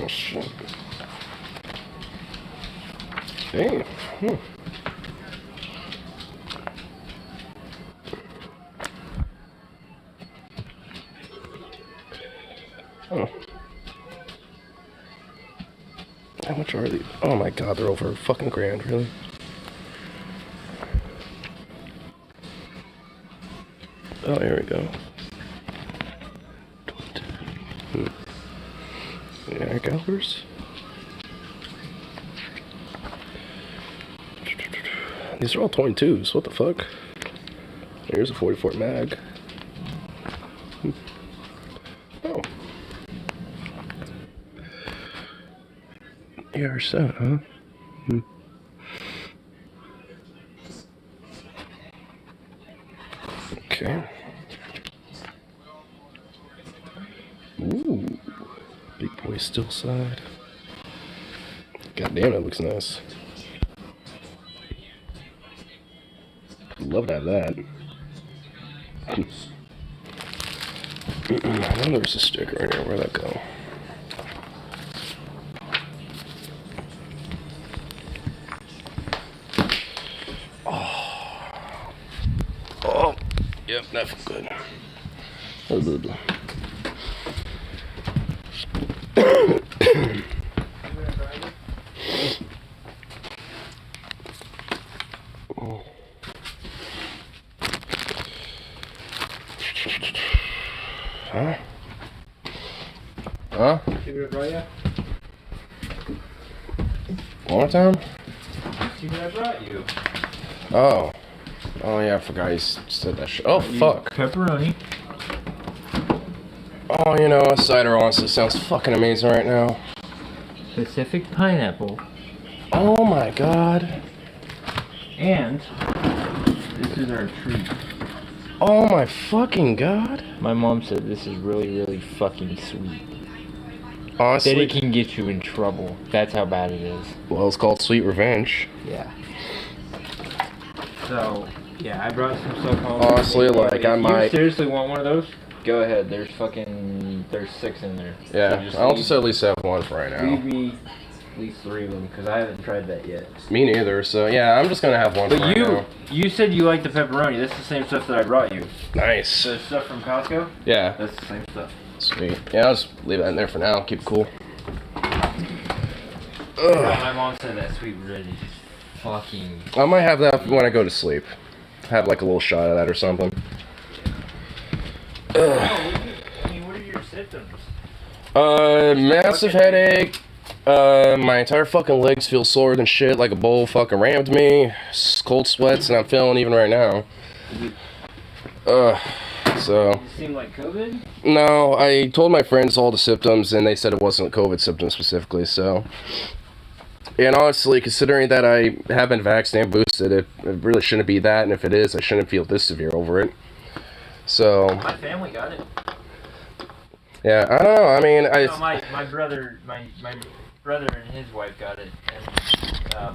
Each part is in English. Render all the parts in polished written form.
shit. Damn. Oh. How much are these? Oh my god, they're over fucking grand, really? Oh, here we go. Yeah, calipers. These are all 22s. What the fuck? Here's a 44 mag. Oh. You're so, huh? Okay. Ooh. Big boy still side. God damn, it looks nice. Love to have that. I know there's a sticker in here. Where'd that go? Oh, yep, that felt good. Huh? Huh? See what I brought you? One more time? See what I brought you? Oh. Oh yeah, I forgot you said that shit. Oh fuck. Pepperoni. Oh, you know, a cider honestly sounds fucking amazing right now. Pacific pineapple. Oh my god. And this is our treat. Oh my fucking god. My mom said this is really, really fucking sweet. Honestly. That it can get you in trouble. That's how bad it is. Well, it's called Sweet Revenge. Yeah. So, yeah, I brought some stuff home. Honestly, like, I might... You seriously want one of those? Go ahead. There's 6 in there. Yeah, So I'll just at least have one for right now. Leave me at least 3 of them, because I haven't tried that yet. Me neither, so yeah, I'm just gonna have one for right now. But you said you like the pepperoni. That's the same stuff that I brought you. Nice. The stuff from Costco? Yeah. That's the same stuff. Sweet. Yeah, I'll just leave that in there for now. Keep it cool. My mom said that sweet bread is fucking... I might have that when I go to sleep. Have like a little shot of that or something. What are your symptoms? Massive headache. My entire fucking legs feel sore than shit, like a bull fucking rammed me. Cold sweats, and I'm feeling even right now. So. Does it seem like COVID? No, I told my friends all the symptoms, and they said it wasn't COVID symptoms specifically, so. And honestly, considering that I have been vaccinated and boosted, it really shouldn't be that, and if it is, I shouldn't feel this severe over it. So. My family got it. Yeah, I don't know. I mean, my brother and his wife got it, and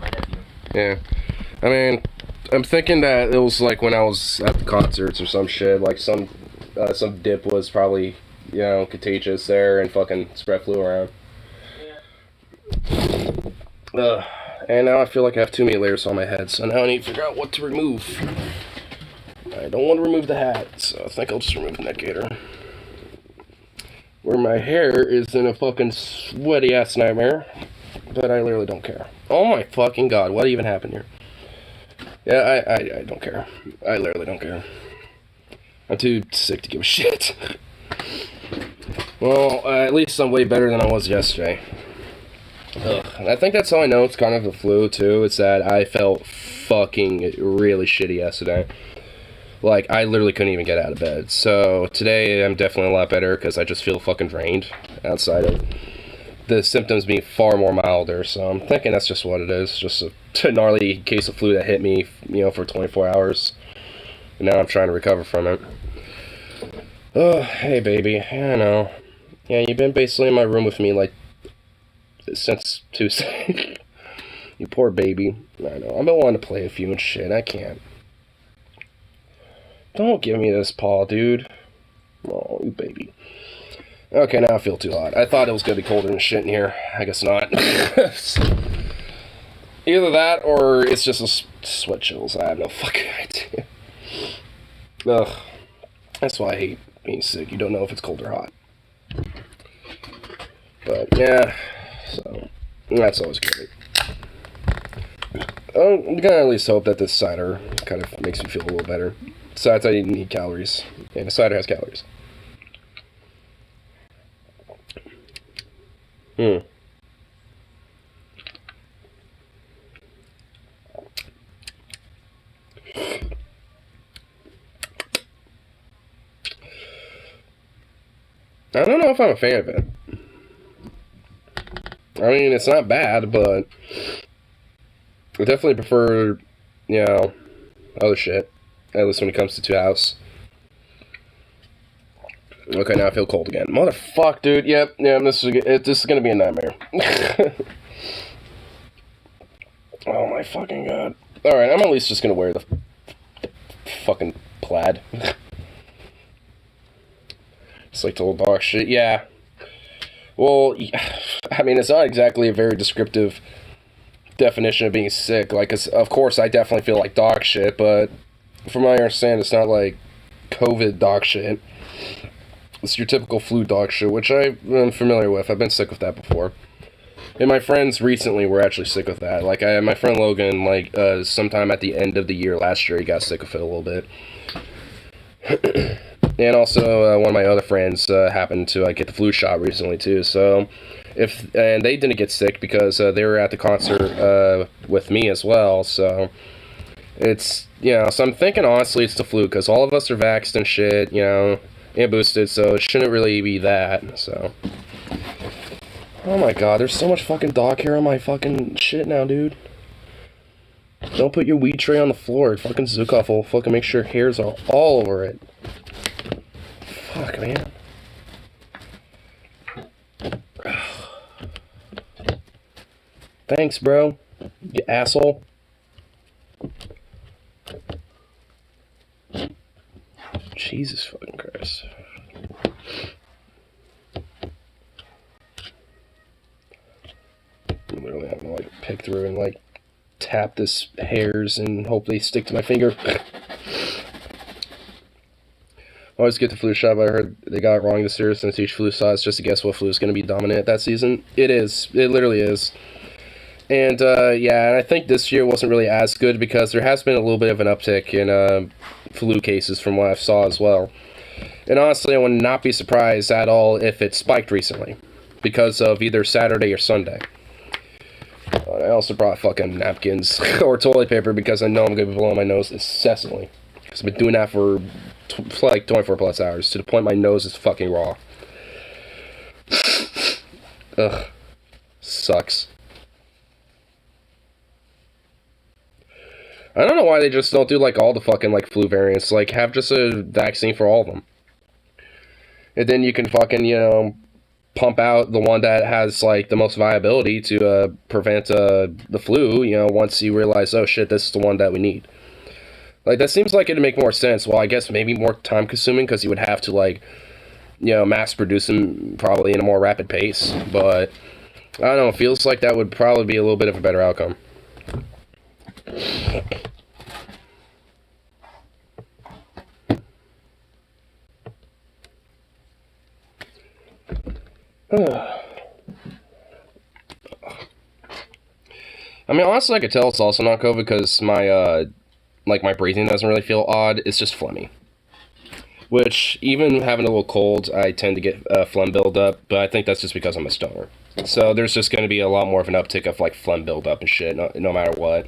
my nephew. Yeah, I mean, I'm thinking that it was like when I was at the concerts or some shit. Like some dip was probably, you know, contagious there and fucking spread flu around. Yeah. And now I feel like I have too many layers on my head, so now I need to figure out what to remove. I don't want to remove the hat, so I think I'll just remove the neck gaiter. Where my hair is in a fucking sweaty ass nightmare, but I literally don't care. Oh my fucking god, what even happened here? Yeah, I don't care. I literally don't care. I'm too sick to give a shit. Well, at least I'm way better than I was yesterday. Ugh. And I think that's how I know it's kind of the flu, too. It's that I felt fucking really shitty yesterday. Like, I literally couldn't even get out of bed. So, today I'm definitely a lot better because I just feel fucking drained outside of the symptoms being far more milder. So, I'm thinking that's just what it is. Just a gnarly case of flu that hit me, you know, for 24 hours. And now I'm trying to recover from it. Oh, hey, baby. I know. Yeah, you've been basically in my room with me, like, since Tuesday. You poor baby. I know. I've been wanting to play with you and shit. I can't. Don't give me this paw, dude. Oh, you baby. Okay, now I feel too hot. I thought it was gonna be colder than shit in here. I guess not. Either that or it's just a sweat chills. I have no fucking idea. Ugh. That's why I hate being sick. You don't know if it's cold or hot. But yeah, so that's always good. I'm gonna at least hope that this cider kind of makes me feel a little better. Besides, I need calories, and the cider has calories. I don't know if I'm a fan of it. I mean, it's not bad, but I definitely prefer, other shit. At least when it comes to Two House. Okay, now I feel cold again. Motherfuck, dude. Yep, this is gonna be a nightmare. Oh my fucking god. Alright, I'm at least just gonna wear the fucking plaid. It's like total dog shit. Yeah. Well, I mean, it's not exactly a very descriptive definition of being sick. Like, of course, I definitely feel like dog shit, but from what I understand, it's not like COVID dog shit. It's your typical flu dog shit, which I'm familiar with. I've been sick with that before. And my friends recently were actually sick with that. Like, my friend Logan, sometime at the end of the year last year, he got sick of it a little bit. And also, one of my other friends happened to get the flu shot recently, too. So, and they didn't get sick because they were at the concert with me as well. So, it's, so I'm thinking, honestly, it's the flu, because all of us are vaxxed and shit, and boosted, so it shouldn't really be that, so. Oh my god, there's so much fucking dog hair on my fucking shit now, dude. Don't put your weed tray on the floor. Fucking Zukoff will fucking make sure hairs are all over it. Fuck, man. Thanks, bro. You asshole. Jesus fucking Christ. I'm literally having to pick through and tap this hairs and hope they stick to my finger. Always get the flu shot, but I heard they got it wrong this year since each flu shot is just to guess what flu is going to be dominant that season. It is. It literally is. And, yeah, and I think this year wasn't really as good because there has been a little bit of an uptick in flu cases from what I saw as well. And honestly, I would not be surprised at all if it spiked recently because of either Saturday or Sunday. I also brought fucking napkins or toilet paper because I know I'm going to be blowing my nose incessantly. Because I've been doing that for 24 plus hours to the point my nose is fucking raw. Ugh. Sucks. I don't know why they just don't do all the fucking flu variants. Have just a vaccine for all of them. And then you can fucking, pump out the one that has the most viability to prevent the flu, once you realize, oh shit, this is the one that we need. That seems like it'd make more sense. Well, I guess maybe more time consuming because you would have to mass produce them probably in a more rapid pace. But I don't know, it feels like that would probably be a little bit of a better outcome. I mean, honestly, I could tell it's also not COVID because my, my breathing doesn't really feel odd. It's just phlegmy. Which, even having a little cold, I tend to get phlegm buildup, but I think that's just because I'm a stoner. So there's just going to be a lot more of an uptick of, phlegm buildup and shit, no matter what.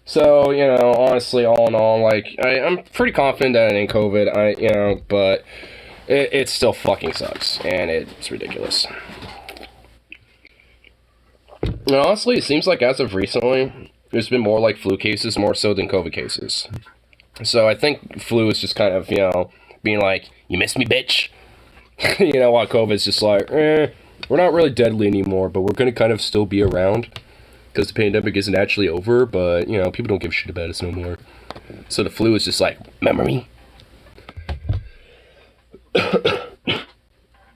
So, honestly, all in all, I'm pretty confident that it ain't COVID, but it still fucking sucks, and it's ridiculous. And honestly, it seems like as of recently, there's been more flu cases more so than COVID cases. So I think flu is just kind of, being you missed me, bitch. While COVID's just we're not really deadly anymore, but we're going to kind of still be around. Because the pandemic isn't actually over, but, people don't give a shit about us no more. So the flu is just remember me?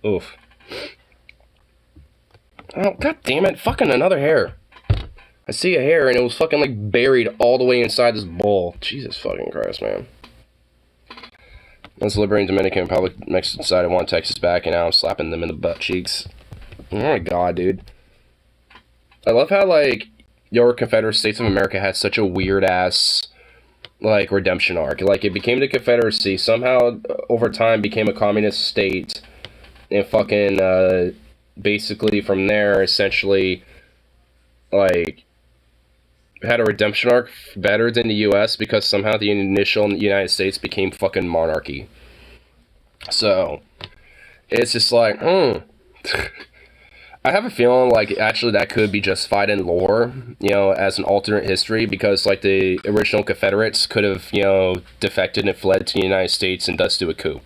Oof. Oh, god damn it. Fucking another hair. I see a hair and it was fucking like buried all the way inside this bowl. Jesus fucking Christ, man. Once liberating Dominican Republic, Mexico decided I want Texas back, and now I'm slapping them in the butt cheeks. Oh my god, dude. I love how, like, your Confederate States of America had such a weird-ass, like, redemption arc. Like, it became the Confederacy, somehow, over time, became a communist state, and fucking, basically, from there, essentially, like, had a redemption arc better than the U.S. because somehow the initial United States became fucking monarchy. So, it's just like, I have a feeling like actually that could be justified in lore, you know, as an alternate history, because like the original Confederates could have, you know, defected and fled to the United States and thus do a coup.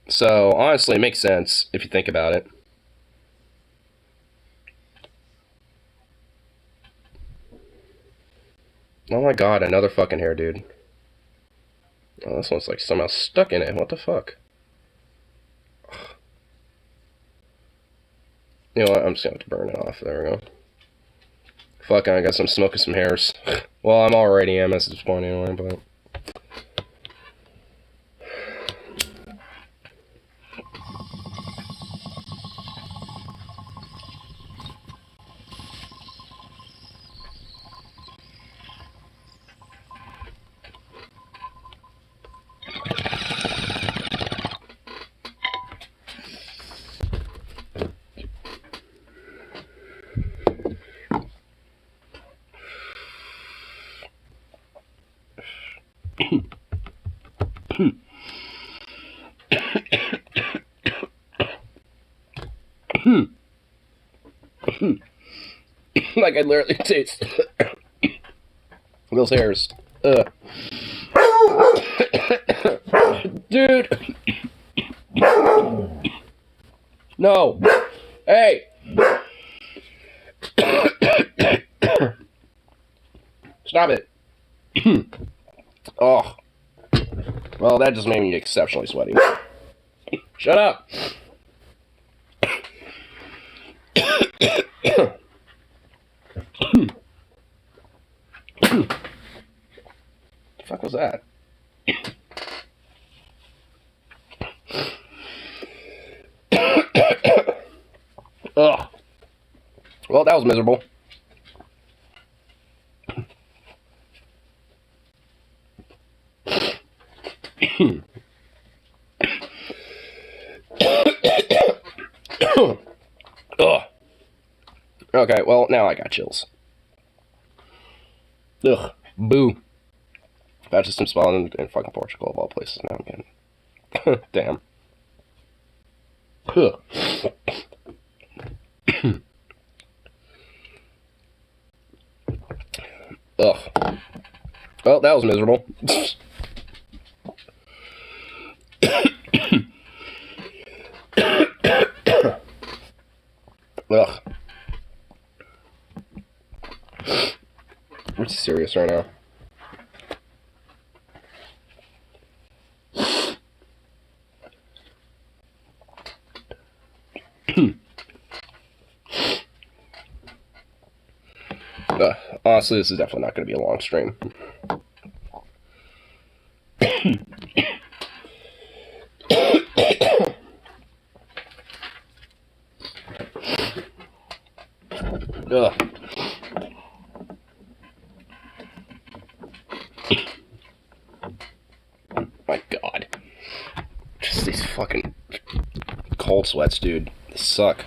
So, honestly, it makes sense if you think about it. Oh my god, another fucking hair, dude. Oh, this one's like somehow stuck in it. What the fuck? You know what? I'm just gonna have to burn it off. There we go. Fuck, I guess I'm smoking some hairs. Well, I'm already am at this point anyway, but... like I literally taste those hairs. Dude. No. Hey. Stop it. Oh. Well, that just made me exceptionally sweaty. Shut up. The fuck was that? Ugh. Well, that was miserable. Ugh. Okay, well, now I got chills. Ugh. Boo. Bad system spawned in fucking Portugal, of all places. Now I'm getting... Damn. Ugh. Ugh. Well, that was miserable. Ugh. I'm serious right now. Honestly, this is definitely not going to be a long stream. Ugh. My god. Just these fucking cold sweats, dude. They suck.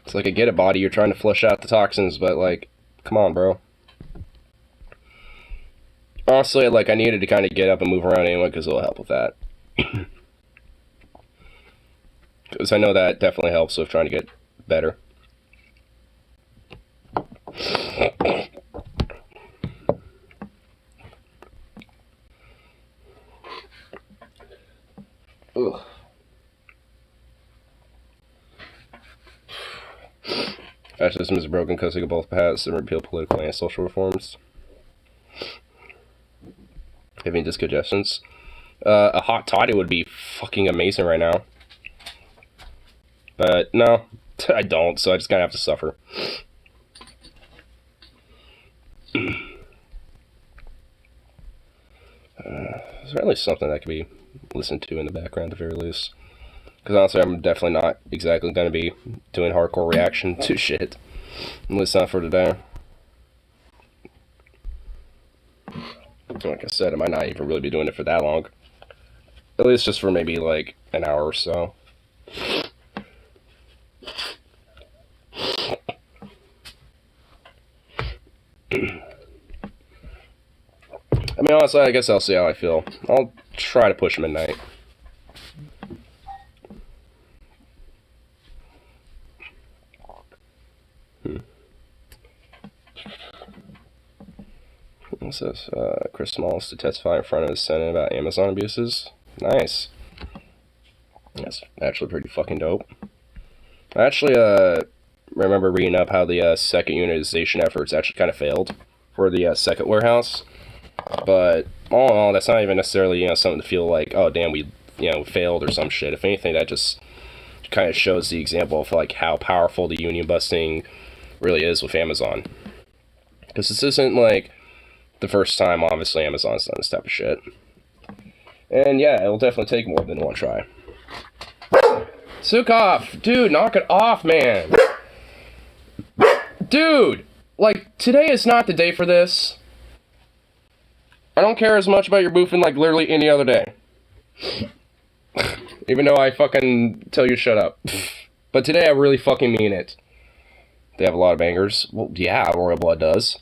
It's like, I get it, body, you're trying to flush out the toxins, but like, come on, bro. Honestly, like, I needed to kind of get up and move around anyway, because it'll help with that. Because I know that definitely helps with trying to get better. Ugh. Our system is broken because it can both pass and repeal political and social reforms. Having discongestions. A hot toddy would be fucking amazing right now. But no, I don't, so I just kind of have to suffer. Is there at least something that could be listened to in the background at the very least? Because honestly, I'm definitely not exactly going to be doing hardcore reaction to shit. At least not for today. Like I said, I might not even really be doing it for that long. At least just for maybe like an hour or so. I mean, honestly, I guess I'll see how I feel. I'll try to push midnight. What's this? Chris Smalls to testify in front of the Senate about Amazon abuses. Nice. That's actually pretty fucking dope. I actually remember reading up how the second unitization efforts actually kind of failed for the second warehouse. But all in all, that's not even necessarily something to feel like, oh damn, we failed or some shit. If anything, that just kind of shows the example of like how powerful the union busting really is with Amazon. Because this isn't like the first time, obviously, Amazon's done this type of shit. And yeah, it'll definitely take more than one try. Sukov! Dude, knock it off, man! Dude! Like, today is not the day for this. I don't care as much about your boofing like literally any other day. Even though I fucking tell you to shut up. But today I really fucking mean it. They have a lot of bangers. Well, yeah, Royal Blood does.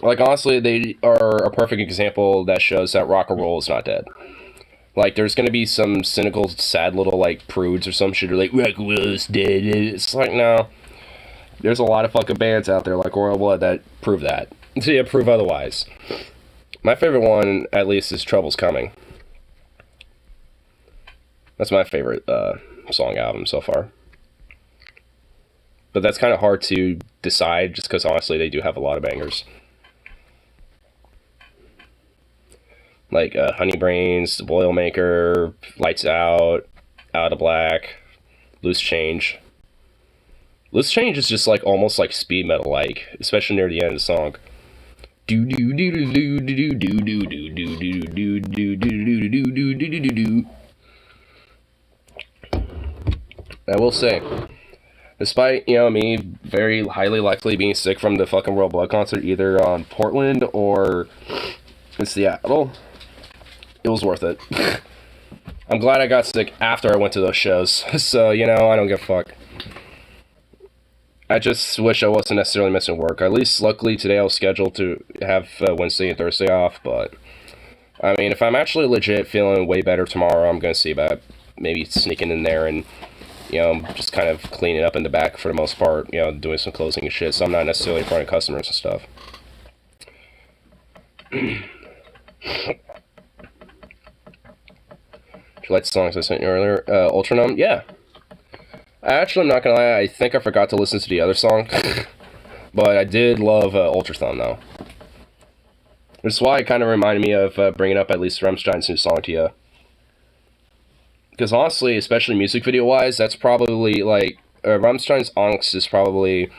Like, honestly, they are a perfect example that shows that rock and roll is not dead. Like, there's gonna be some cynical, sad little, like, prudes or some shit, or like, rock and roll is dead. It's like, no. There's a lot of fucking bands out there, like Royal Blood, that prove that. Yeah, prove otherwise. My favorite one, at least, is Trouble's Coming. That's my favorite song album so far. But that's kind of hard to decide, just because, honestly, they do have a lot of bangers. Like Honey Brains, The Boilermaker, Lights Out, Out of Black, Loose Change. Loose Change is just like almost like speed metal like, especially near the end of the song. Do do do do do do do do do do do do do do do do do do. I will say, despite me very highly likely being sick from the fucking Royal Blood concert, either on Portland or in Seattle, it was worth it. I'm glad I got sick after I went to those shows, so, I don't give a fuck. I just wish I wasn't necessarily missing work. At least, luckily, today I was scheduled to have Wednesday and Thursday off, but, I mean, if I'm actually legit feeling way better tomorrow, I'm gonna see about maybe sneaking in there and, just kind of cleaning up in the back for the most part, doing some closing and shit, so I'm not necessarily in front of customers and stuff. Did you like the songs I sent you earlier? Ultranum? Yeah. I'm not gonna lie, I think I forgot to listen to the other song. But I did love Ultrathumb, though. Which is why it kind of reminded me of bringing up at least Rammstein's new song to you. Because honestly, especially music video-wise, that's probably, like... Rammstein's Angst is probably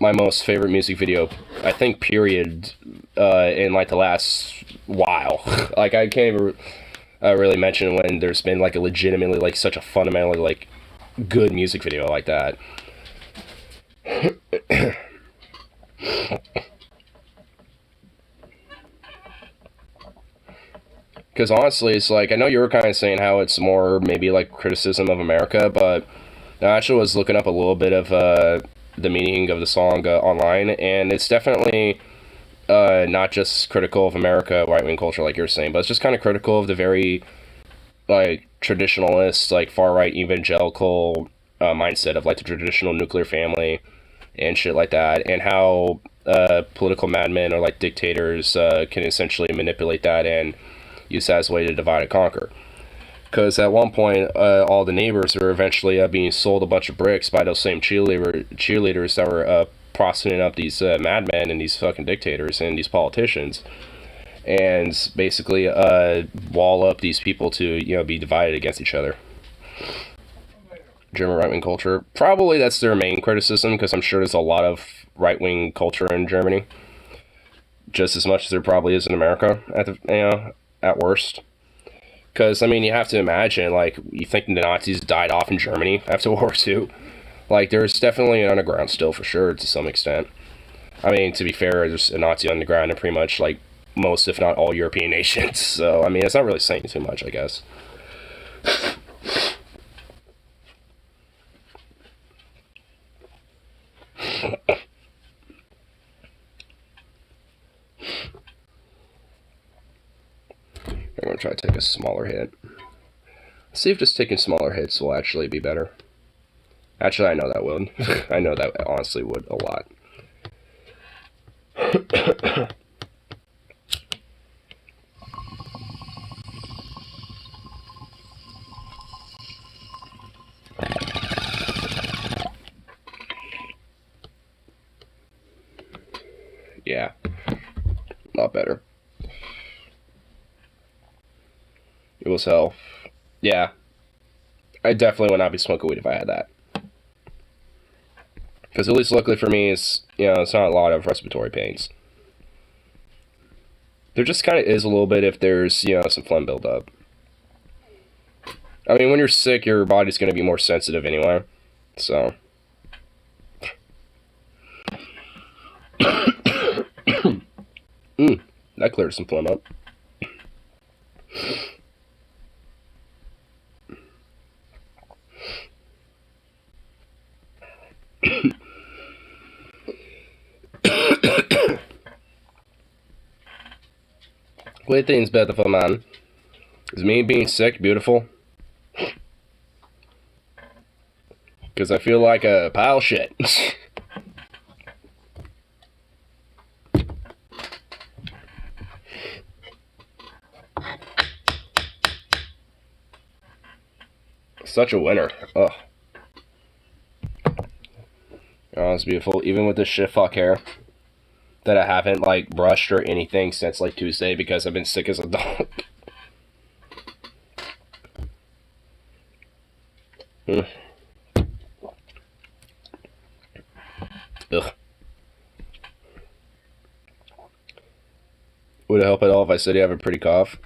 my most favorite music video, I think, period, in, like, the last while. Like, I can't even... really mention when there's been like a legitimately like such a fundamentally like good music video like that. Because honestly, it's like, I know you were kind of saying how it's more maybe like criticism of America, but I actually was looking up a little bit of the meaning of the song online, and it's definitely not just critical of America, right-wing culture like you're saying, but it's just kind of critical of the very like traditionalist, like far-right evangelical mindset of like the traditional nuclear family and shit like that, and how political madmen or like dictators can essentially manipulate that and use that as a way to divide and conquer. Because at one point, all the neighbors were eventually being sold a bunch of bricks by those same cheerleaders that were prostituting up these madmen and these fucking dictators and these politicians. and basically wall up these people to be divided against each other. German right-wing culture, probably that's their main criticism, because I'm sure there's a lot of right-wing culture in Germany, just as much as there probably is in America at worst. Because I mean, you have to imagine, like, you think the Nazis died off in Germany after World War II. Like, there's definitely an underground still, for sure, to some extent. I mean, to be fair, there's a Nazi underground in pretty much, like, most, if not all, European nations. So, I mean, it's not really saying too much, I guess. I'm going to try to take a smaller hit. Let's see if just taking smaller hits will actually be better. Actually, I know that would. I know that honestly would a lot. Yeah. A lot better. It was hell. Yeah. I definitely would not be smoking weed if I had that. Because at least luckily for me, it's not a lot of respiratory pains. There just kind of is a little bit if there's, some phlegm buildup. I mean, when you're sick, your body's going to be more sensitive anyway. So. That cleared some phlegm up. What thing's beautiful, man? Is me being sick beautiful? Because I feel like a pile of shit. Such a winner. Ugh. Oh, it's beautiful. Even with this shit fuck hair that I haven't, like, brushed or anything since, like, Tuesday because I've been sick as a dog. Ugh. Would it help at all if I said you have a pretty cough?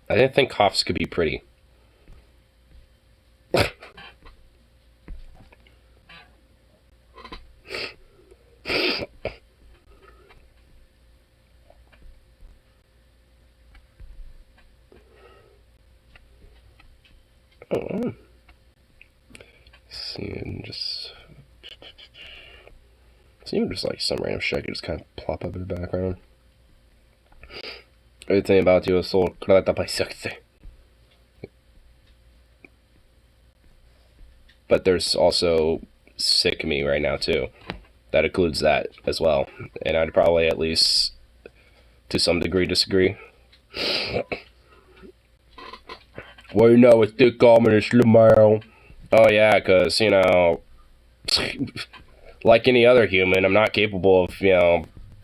I didn't think coughs could be pretty. Oh. See, just like some random shit could just kind of plop up in the background. Everything about you is so sexy. But there's also sick me right now too. That includes that as well. And I'd probably at least to some degree disagree. Well, it's the communist tomorrow. Oh yeah, because, like any other human, I'm not capable of,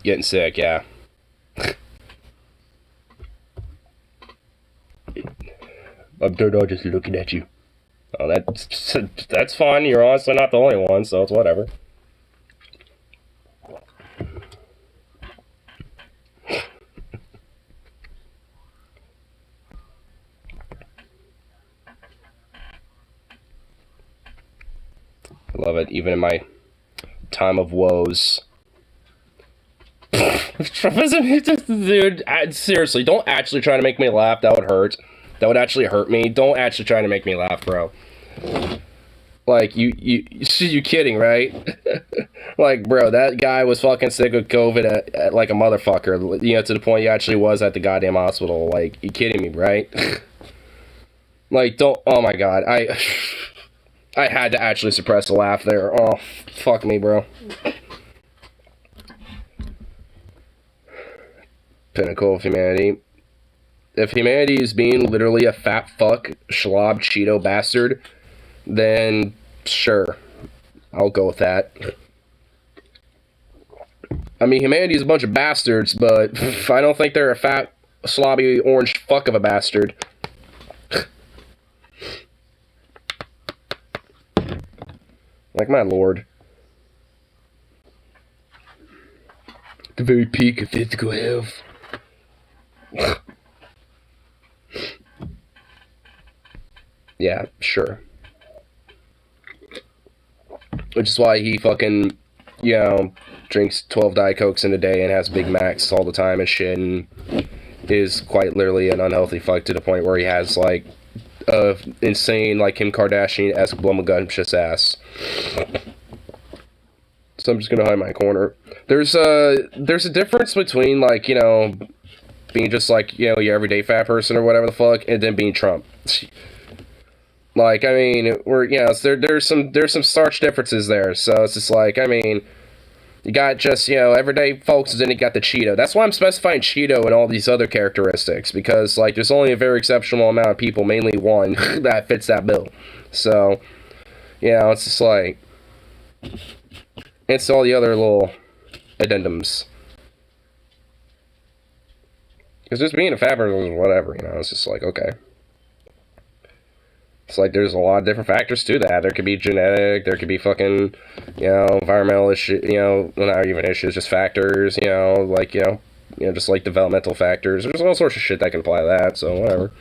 getting sick, yeah. I'm just looking at you. Oh, that's fine. You're honestly not the only one, so it's whatever. I love it, even in my time of woes. Dude, seriously, don't actually try to make me laugh. That would hurt. That would actually hurt me. Don't actually try to make me laugh, bro. Like, you kidding, right? Like, bro, that guy was fucking sick with COVID at like a motherfucker. To the point he actually was at the goddamn hospital. Like, you kidding me, right? Like, don't. Oh my god, I had to actually suppress a laugh there. Oh, fuck me, bro. Pinnacle of humanity. If humanity is being literally a fat fuck, schlob, Cheeto bastard, then sure, I'll go with that. I mean, humanity's a bunch of bastards, but I don't think they're a fat, slobby, orange fuck of a bastard. Like, my lord. The very peak of physical health. Yeah, sure. Which is why he fucking, you know, drinks 12 Diet Cokes in a day and has Big Macs all the time and shit, and is quite literally an unhealthy fuck to the point where he has, like, insane, like, Kim Kardashian-esque blummagumptious ass. So I'm just gonna hide my corner. There's a difference between, like, you know, being just, like, you know, your everyday fat person or whatever the fuck, and then being Trump. Like, I mean, there's some starch differences there, so it's just like, I mean, you got just, you know, everyday folks, and then you got the Cheeto. That's why I'm specifying Cheeto and all these other characteristics, because, like, there's only a very exceptional amount of people, mainly one, that fits that bill. So, you know, it's just like, it's all the other little addendums. Because just being a fat person is whatever, you know, it's just like, okay. It's like there's a lot of different factors to that. There could be genetic, there could be fucking, you know, environmental issues, you know, well, not even issues, just factors, you know, like, you know, just like developmental factors. There's all sorts of shit that can apply to that, so whatever.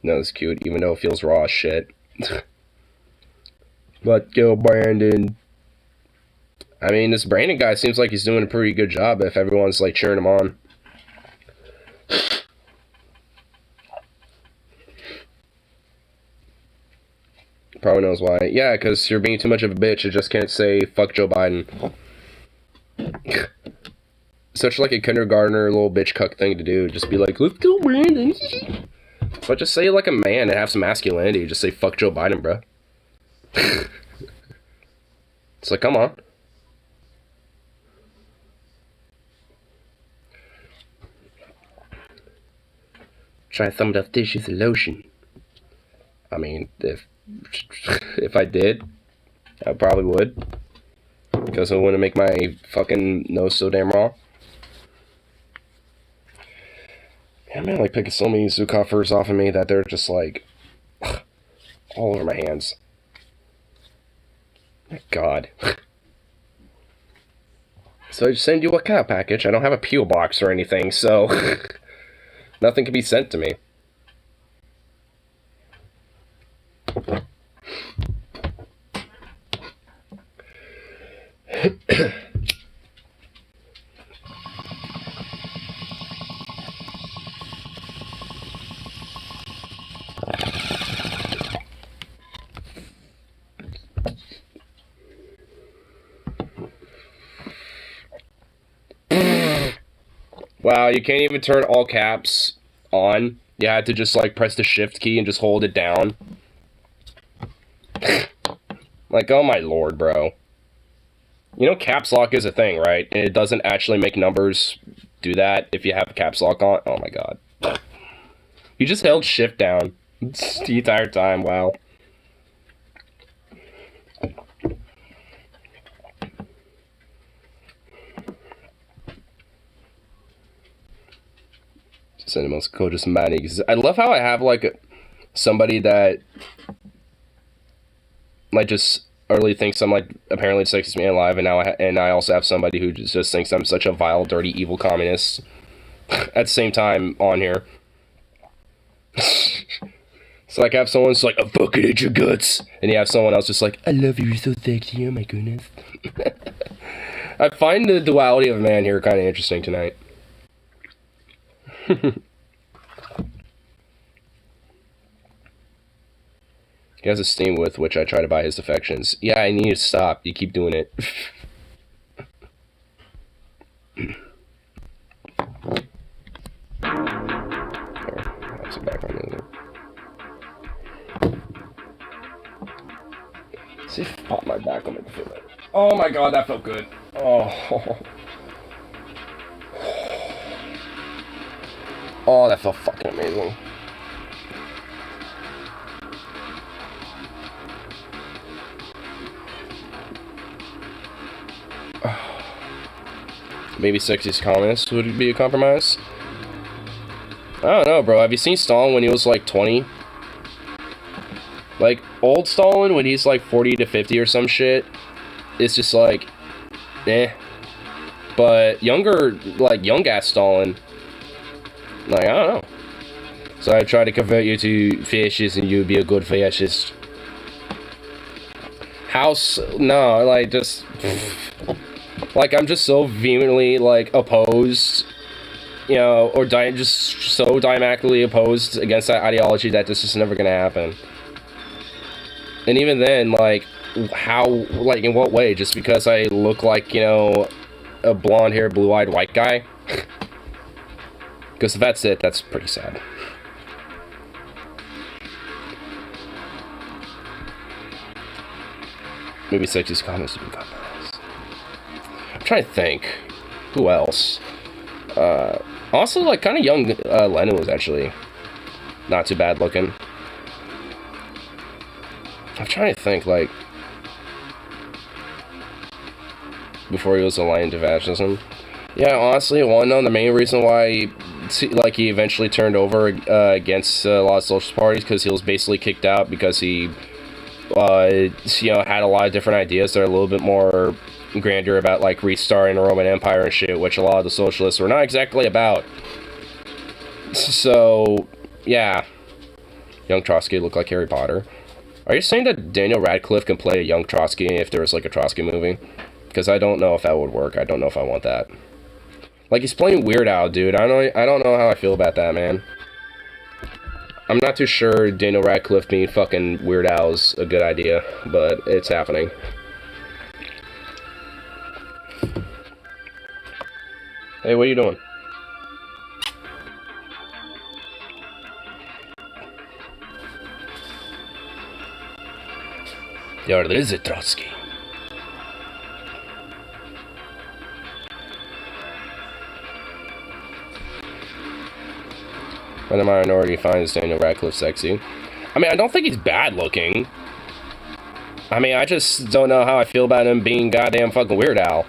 No, it's cute, even though it feels raw as shit. But go Brandon. I mean, this Brandon guy seems like he's doing a pretty good job if everyone's, like, cheering him on. Probably knows why. Yeah, because you're being too much of a bitch. You just can't say, fuck Joe Biden. Such, like, a kindergartner little bitch cuck thing to do. Just be like, let's go Brandon. But just say it like a man and have some masculinity. Just say, fuck Joe Biden, bro. It's like, come on. Try some of the dishes and lotion. I mean, if I did, I probably would. Because it wouldn't make my fucking nose so damn raw. Yeah, man, like picking so many Zookofers off of me that they're just like all over my hands. My God. So I just send you a care package. I don't have a P.O. box or anything, so nothing can be sent to me. Wow, you can't even turn all caps on. You had to just, like, press the shift key and just hold it down. Like, oh my lord, bro. You know caps lock is a thing, right? And it doesn't actually make numbers do that if you have caps lock on. Oh my god. You just held shift down the entire time, wow. Cinemas Coach Manny. I love how I have, like, somebody that, like, just early thinks I'm, like, apparently the sexiest man alive, and now I also have somebody who just thinks I'm such a vile, dirty, evil communist at the same time on here. So, like, I have someone who's like, I'm fucking at your guts, and you have someone else just like, I love you, you're so sexy, oh my goodness. I find the duality of man here kind of interesting tonight. He has a steam with which I try to buy his affections. Yeah, I need to stop. You keep doing it. See if I pop my back on my feel it. Oh my god, that felt good. Oh. Oh, that felt fucking amazing. Maybe Sexy's comments would be a compromise. I don't know, bro. Have you seen Stalin when he was like 20? Like, old Stalin when he's like 40 to 50 or some shit, it's just like, eh. But younger, like young ass Stalin, like, I don't know. So I try to convert you to fascist and you'd be a good fascist. House, no, like, just, like, I'm just so vehemently, like, opposed, you know, or just so diametrically opposed against that ideology that this is never gonna happen. And even then, like, how, like, in what way? Just because I look like, you know, a blonde-haired, blue-eyed white guy? Because if that's it, that's pretty sad. Maybe Sexy's comments would be compromised. I'm trying to think. Who else? Also, like, kind of young Lennon was actually not too bad looking. I'm trying to think, like, before he was aligned to fascism. Yeah, honestly, I want to know the main reason why, like, he eventually turned over against a lot of socialist parties, because he was basically kicked out because he, you know, had a lot of different ideas that are a little bit more grandeur about, like, restarting the Roman Empire and shit, which a lot of the socialists were not exactly about. So, yeah. Young Trotsky looked like Harry Potter. Are you saying that Daniel Radcliffe can play a young Trotsky if there was, like, a Trotsky movie? Because I don't know if that would work. I don't know if I want that. Like, he's playing Weird Al, dude. I don't know how I feel about that, man. I'm not too sure Daniel Radcliffe being fucking Weird Al's a good idea, but it's happening. Hey, what are you doing? Yeah, there is a Trotsky. When the minority finds Daniel Radcliffe sexy. I mean, I don't think he's bad looking. I mean, I just don't know how I feel about him being goddamn fucking Weird Al.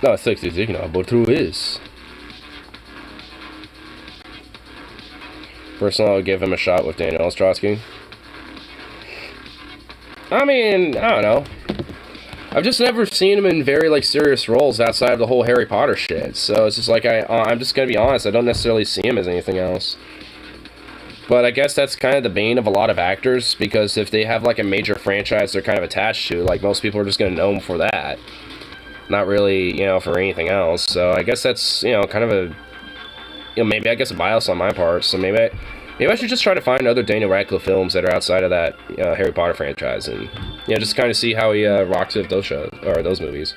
No, sexy is ignorable, true is. Personally, I would give him a shot with Daniel Trotsky. I mean, I don't know. I've just never seen him in very, like, serious roles outside of the whole Harry Potter shit. So it's just like, I'm just gonna be honest, I don't necessarily see him as anything else. But I guess that's kind of the bane of a lot of actors, because if they have, like, a major franchise they're kind of attached to, like, most people are just gonna know him for that. Not really, you know, for anything else. So I guess that's, you know, kind of a, you know, maybe I guess a bias on my part. So maybe I should just try to find other Daniel Radcliffe films that are outside of that Harry Potter franchise, and you know, just kind of see how he rocks with those shows or those movies.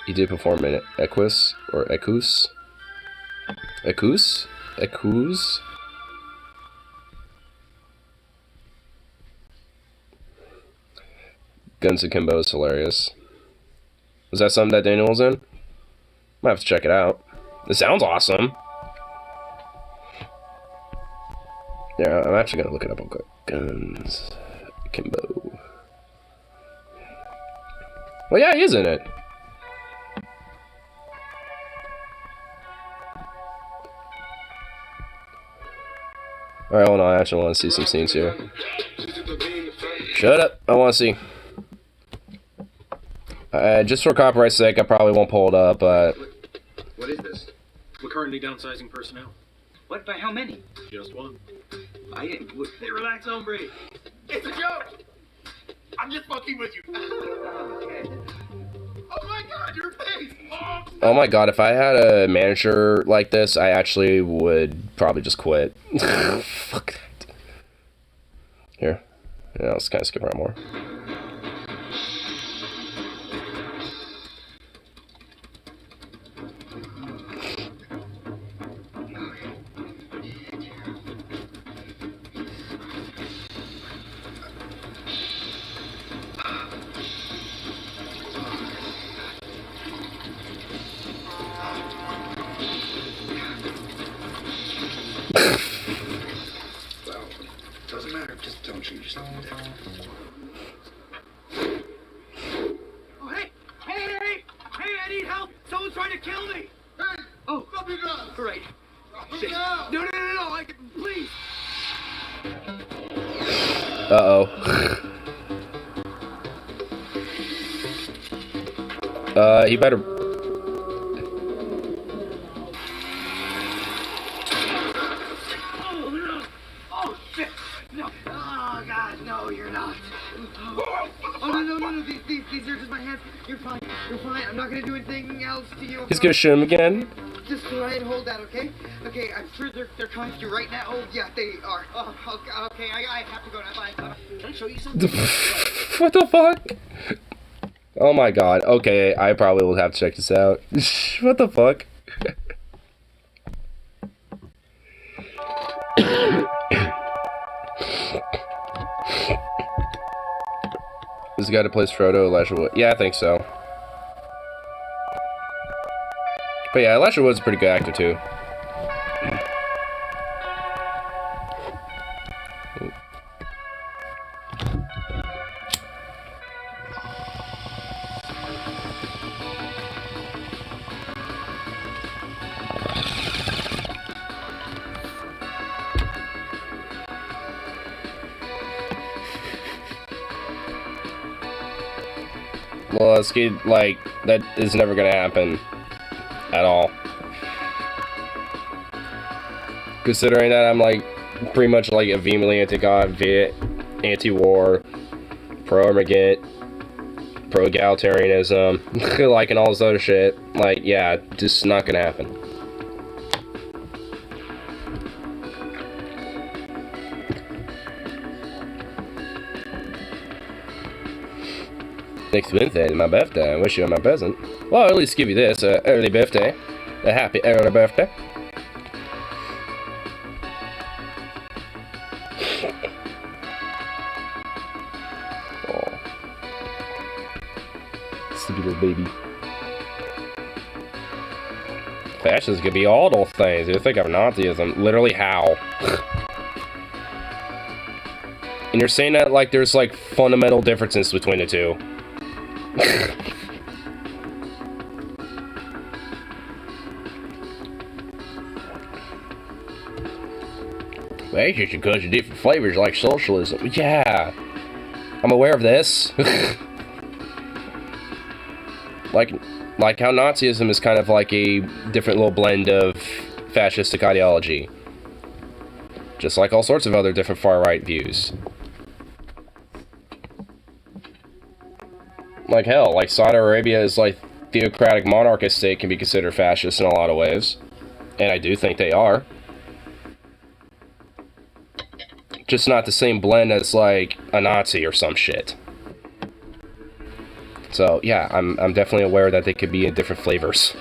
He did perform in Equus or Ecus. Ecus? Ecus? Guns Akimbo is hilarious. Was that something that Daniel was in? Might have to check it out. It sounds awesome. Yeah, I'm actually gonna look it up real quick. Guns Akimbo. Well, yeah, he is in it. Alright, hold on. I actually want to see some scenes here. Shut up. I want to see. Just for copyright's sake, I probably won't pull it up, but... What is this? We're currently downsizing personnel. What? By how many? Just one. I didn't... Hey, relax, hombre. It's a joke! I'm just fucking with you. Okay. Oh my god, you're paying! Oh my god, if I had a manager like this, I actually would probably just quit. Fuck that. Here. Yeah, let's kind of skip around more. Well, doesn't matter. Just don't shoot yourself to death. Oh, hey! Hey, I need help! Someone's trying to kill me! Hey! Oh, stop your gun! Great. Shit. No, please! Uh-oh. He better... Oh, shit! No! Oh, God, no, you're not. Oh, no, these are just my hands. You're fine. I'm not gonna do anything else to you. He's gonna shoot him again. Just go ahead and hold that, okay? Okay, I'm sure they're coming to you right now. Oh, yeah, they are. Oh, okay, I have to go now. Bye. Can I show you something? What the fuck? Oh my god. Okay, I probably will have to check this out. What the fuck? This guy to place Frodo, Elijah Wood. Yeah, I think so. But yeah, Elijah Wood's a pretty good actor too. Well, it's good, like, that is never gonna happen. At all. Considering that I'm, like, pretty much, like, a vehemently anti-God, anti-war, pro-immigrant, pro-egalitarianism, like, and all this other shit. Like, yeah, just not gonna happen. Next Wednesday is my birthday. I wish you were my present. Well, I'll at least give you this, early birthday. A happy early birthday. Oh. Stupid little baby. Fascists could be all those things. You think of Nazism. Literally how? And you're saying that like there's like fundamental differences between the two. Well, it's just because of different flavors like socialism. Yeah, I'm aware of this. like how Nazism is kind of like a different little blend of fascistic ideology. Just like all sorts of other different far-right views. Like hell, like Saudi Arabia is like theocratic monarchist state can be considered fascist in a lot of ways. And I do think they are. Just not the same blend as like a Nazi or some shit. So yeah, I'm definitely aware that they could be in different flavors.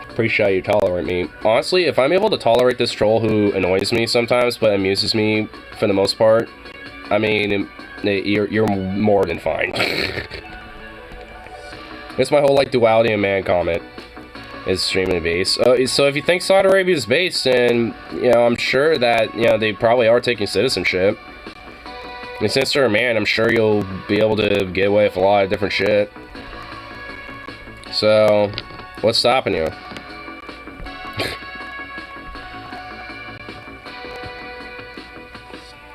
Appreciate you tolerate me. Honestly, if I'm able to tolerate this troll who annoys me sometimes but amuses me for the most part, I mean, you're more than fine. It's my whole like duality of man comment is streaming base. So if you think Saudi Arabia is based, then you know I'm sure that they probably are taking citizenship. And since you're a man, I'm sure you'll be able to get away with a lot of different shit. So what's stopping you?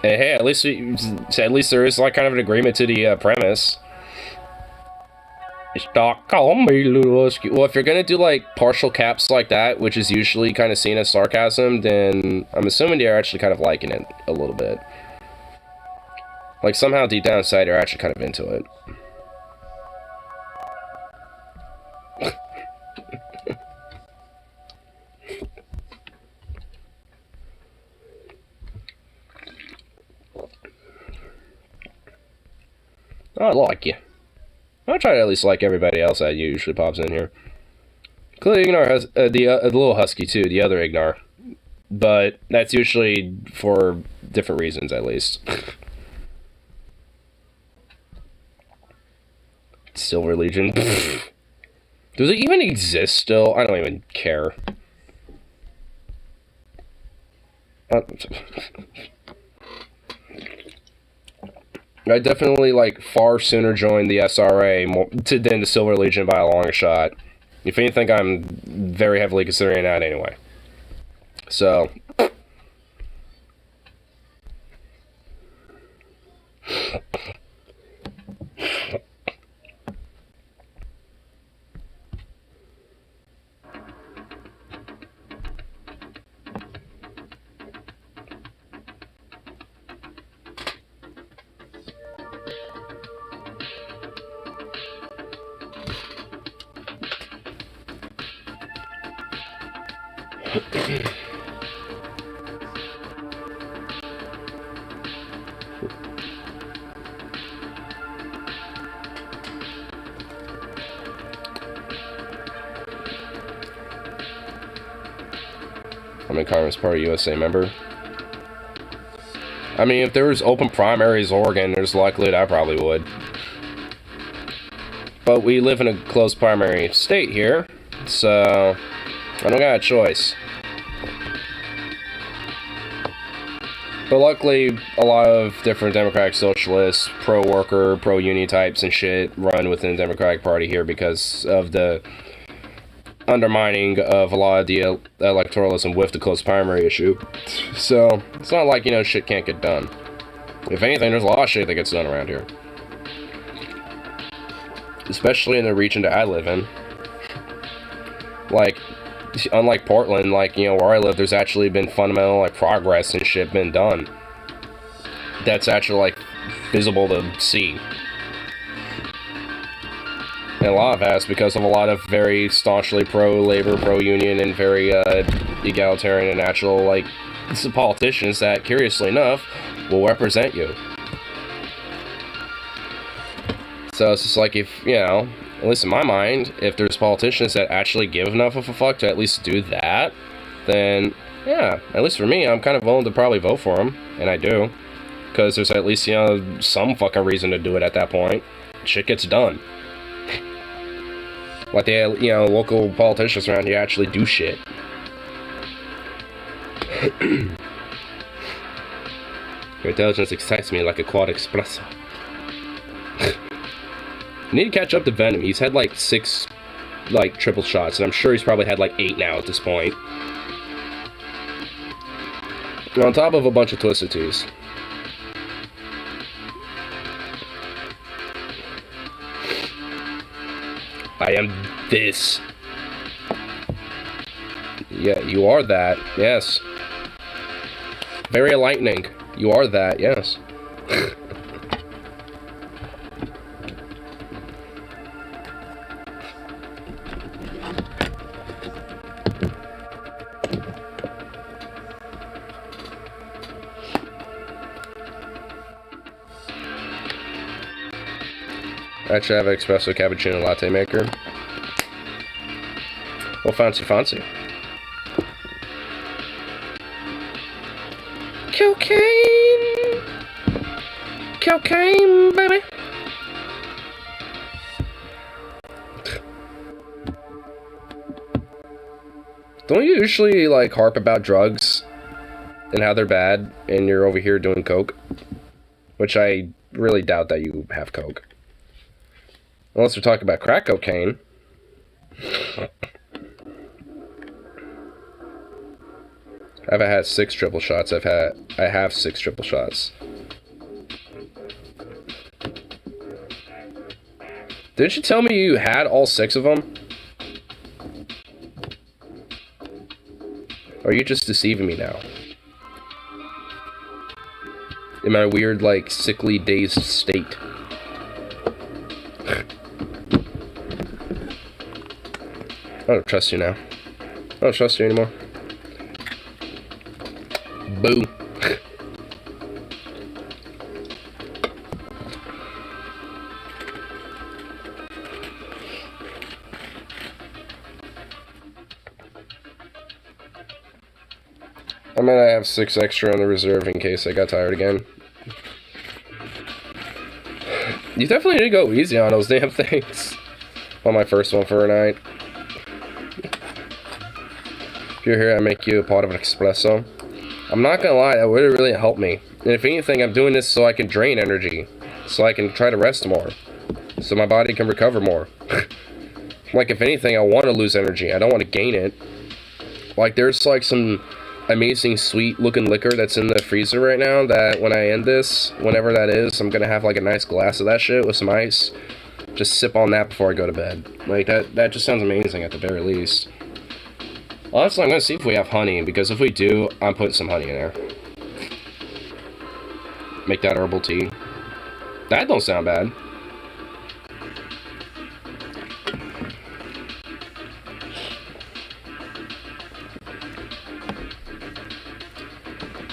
And hey, at least there is like kind of an agreement to the premise. Stop calling me little husky. Well, if you're gonna do like partial caps like that, which is usually kind of seen as sarcasm, then I'm assuming you're actually kind of liking it a little bit. Like somehow deep down inside, you're actually kind of into it. I like you. I try to at least like everybody else that usually pops in here. Clearly Ignar has the little husky too, the other Ignar. But that's usually for different reasons at least. Silver Legion. Does it even exist still? I don't even care. I definitely, like, far sooner join the SRA than the Silver Legion by a long shot. If anything, I'm very heavily considering that anyway. So. I'm a Congress Party USA member. I mean, if there was open primaries Oregon, there's likelihood I probably would. But we live in a closed primary state here, so I don't got a choice. But luckily, a lot of different Democratic Socialists, pro-worker, pro-union types and shit run within the Democratic Party here because of the undermining of a lot of the electoralism with the closed primary issue. So, it's not like, you know, shit can't get done. If anything, there's a lot of shit that gets done around here. Especially in the region that I live in. Like, unlike Portland, like, you know, where I live, there's actually been fundamental, like, progress and shit been done. That's actually, like, visible to see. And a lot of that's because of a lot of very staunchly pro-labor, pro-union, and very egalitarian and natural, like, politicians that, curiously enough, will represent you. So it's just like, if, you know, at least in my mind, if there's politicians that actually give enough of a fuck to at least do that, then, yeah, at least for me, I'm kind of willing to probably vote for them, and I do. Because there's at least, you know, some fucking reason to do it at that point. Shit gets done. Like, the, you know, local politicians around here actually do shit. Your intelligence excites me like a quad espresso. I need to catch up to Venom. He's had like 6, like, triple shots, and I'm sure he's probably had like 8 now at this point. And on top of a bunch of Twisted Teas. I am this. Yeah, you are that, yes. Very enlightening. You are that, yes. Actually, I have an espresso cappuccino latte maker. Well, fancy. Cocaine, baby. Don't you usually, like, harp about drugs and how they're bad, and you're over here doing coke? Which I really doubt that you have coke. Unless we're talking about crack cocaine. I've had 6 triple shots. I have 6 triple shots. Didn't you tell me you had all 6 of them? Or are you just deceiving me now? In my weird, like, sickly, dazed state. I don't trust you now. I don't trust you anymore. Boo. I might have 6 extra on the reserve in case I got tired again. You definitely need to go easy on those damn things. On my first one for a night. If you're here, I make you a pot of an espresso. I'm not gonna lie, that would really help me. And if anything, I'm doing this so I can drain energy. So I can try to rest more. So my body can recover more. Like, if anything, I want to lose energy. I don't want to gain it. Like, there's like some amazing sweet looking liquor that's in the freezer right now that when I end this, whenever that is, I'm gonna have like a nice glass of that shit with some ice. Just sip on that before I go to bed. Like, that just sounds amazing at the very least. Honestly, I'm gonna see if we have honey, because if we do, I'm putting some honey in there. Make that herbal tea. That don't sound bad.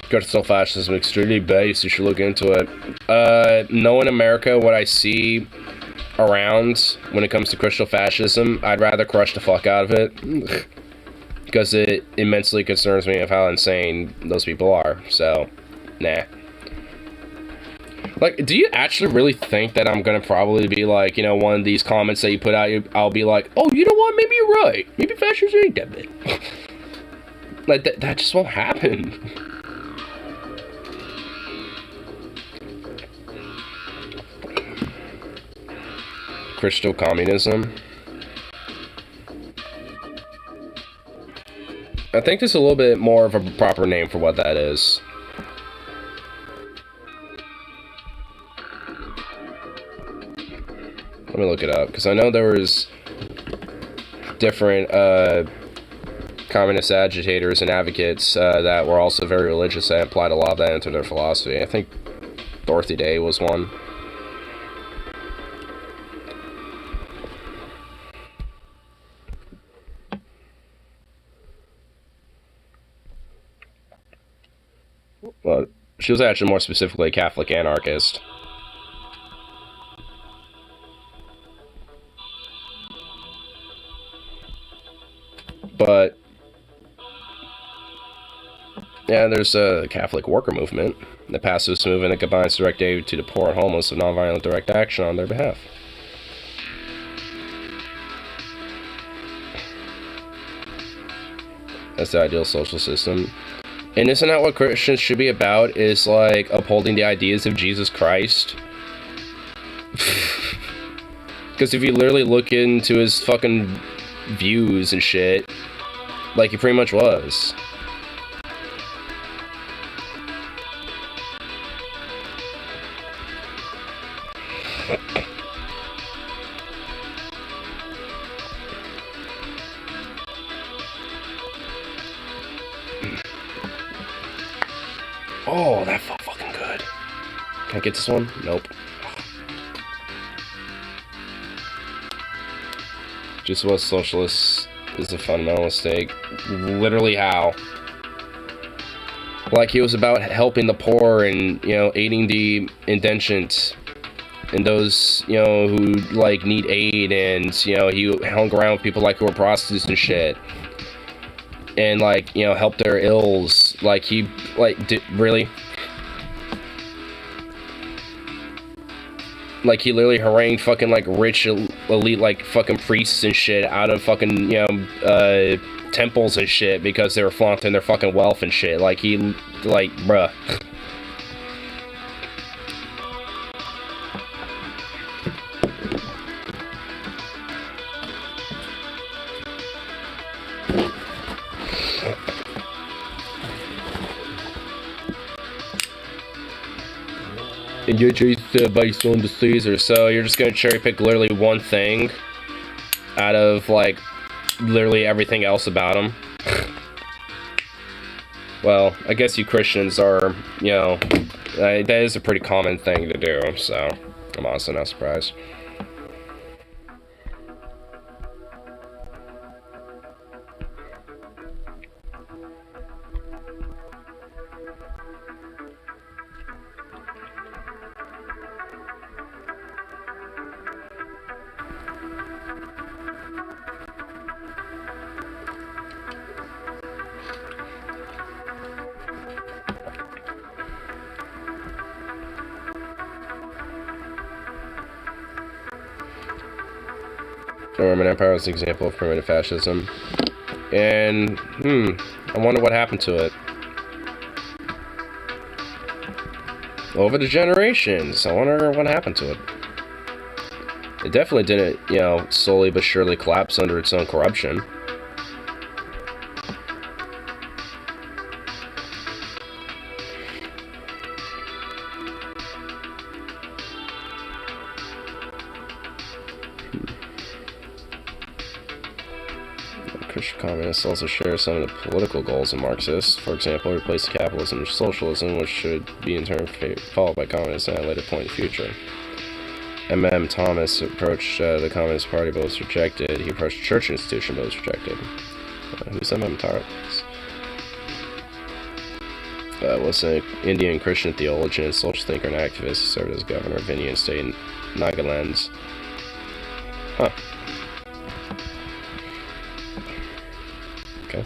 Crystal fascism is extremely base. You should look into it. No, in America, what I see around when it comes to crystal fascism, I'd rather crush the fuck out of it. Because it immensely concerns me of how insane those people are. So, nah. Like, do you actually really think that I'm gonna probably be like, you know, one of these comments that you put out, I'll be like, oh, you know what, maybe you're right. Maybe fascism ain't that bad. Like, that just won't happen. Crystal communism. I think there's a little bit more of a proper name for what that is. Let me look it up, because I know there was different communist agitators and advocates that were also very religious and applied a lot of that into their philosophy. I think Dorothy Day was one. Well, she was actually more specifically a Catholic anarchist. But yeah, there's a Catholic worker movement, the pacifist movement that combines direct aid to the poor and homeless with nonviolent direct action on their behalf. That's the ideal social system. And isn't that what Christians should be about, is like upholding the ideas of Jesus Christ? Because if you literally look into his fucking views and shit, like he pretty much was. Oh, that felt fucking good. Can I get this one? Nope. Just what socialist is a fundamental mistake. Literally how? Like he was about helping the poor and, you know, aiding the indigent and those, you know, who like need aid, and, you know, he hung around with people like who were prostitutes and shit. And, like, you know, help their ills. Like, he, like, really? Like, he literally harangued fucking, like, rich, elite, like, fucking priests and shit out of fucking, you know, temples and shit because they were flaunting their fucking wealth and shit. Like, he, like, bruh. and you're just based on the Caesar. So you're just gonna cherry pick literally one thing out of like literally everything else about him. Well, I guess you Christians are, you know, that is a pretty common thing to do, so I'm honestly not surprised. The Roman Empire was an example of primitive fascism. And, I wonder what happened to it. Over the generations, I wonder what happened to it. It definitely didn't, you know, slowly but surely collapse under its own corruption. Christian communists also share some of the political goals of Marxists. For example, replace capitalism with socialism, which should be in turn followed by communists at a later point in the future. M.M. Thomas approached the Communist Party, but was rejected. He approached the church institution, but was rejected. Who's M.M. Thomas? Was an Indian Christian theologian, social thinker, and activist. He served as governor of Indian state in Nagaland. Huh. Okay.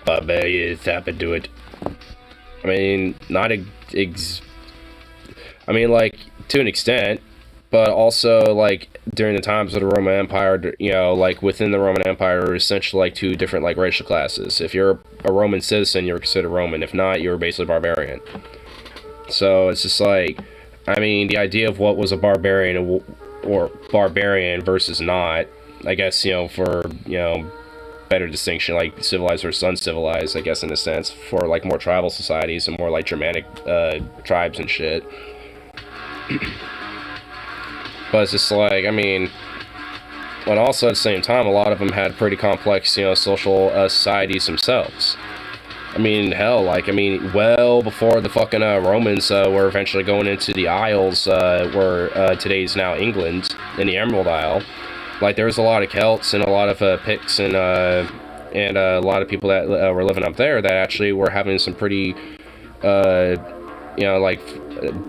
Barbarians happened to it. I mean, not I mean, like, to an extent, but also, like, during the times of the Roman Empire, you know, like, within the Roman Empire, there were essentially, like, two different, like, racial classes. If you're a Roman citizen, you're considered Roman. If not, you're basically barbarian. So, it's just, like, I mean, the idea of what was a barbarian or barbarian versus not, I guess, you know, for, you know, better distinction, like, civilized versus uncivilized, I guess, in a sense, for, like, more tribal societies and more, like, Germanic, tribes and shit. But it's just like, I mean, but also at the same time, a lot of them had pretty complex, you know, social societies themselves. I mean, hell, like, I mean, well before the fucking Romans were eventually going into the Isles, where today's now England, in the Emerald Isle, like, there was a lot of Celts and a lot of Picts and a lot of people that were living up there that actually were having some pretty, you know, like,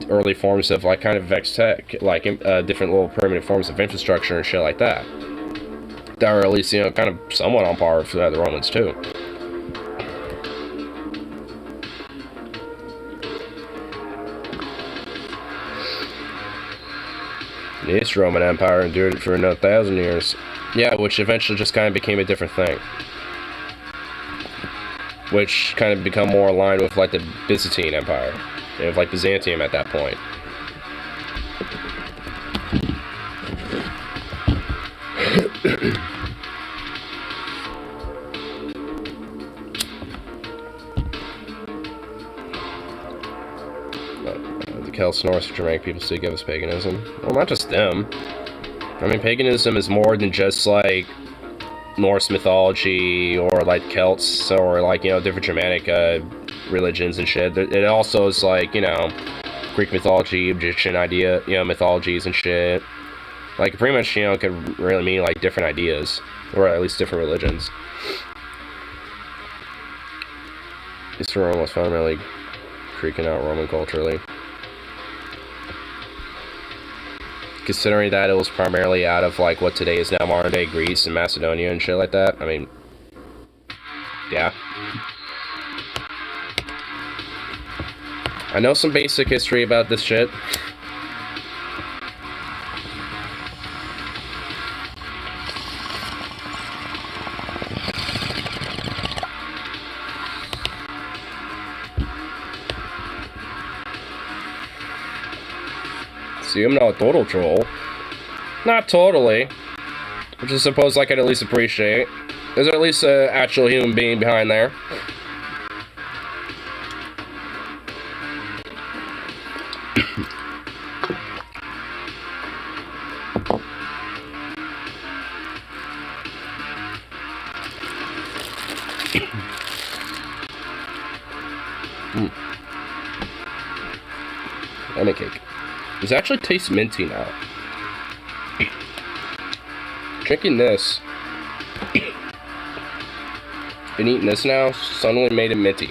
early forms of, like, kind of vex tech, like, different little primitive forms of infrastructure and shit like that. That were at least, you know, kind of somewhat on par with the Romans, too. The East Roman Empire endured it for another 1,000 years. Yeah, which eventually just kind of became a different thing. Which kind of become more aligned with, like, the Byzantine Empire. Of, like, Byzantium at that point. The Celts, Norse, Germanic people still give us paganism. Well, not just them. I mean, paganism is more than just, like, Norse mythology or, like, Celts or, like, you know, different Germanic religions and shit. It also is, like, you know, Greek mythology, Egyptian idea, you know, mythologies and shit. Like, pretty much, you know, it could really mean, like, different ideas, or at least different religions. Eastern Rome was fundamentally freaking out Roman culturally. Considering that it was primarily out of, like, what today is now modern-day Greece and Macedonia and shit like that, I mean, yeah. I know some basic history about this shit. See, I'm not a total troll. Not totally. Which I suppose I could at least appreciate. There's at least an actual human being behind there. Lemon cake. This actually tastes minty now. Drinking this and eating this now suddenly made it minty.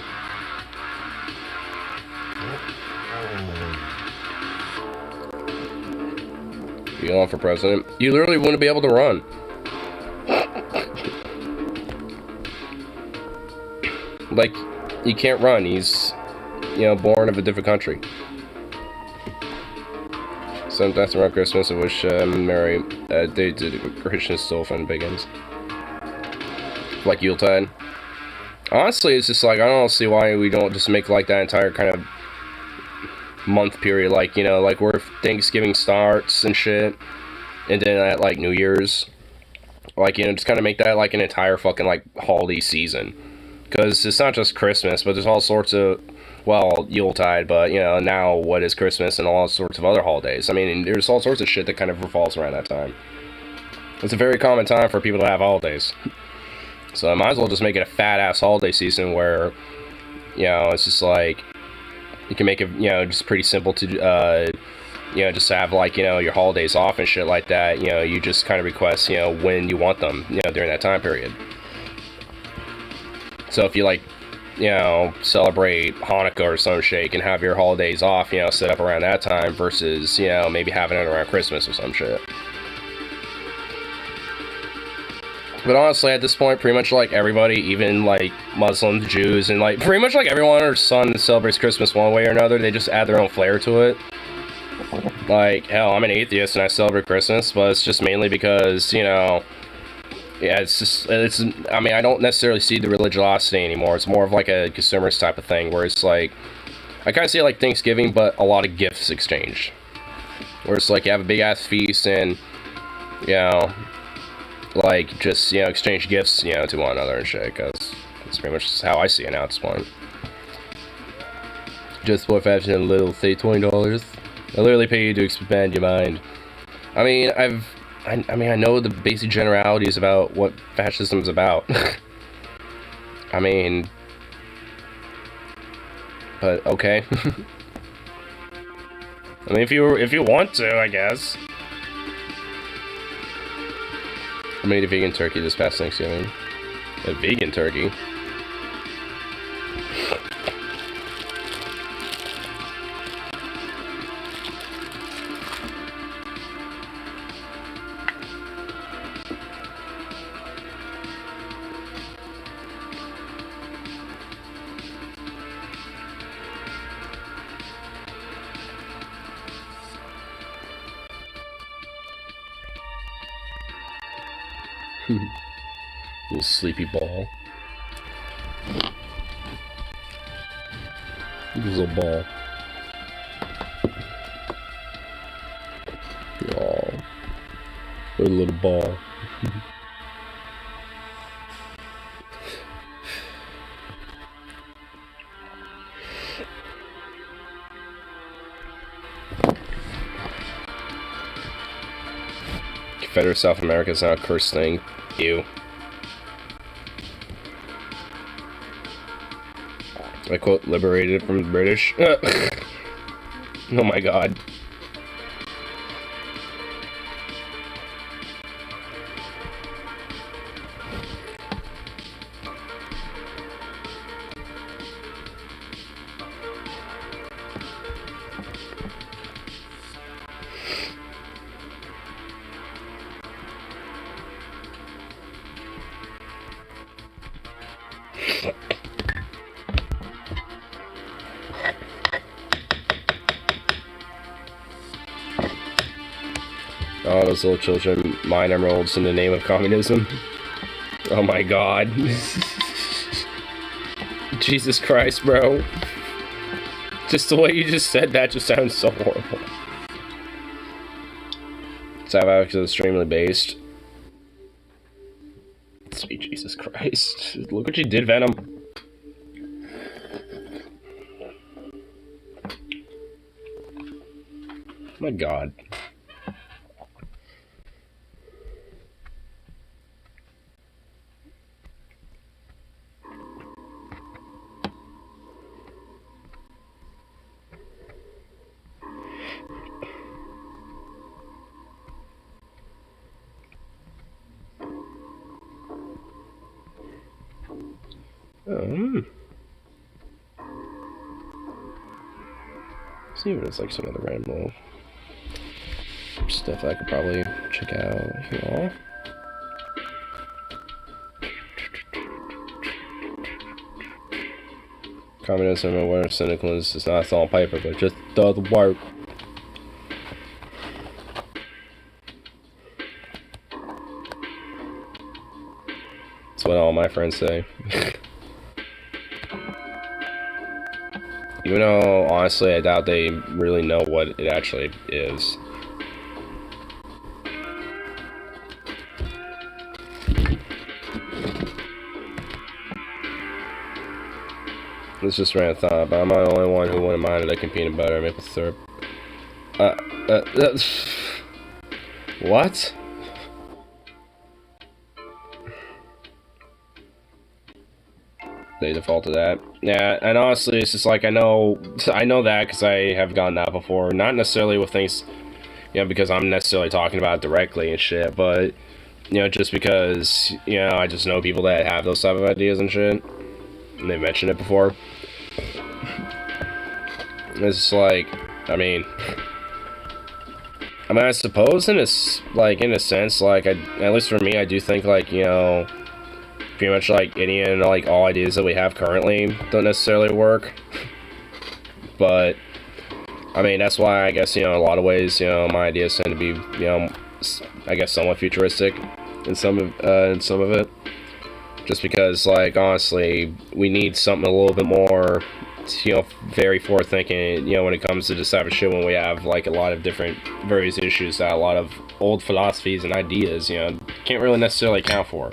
You going for president? You literally wouldn't be able to run. Like, you can't run. He's, you know, born of a different country. Sometimes around Christmas, I wish Mary they did Christians still offend pagans. Like Yuletide. Honestly, it's just like, I don't see why we don't just make like that entire kind of month period, like, you know, like where Thanksgiving starts and shit, and then at like New Year's, like, you know, just kind of make that like an entire fucking like holiday season, because it's not just Christmas, but there's all sorts of, well, Yuletide, but, you know, now what is Christmas and all sorts of other holidays. I mean, there's all sorts of shit that kind of revolves around that time. It's a very common time for people to have holidays. So I might as well just make it a fat-ass holiday season where, you know, it's just like, you can make it, you know, just pretty simple to, you know, just have, like, you know, your holidays off and shit like that. You know, you just kind of request, you know, when you want them, you know, during that time period. So if you, like, you know, celebrate Hanukkah or some shit, you can have your holidays off, you know, set up around that time versus, you know, maybe having it around Christmas or some shit. But honestly, at this point, pretty much like everybody, even like Muslims, Jews, and like pretty much like everyone under the sun celebrates Christmas one way or another. They just add their own flair to it. Like, hell, I'm an atheist and I celebrate Christmas, but it's just mainly because, you know, yeah, I mean, I don't necessarily see the religiosity anymore. It's more of like a consumerist type of thing, where it's like, I kind of see it like Thanksgiving, but a lot of gifts exchanged. Where it's like you have a big ass feast and, you know, like, just, you know, exchange gifts, you know, to one another and shit, because that's pretty much how I see it now at this point. Just for fashion and little, say $20. I literally pay you to expand your mind. I mean, I know the basic generalities about what fascism is about. I mean, but okay. I mean, if you want to, I guess. I made a vegan turkey this past Thanksgiving. A vegan turkey? Little sleepy ball. Little ball. Aww. What a little ball. Confederate South America is not a cursed thing. Ew. I quote, liberated from the British. Oh my god. Oh, those little children mine emeralds in the name of communism. Oh my god. Jesus Christ, bro. Just the way you just said that just sounds so horrible. South Africa is extremely based. Sweet Jesus Christ. Look what you did, Venom. My God. See if there's like some other random little stuff I could probably check out here. Communism and awareness cynicalism is not on paper, but just doesn't work. That's what all my friends say. Even though, honestly, I doubt they really know what it actually is. It's just random thought, but I'm not the only one who wouldn't mind liking peanut butter and maple syrup. What? They default to that. Yeah, and honestly, it's just like I know that because I have gotten that before. Not necessarily with things, you know, because I'm necessarily talking about it directly and shit, but you know, just because I just know people that have those type of ideas and shit, and they've mentioned it before. It's just like, I mean, I suppose in a sense, like at least for me, I do think like pretty much like any and like all ideas that we have currently don't necessarily work. But I mean, that's why I guess in a lot of ways my ideas tend to be I guess somewhat futuristic in some of it, just because like honestly we need something a little bit more very forward thinking when it comes to this type of shit, when we have like a lot of different various issues that a lot of old philosophies and ideas can't really necessarily account for.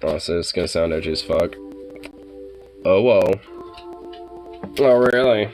Honestly, it's gonna sound edgy as fuck. Oh, whoa. Oh, really?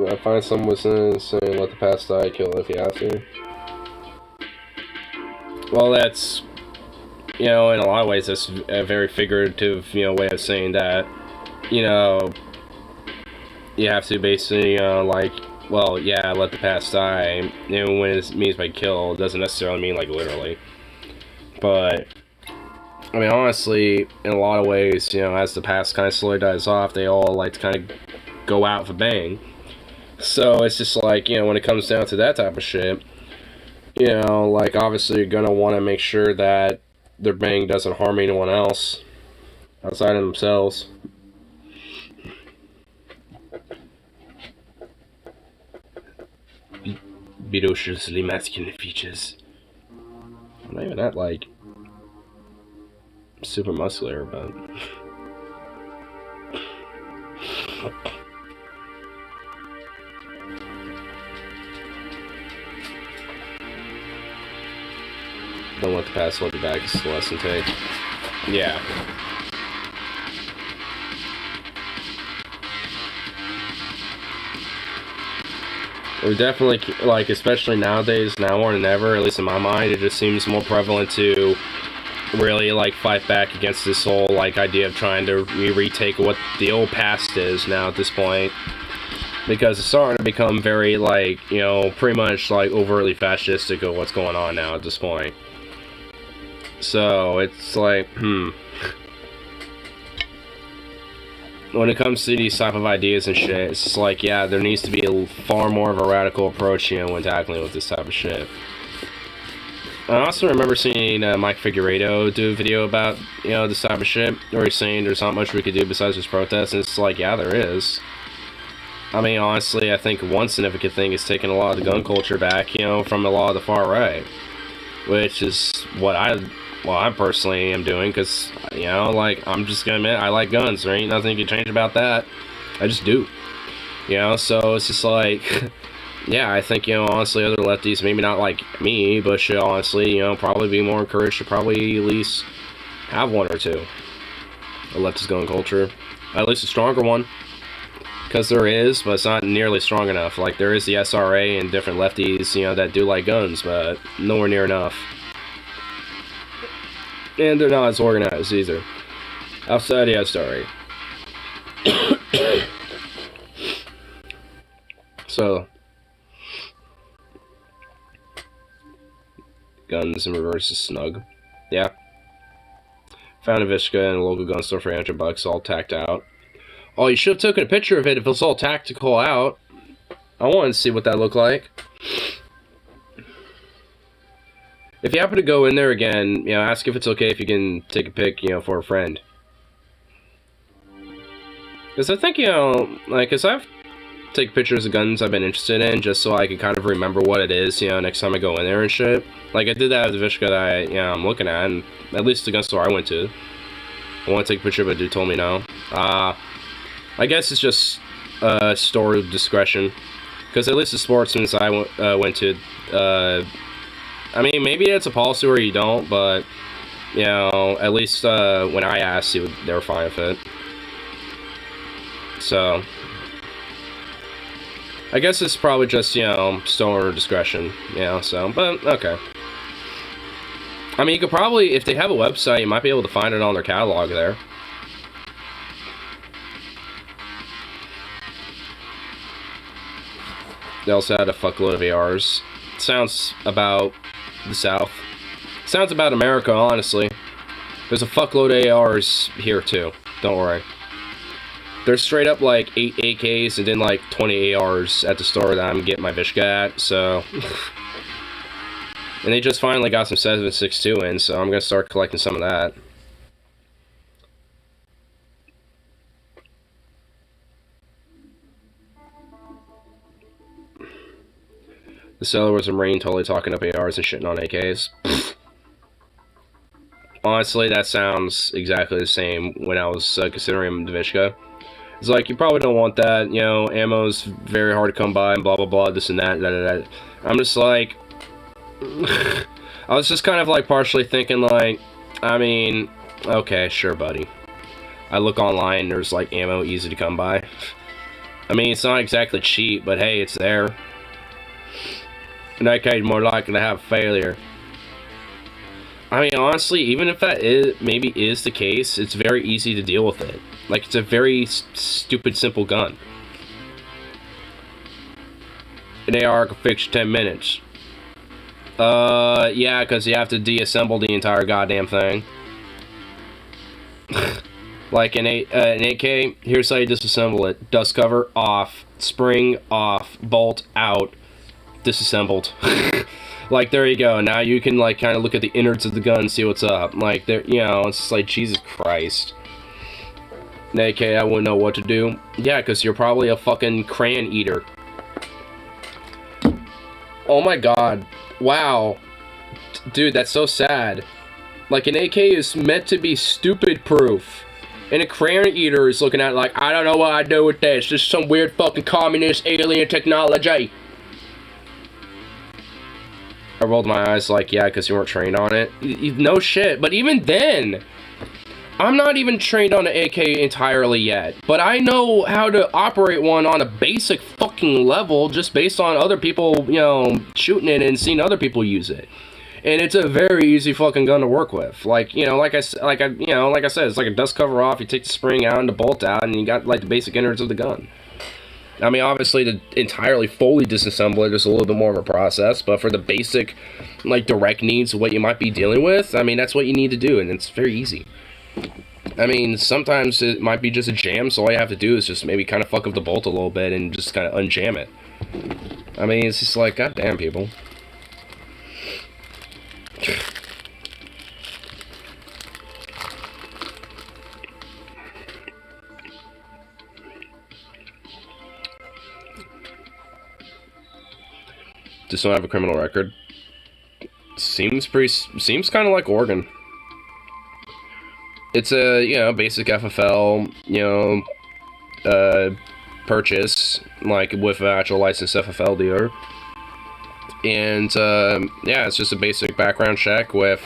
I find some wisdom saying let the past die, kill it if you have to. Well, that's, in a lot of ways, that's a very figurative, way of saying that, you have to basically, like, well, yeah, let the past die, when it means by kill, it doesn't necessarily mean, like, literally. But, I mean, honestly, in a lot of ways, as the past kind of slowly dies off, they all like to kind of go out with a bang. So it's just like, when it comes down to that type of shit, like obviously you're gonna want to make sure that their bang doesn't harm anyone else outside of themselves. Ferociously masculine features. I'm not even that like super muscular, but don't let the past hold you back. It's the lesson take. Yeah. We're definitely, like, especially nowadays, now more than ever, at least in my mind, it just seems more prevalent to really, like, fight back against this whole, like, idea of trying to retake what the old past is now at this point. Because it's starting to become very, like, pretty much, like, overtly fascistic of what's going on now at this point. So, it's like, when it comes to these type of ideas and shit, it's just like, yeah, there needs to be a far more of a radical approach, you know, when tackling with this type of shit. I also remember seeing Mike Figueredo do a video about, you know, this type of shit, where he's saying there's not much we could do besides just protest, and it's like, yeah, there is. I mean, honestly, I think one significant thing is taking a lot of the gun culture back, you know, from a lot of the far right, which is what I personally am doing, because, you know, like, I'm just gonna admit, I like guns, there ain't nothing you can change about that, I just do, you know, so it's just like, yeah, I think, you know, honestly, other lefties, maybe not like me, but should honestly, you know, probably be more encouraged to probably at least have one or two. A leftist gun culture. At least a stronger one. Because there is, but it's not nearly strong enough. Like, there is the SRA and different lefties, you know, that do like guns, but nowhere near enough. And they're not as organized either. Outside the SRA. So... guns in reverse is snug. Yeah. Found a Vishka in a local gun store for $800, all tacked out. Oh, you should have taken a picture of it if it was all tactical out. I wanted to see what that looked like. If you happen to go in there again, you know, ask if it's okay if you can take a pic, you know, for a friend. Because I think, you know, like, because I've take pictures of guns I've been interested in, just so I can kind of remember what it is, you know, next time I go in there and shit. Like, I did that with the Vishka that I'm looking at, and at least the gun store I went to. I want to take a picture, but a dude told me no. I guess it's just store discretion. Because at least the sportsman's I went to, I mean, maybe it's a policy where you don't, but, you know, at least when I asked, they were fine with it. So... I guess it's probably just, you know, store discretion, you know, so, but, okay. I mean, you could probably, if they have a website, you might be able to find it on their catalog there. They also had a fuckload of ARs. Sounds about the South. Sounds about America, honestly. There's a fuckload of ARs here, too. Don't worry. There's straight up like 8 AKs and then like 20 ARs at the store that I'm getting my Vishka at, so... And they just finally got some 7.62 in, so I'm gonna start collecting some of that. The seller was a Marine, totally talking up ARs and shitting on AKs. Honestly, that sounds exactly the same when I was considering the Vishka. It's like, you probably don't want that, you know, ammo's very hard to come by, and blah blah blah, this and that, da. I'm just like... I was just kind of like partially thinking like, I mean, okay, sure buddy. I look online, there's like ammo easy to come by. I mean, it's not exactly cheap, but hey, it's there. An AK is more likely to have failure. I mean, honestly, even if that maybe is the case, it's very easy to deal with it. Like, it's a very stupid, simple gun. An AR can fix 10 minutes. Yeah, because you have to deassemble the entire goddamn thing. Like an 8K, here's how you disassemble it. Dust cover, off. Spring, off. Bolt, out. Disassembled. Like, there you go. Now you can, like, kind of look at the innards of the gun and see what's up. Like, there, you know, it's just like, Jesus Christ. An AK, I wouldn't know what to do. Yeah, because you're probably a fucking crayon eater. Oh my god. Wow. Dude, that's so sad. Like, an AK is meant to be stupid-proof. And a crayon eater is looking at it like, I don't know what I do with this. This is some weird fucking communist alien technology. I rolled my eyes like, yeah, because you weren't trained on it. No shit. But even then, I'm not even trained on an AK entirely yet. But I know how to operate one on a basic fucking level just based on other people, you know, shooting it and seeing other people use it. And it's a very easy fucking gun to work with. Like, you know, like I said, it's like a dust cover off, you take the spring out and the bolt out, and you got, like, the basic innards of the gun. I mean, obviously, to entirely fully disassemble it is a little bit more of a process, but for the basic, like, direct needs of what you might be dealing with, I mean, that's what you need to do, and it's very easy. I mean, sometimes it might be just a jam, so all you have to do is just maybe kind of fuck up the bolt a little bit and just kind of unjam it. I mean, it's just like, goddamn, people. Just don't have a criminal record. Seems kind of like Oregon. It's a, you know, basic FFL, you know, purchase, like, with an actual licensed FFL dealer. And, yeah, it's just a basic background check with,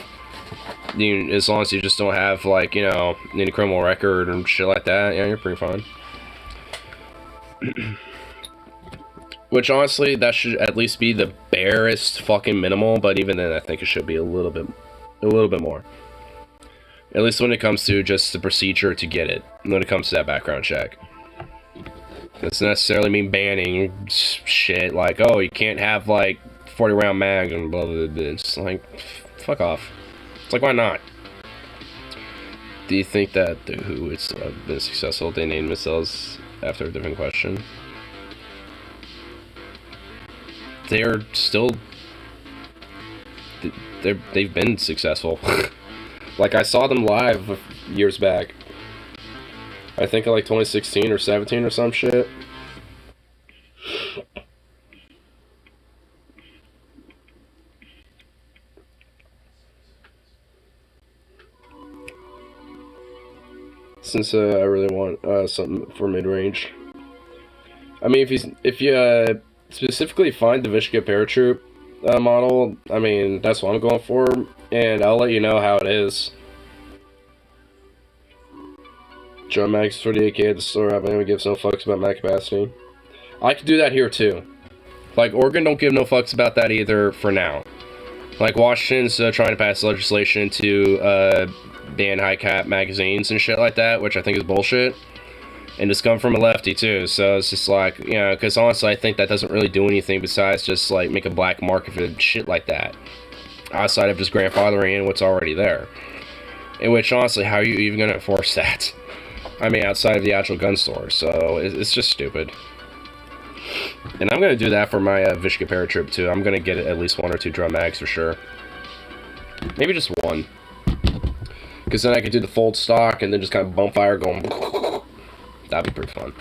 you know, as long as you just don't have, like, you know, any criminal record and shit like that, yeah, you're pretty fine. Which, honestly, that should at least be the barest fucking minimal, but even then, I think it should be a little bit more. At least when it comes to just the procedure to get it, when it comes to that background check. It doesn't necessarily mean banning shit, like, oh, you can't have, like, 40-round mag and blah, blah, blah. It's like, fuck off. It's like, why not? Do you think that the Who has been successful? They named themselves after a different question. They're still... They've been successful. Like, I saw them live years back. I think in, like, 2016 or 17 or some shit. Since I really want something for mid-range. I mean, if you specifically find the Vishka Paratroop model, I mean, that's what I'm going for, and I'll let you know how it is. Drum max 38K at the store, I'm gonna give no fucks about mag capacity. I could do that here too. Like, Oregon don't give no fucks about that either for now. Like, Washington's trying to pass legislation to ban high cap magazines and shit like that, which I think is bullshit. And it's come from a lefty too, so it's just like, you know, because honestly I think that doesn't really do anything besides just like make a black market for shit like that, outside of just grandfathering in what's already there. In which, honestly, how are you even going to enforce that? I mean, outside of the actual gun store, so it's just stupid. And I'm going to do that for my Vishka Paratroop too. I'm going to get at least 1 or 2 drum mags for sure. Maybe just 1. Because then I could do the fold stock and then just kind of bump fire going... That'd be pretty fun.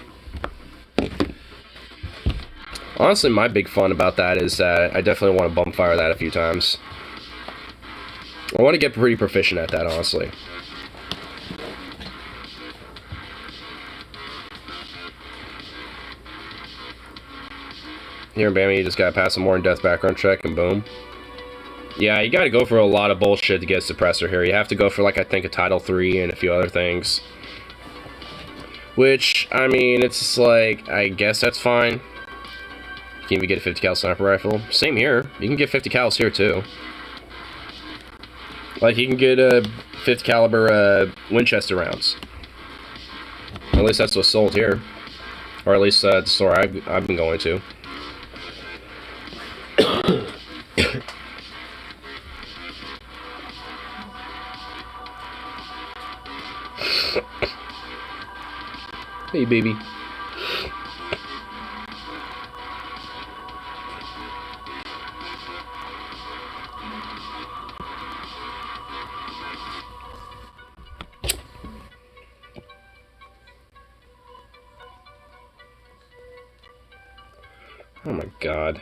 Honestly, my big fun about that is that I definitely want to bump fire that a few times. I want to get pretty proficient at that, honestly. Here in Bama, you just gotta pass a more in-depth background check and boom. Yeah, you gotta go for a lot of bullshit to get a suppressor here. You have to go for, like, I think a Title III and a few other things. Which, I mean, it's just like, I guess that's fine. You can even get a 50 cal sniper rifle. Same here. You can get 50 cals here too. Like, you can get a 50 caliber Winchester rounds. At least that's what's sold here. Or at least the store I've been going to. Hey, baby. Oh my God.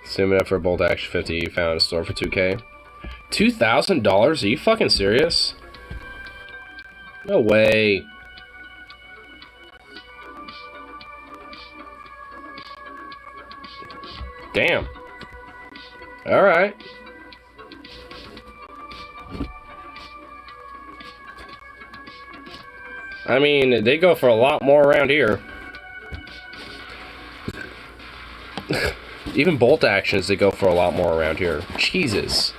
Assuming for a bolt action 50 you found a store for 2K. $2,000? Are you fucking serious? No way. Damn. Alright. I mean, they go for a lot more around here. Even bolt actions, they go for a lot more around here. Jesus.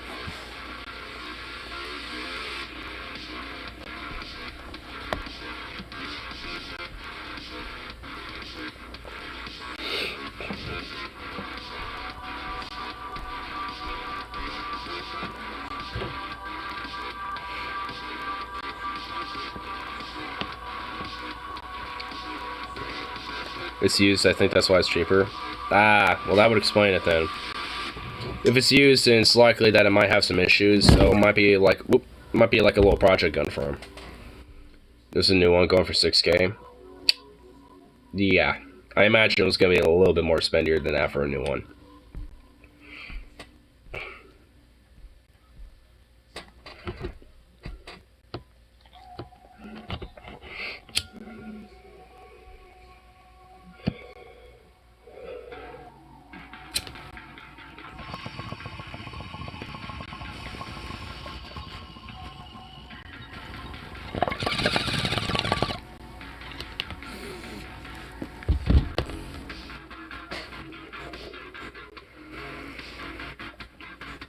It's used, I think that's why it's cheaper. Ah, well that would explain it then. If it's used, then it's likely that it might have some issues, so it might be like, whoop, might be like a little project gun for him. There's a new one going for 6K. Yeah, I imagine it was going to be a little bit more spendier than that for a new one.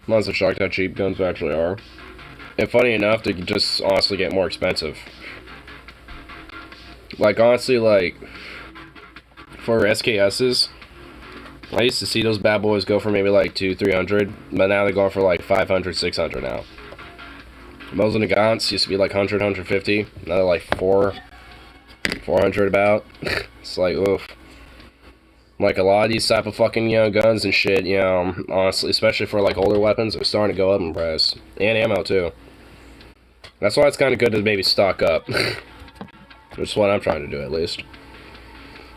I'm honestly shocked how cheap guns actually are. And funny enough, they can just honestly get more expensive. Like, honestly, like, for SKSs, I used to see those bad boys go for maybe like 200-300, but now they're going for like 500-600 now. Mosin Nagants used to be like 100-150, now they're like 400 about. It's like, oof. Like, a lot of these type of fucking, you know, guns and shit, you know, honestly, especially for, like, older weapons, are starting to go up in price. And ammo, too. That's why it's kind of good to maybe stock up. That's what I'm trying to do, at least.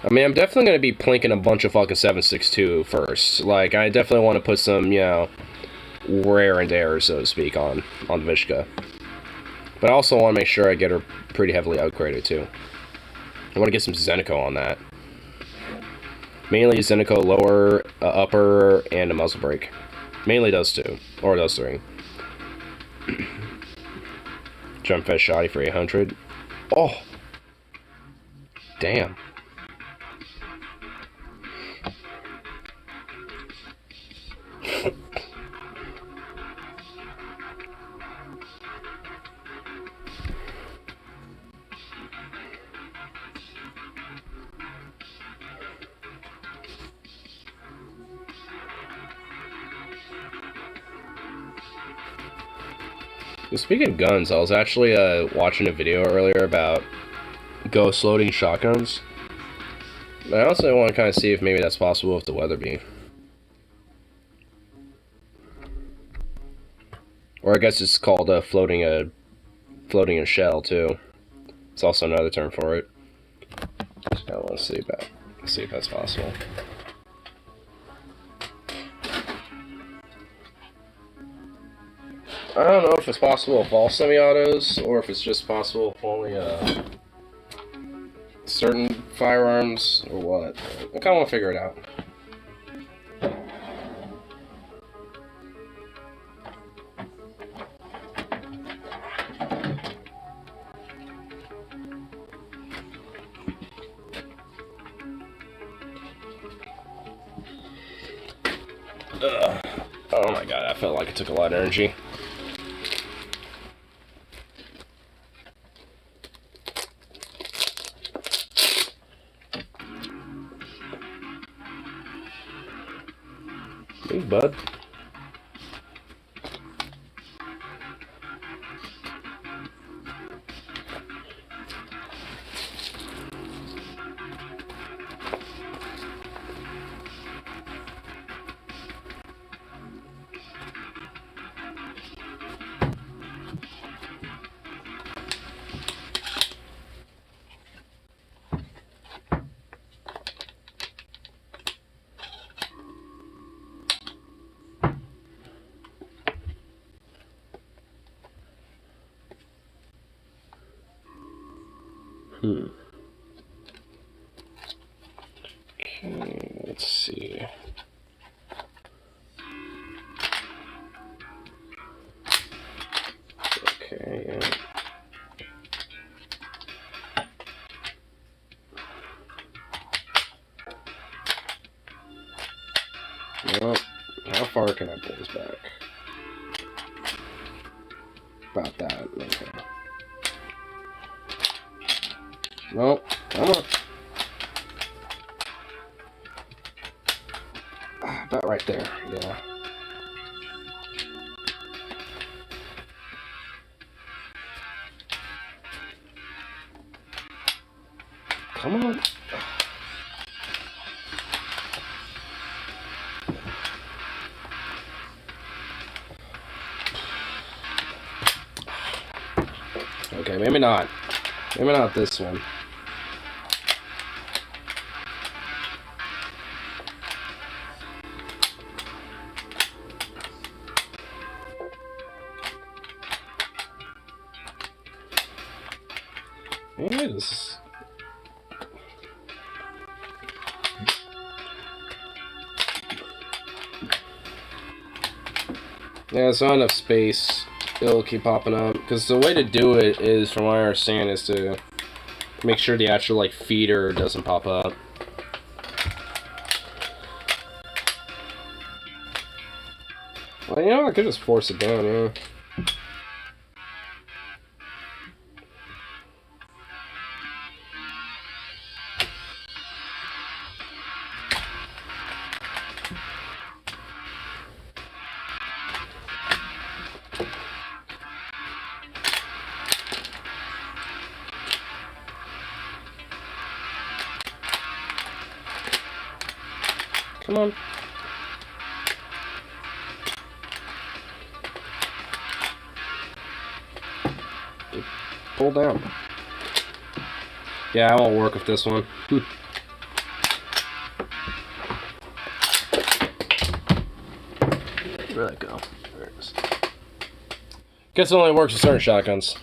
I mean, I'm definitely going to be plinking a bunch of fucking 7.62 first. Like, I definitely want to put some, you know, wear and tear, so to speak, on the Vishka. But I also want to make sure I get her pretty heavily upgraded, too. I want to get some Zenico on that. Mainly Zenico lower, upper, and a muzzle brake. Mainly those two. Or those three. Jump Fest Shoddy for 800. Oh! Damn. Speaking of guns, I was actually watching a video earlier about ghost loading shotguns. But I also want to kind of see if maybe that's possible with the Weatherby. Or I guess it's called floating a shell too. It's also another term for it. Just kind of want to see if that's possible. I don't know if it's possible with all semi-autos, or if it's just possible with only certain firearms, or what. I kind of want to figure it out. Ugh. Oh my god, I felt like it took a lot of energy. Hey, bud. Okay, let's see. Okay, yeah. Well, how far can I pull this back? About that, okay. No, come on. About right there, yeah. Come on. maybe not. Maybe not this one. Maybe this is... Yeah, it's not enough space. It'll keep popping up. Because the way to do it is, from what I understand, is to make sure the actual, like, feeder doesn't pop up. Well, you know, I could just force it down, yeah. Come on. Pull down. Yeah, I won't work with this one. Where'd that go? There it is. Guess it only works with certain shotguns.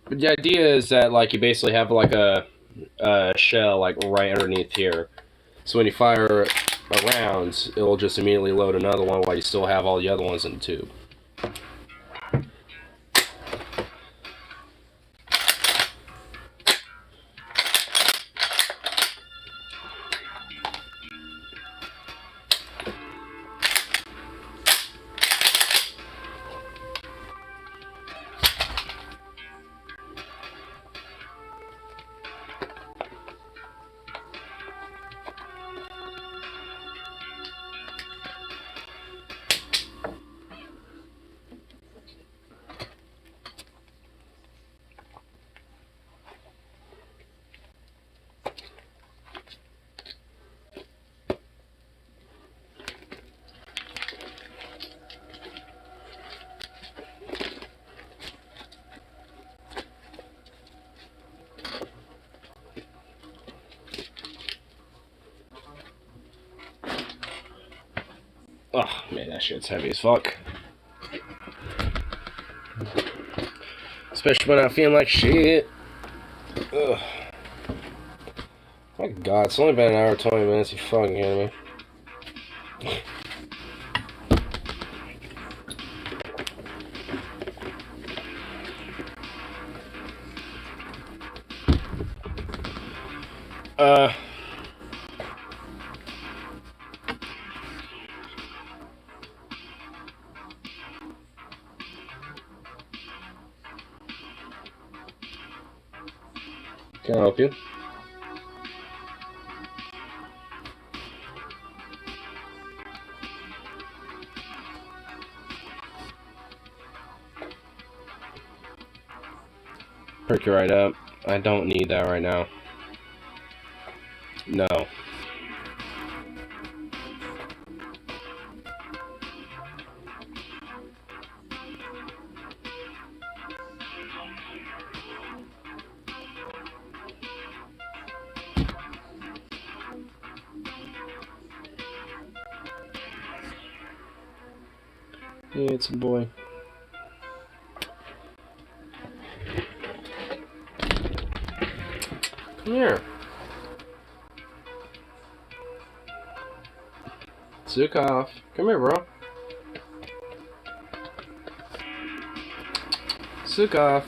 But the idea is that, like, you basically have, like, a shell, like, right underneath here. So when you fire a round, it will just immediately load another one while you still have all the other ones in the tube. Oh, man, that shit's heavy as fuck. Especially when I'm feeling like shit. Ugh. My god, it's only been an hour and 20 minutes, you fucking kidding me? Can I help you? Perk you right up. I don't need that right now. No. Yeah, it's a boy. Come here. Zukov. Come here, bro. Zukov.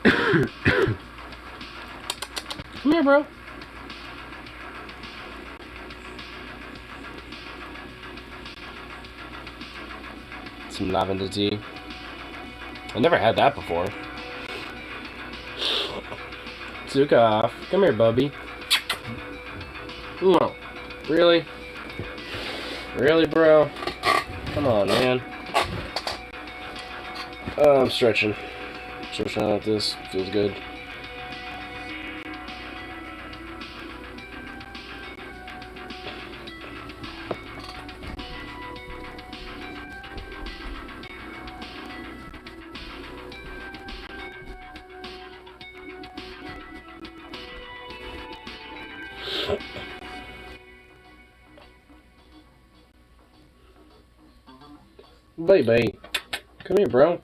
Come here, bro. Some lavender tea. I never had that before. Zukov. Come here, bubby. No. Really? Really, bro? Come on, man. Oh, I'm stretching. Stretching out like this. Feels good. Baby, come here, bro.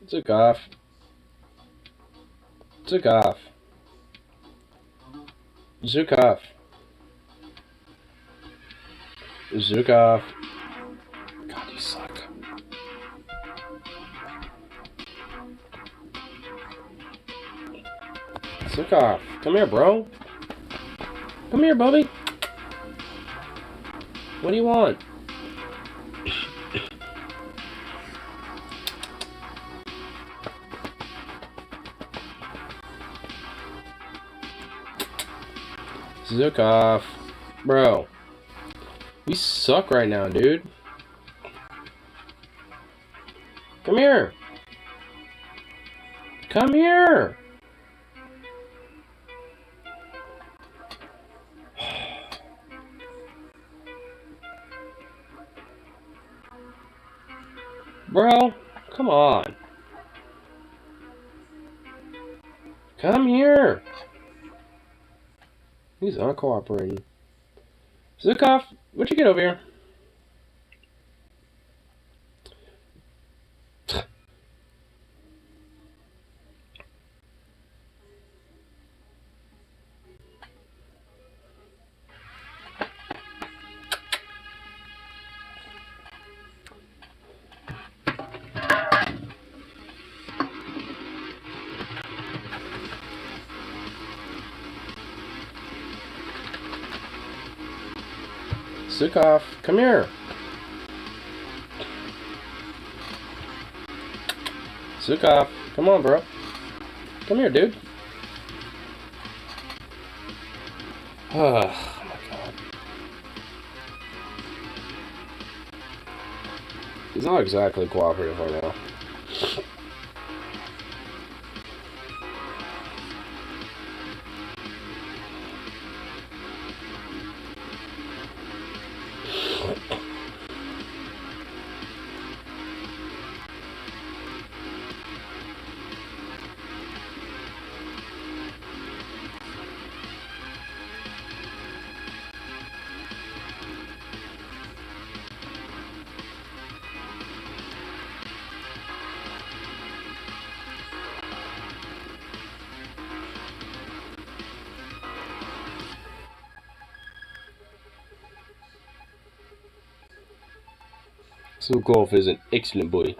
Took off. Took off. Zukov. Zukov. God, you suck. Zukov. Come here, bro. Come here, Bubby. What do you want? Zukov. Bro. You suck right now, dude. Come here. Come here. Bro, come on. Come here. He's not cooperating. Zukov, what'd you get over here? Zukov, come here. Zukov, come on, bro. Come here, dude. Oh my god. He's not exactly cooperative right now. Zukov is an excellent boy.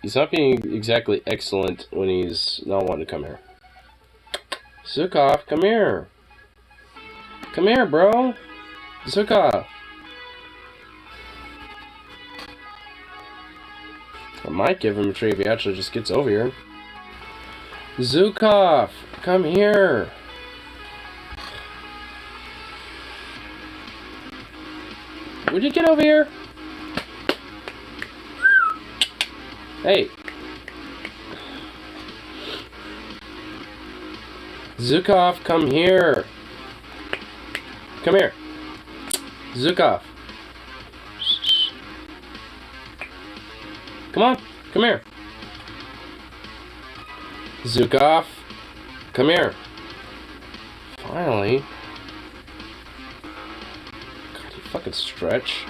He's not being exactly excellent when he's not wanting to come here. Zukov, come here. Come here, bro. Zukov. I might give him a treat if he actually just gets over here. Zukov, come here. Would you get over here? Hey. Zukov, come here. Come here. Zukov. Come on, come here. Zukov, come here. Finally. Fucking stretch.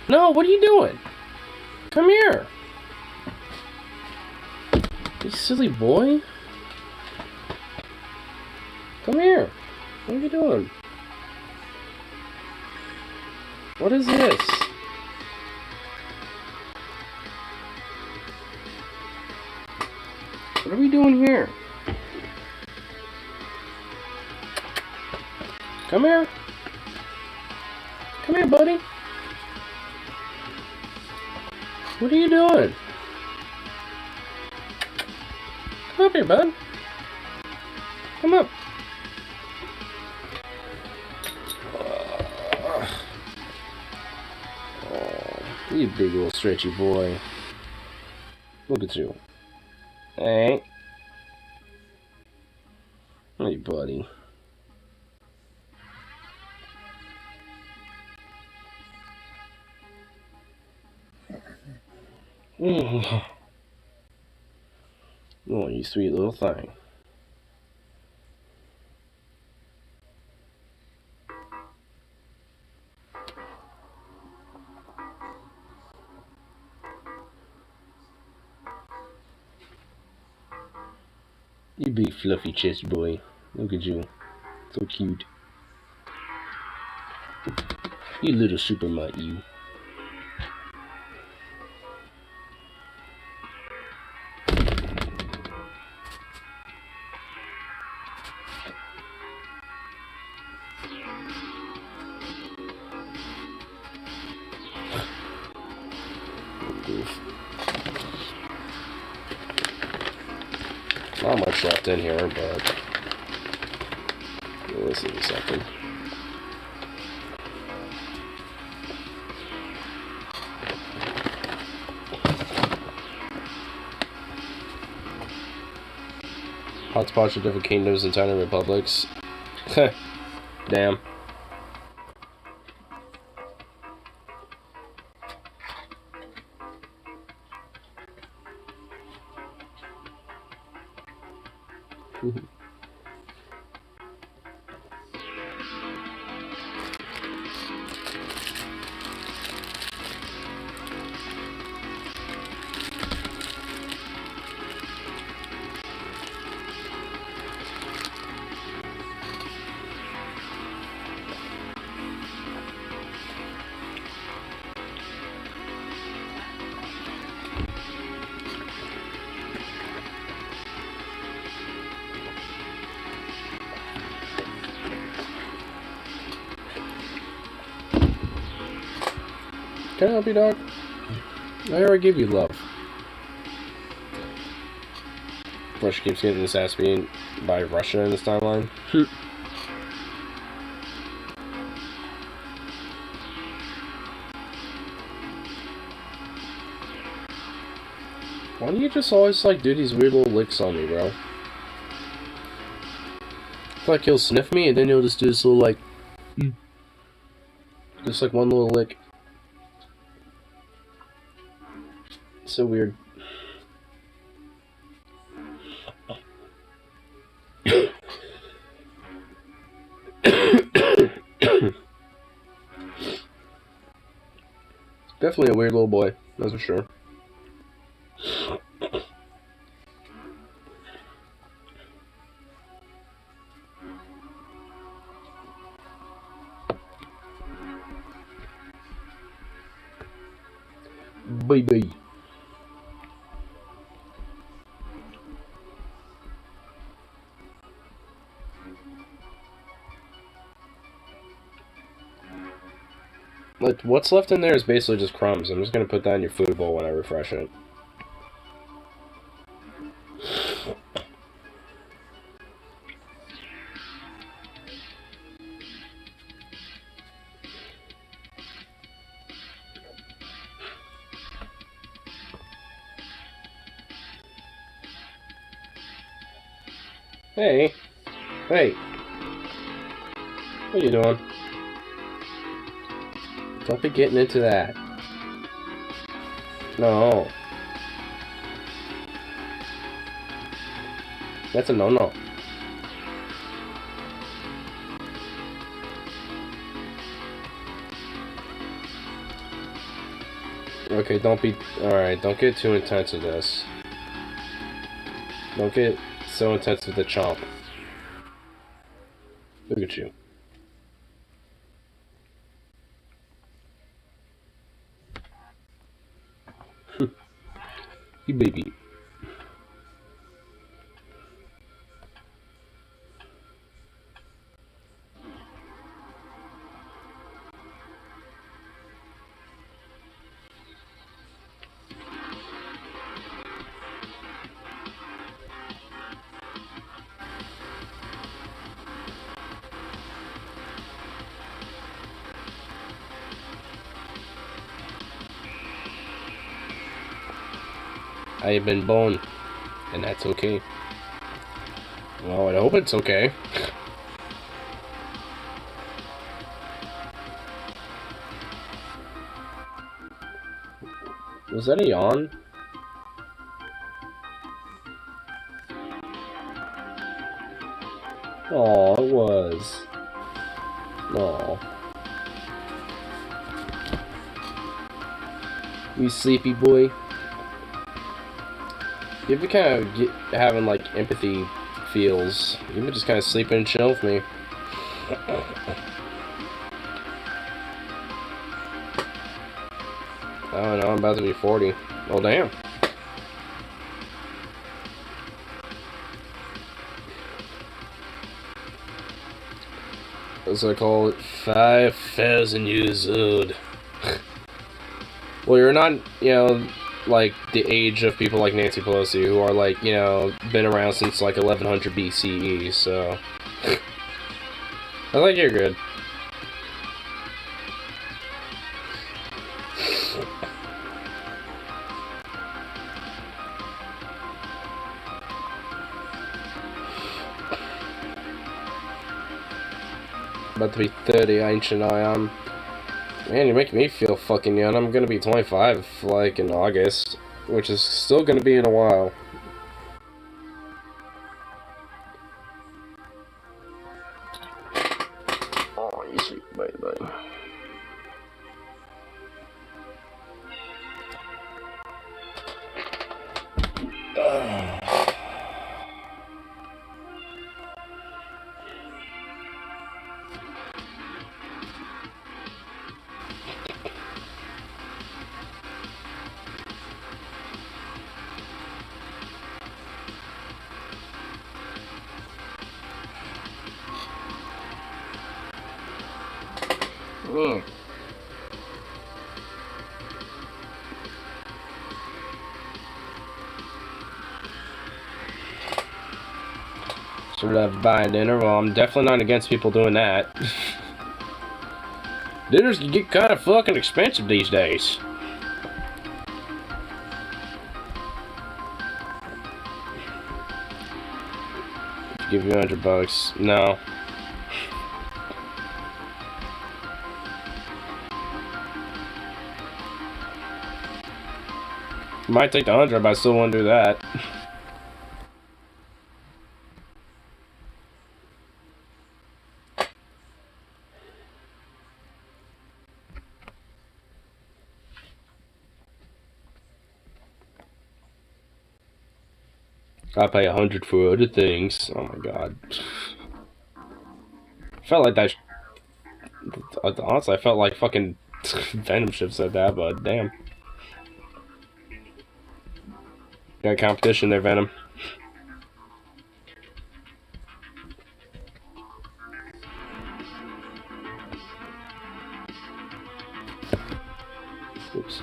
No, what are you doing? Come here. You silly boy. Come here. What are you doing? What is this? What are we doing here? Come here. Come here, buddy. What are you doing? Come up here, bud. Come up. Oh, you big old stretchy boy. Look at you. Hey. Hey, buddy. Oh, you sweet little thing. You big fluffy chest boy. Look at you. So cute. You little super mutt, you. Not much left in here, but let's see something. Hotspots of different kingdoms and tiny republics. Damn. Can I help you, dog? I already give you love. Russia keeps getting his ass beaten by Russia in this timeline. Why do you just always like do these weird little licks on me, bro? It's like he'll sniff me and then he'll just do this little like, just like one little lick. So weird. Definitely a weird little boy, that's for sure. Baby. Like, what's left in there is basically just crumbs. I'm just gonna put that in your food bowl when I refresh it. Hey. Hey. What are you doing? Don't be getting into that. No. That's a no-no. Okay, don't be... Alright, don't get too intense with this. Don't get so intense with the chomp. Look at you. You baby. I have been born, and that's okay. Well, I hope it's okay. Was that a yawn? Oh, it was. Oh. You sleepy boy? You ever kind of get having like empathy feels. You've been just kind of sleeping and chilling with me. Oh no, I'm about to be 40. Oh damn. What's I call it? 5,000 years old. Well, you're not, you know, like the age of people like Nancy Pelosi who are like, you know, been around since like 1100 BCE, so I think you're good. About to be 30, ancient I am. Man, you're making me feel fucking young. I'm gonna be 25, like, in August, which is still gonna be in a while. Oh, you sweet baby. Should have buying dinner? Well, I'm definitely not against people doing that. Dinners can get kind of fucking expensive these days. Give you $100. No. Might take the 100, but I still won't do that. I pay 100 for other things. Oh my god. Felt like that. Honestly, I felt like fucking Venom should have said that, but damn. Got competition there, Venom. Oops.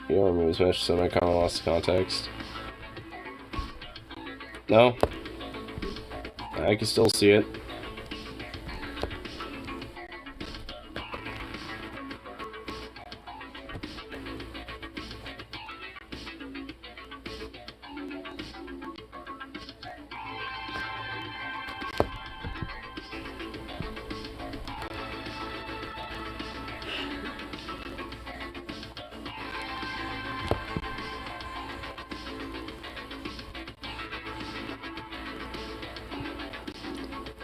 You don't remove this message, so I kind of lost the context. No? I can still see it.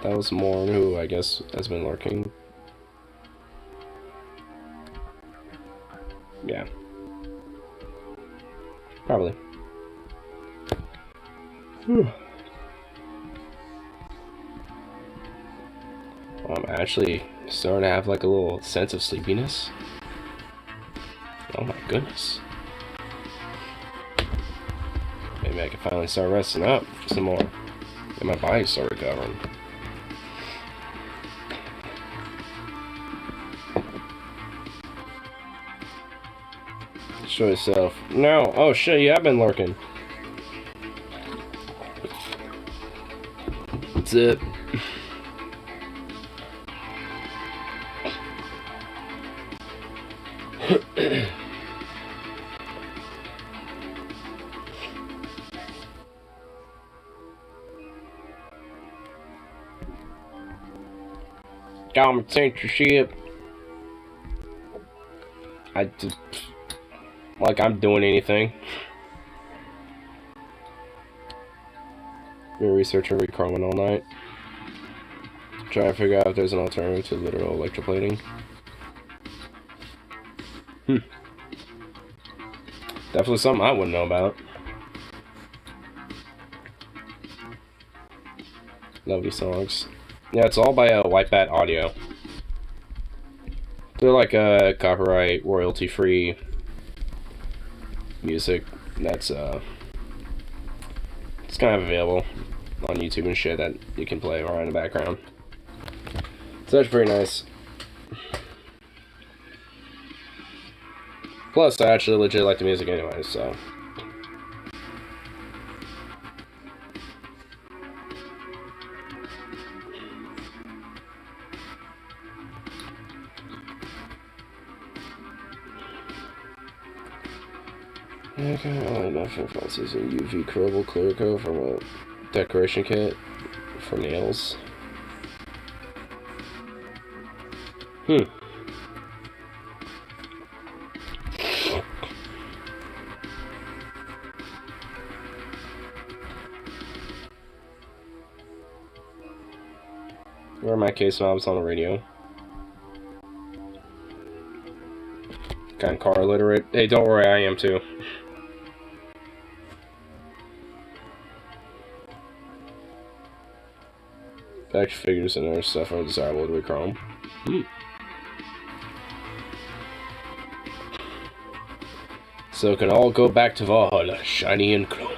That was Morn, who I guess has been lurking. Yeah. Probably. Whew. Well, I'm actually starting to have like a little sense of sleepiness. Oh my goodness. Maybe I can finally start resting up some more. And my body start recovering. Show yourself. No. Oh shit, yeah, I've been lurking. That's it. Government censorship. I just... like I'm doing anything. Been researching recrawling all night. Trying to figure out if there's an alternative to literal electroplating. Definitely something I wouldn't know about. Love these songs. Yeah, it's all by White Bat Audio. They're like copyright, royalty-free music that's it's kind of available on YouTube and shit that you can play around in the background. So that's pretty nice. Plus, I actually legit like the music anyway, so. Okay, I like nothing else using UV curable clear coat from a decoration kit for nails. Where are my case knobs on the radio? Kind of car illiterate. Hey, don't worry, I am too. Action figures and other stuff are desirable to chrome. So it can all go back to Valhalla, shiny and chrome.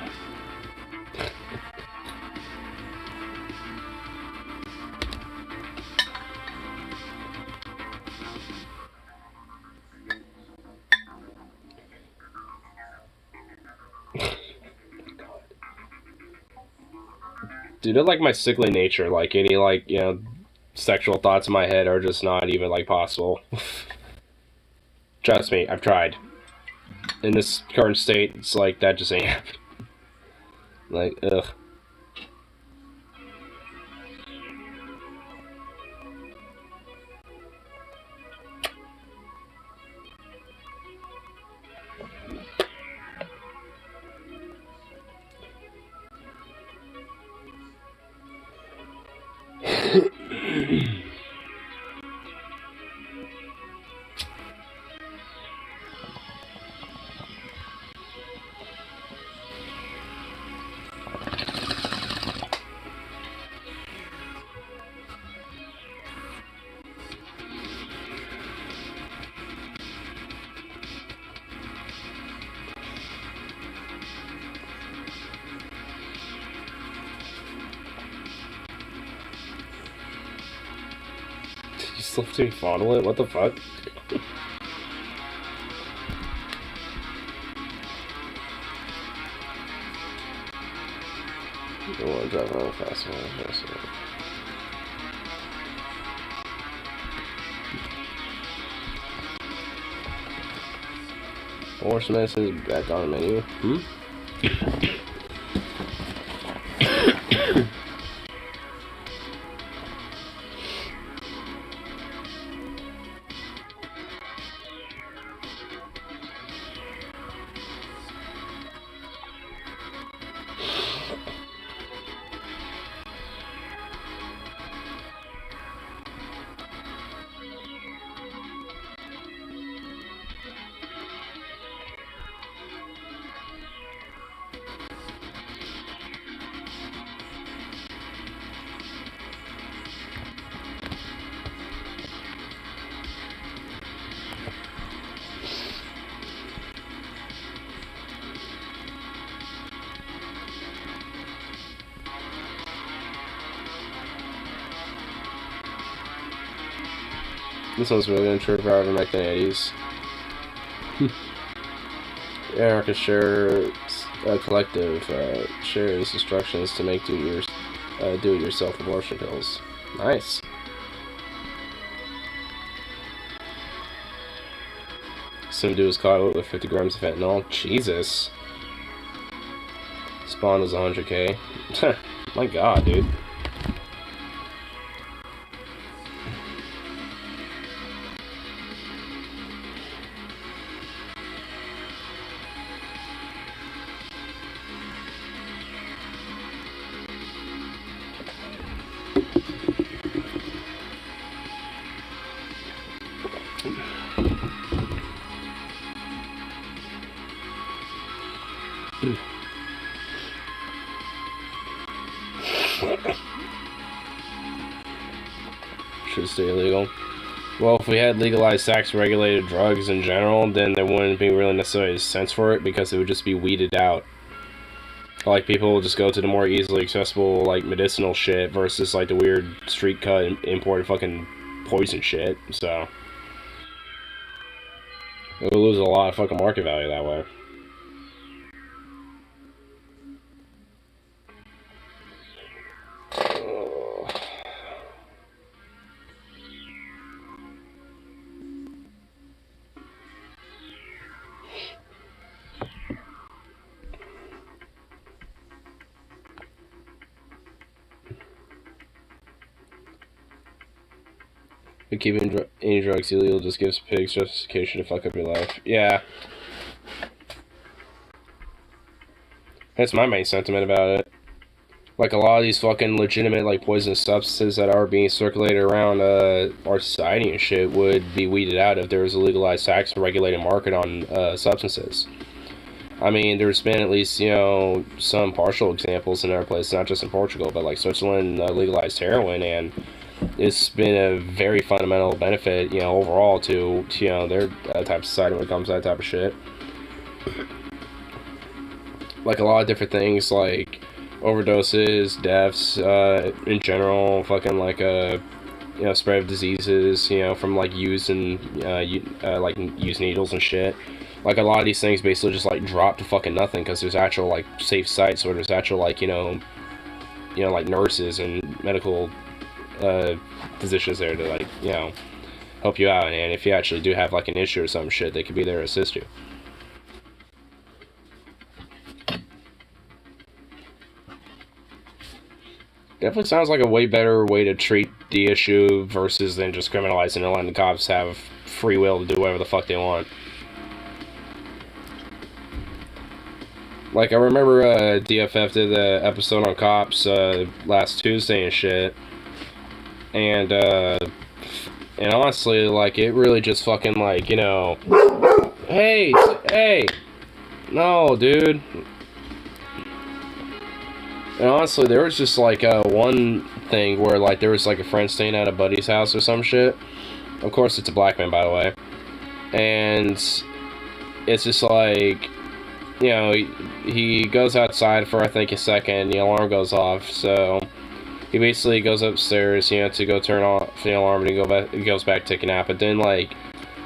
Dude, I like my sickly nature. Like, any, like, you know, sexual thoughts in my head are just not even, like, possible. Trust me, I've tried. In this current state, it's like, that just ain't happening. Like, ugh. You still have to fondle it? What the fuck? I want to drive around fast. Horse medicine back on the menu. This one's really untrue for however back in the 80s. Anarchist share collective shares instructions to make do-it-yourself abortion pills. Nice. Some dude was caught with 50 grams of fentanyl. Jesus. Spawn was 100K. My god, dude. Should stay illegal. Well, if we had legalized tax-regulated drugs in general, then there wouldn't be really necessarily a sense for it because it would just be weeded out. Like, people will just go to the more easily accessible, like, medicinal shit versus, like, the weird street-cut imported fucking poison shit, so... it would lose a lot of fucking market value that way. But keeping any drugs illegal just gives pigs justification to fuck up your life. Yeah. That's my main sentiment about it. Like, a lot of these fucking legitimate, like, poisonous substances that are being circulated around our society and shit would be weeded out if there was a legalized tax and regulated market on substances. I mean, there's been at least, you know, some partial examples in other places, not just in Portugal, but, like, Switzerland legalized heroin, and it's been a very fundamental benefit, you know, overall to you know, their type of society when it comes to that type of shit. Like, a lot of different things, like overdoses, deaths, in general, fucking, like, you know, spread of diseases, you know, from, like, using used needles and shit. Like, a lot of these things basically just, like, drop to fucking nothing because there's actual, like, safe sites where there's actual, like, you know, like, nurses and medical physicians there to, like, you know, help you out, and if you actually do have, like, an issue or some shit, they could be there to assist you. Definitely sounds like a way better way to treat the issue versus than just criminalizing and letting the cops have free will to do whatever the fuck they want. Like, I remember DFF did the episode on cops last Tuesday and shit. And honestly, like, it really just fucking, like, you know... Hey! No, dude. And honestly, there was just, like, one thing where, like, there was, like, a friend staying at a buddy's house or some shit. Of course, it's a black man, by the way. And it's just, like, you know, he goes outside for, I think, a second, the alarm goes off, so he basically goes upstairs, you know, to go turn off the alarm, and he goes back to take a nap. But then, like,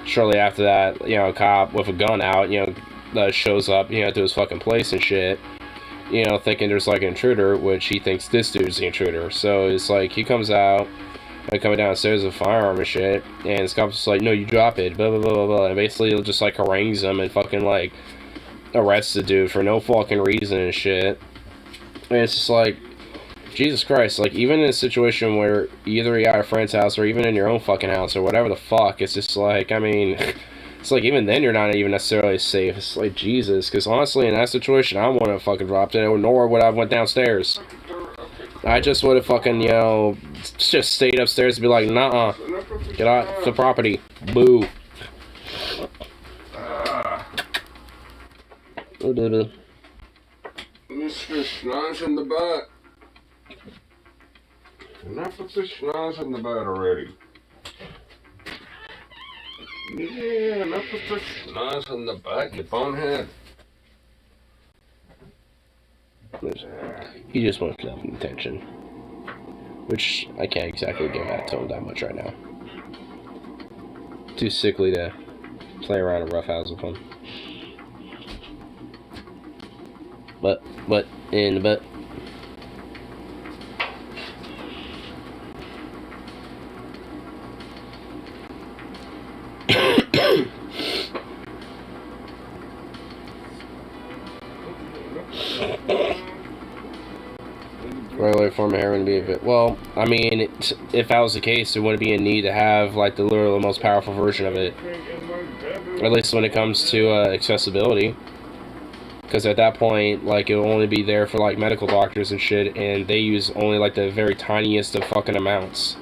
shortly after that, you know, a cop with a gun out, you know, shows up, you know, to his fucking place and shit. You know, thinking there's, like, an intruder, which he thinks this dude's the intruder. So it's like, he comes out, and coming downstairs with a firearm and shit, and his cop's just like, no, you drop it, blah, blah, blah, blah, blah, and basically just, like, harangues him and fucking, like, arrests the dude for no fucking reason and shit. And it's just like, Jesus Christ, like, even in a situation where either you're at a friend's house or even in your own fucking house or whatever the fuck, it's just like, I mean... It's like, even then you're not even necessarily safe. It's like, Jesus, because honestly, in that situation, I wouldn't have fucking dropped it, nor would I have went downstairs. I just would have fucking, you know, just stayed upstairs and be like, nah, get out the property. Boo. This fish nice in the butt. Enough of fish nice in the butt already. Yeah, enough of fish nice in the butt, you bonehead. He just wants love and attention. Which, I can't exactly give that to him that much right now. Too sickly to play around and roughhouse with him. But, in the butt. Regular form of heroin to be a bit. Well, I mean, if that was the case, there wouldn't be a need to have, like, the literal most powerful version of it. At least when it comes to accessibility. Because at that point, like, it'll only be there for, like, medical doctors and shit, and they use only, like, the very tiniest of fucking amounts.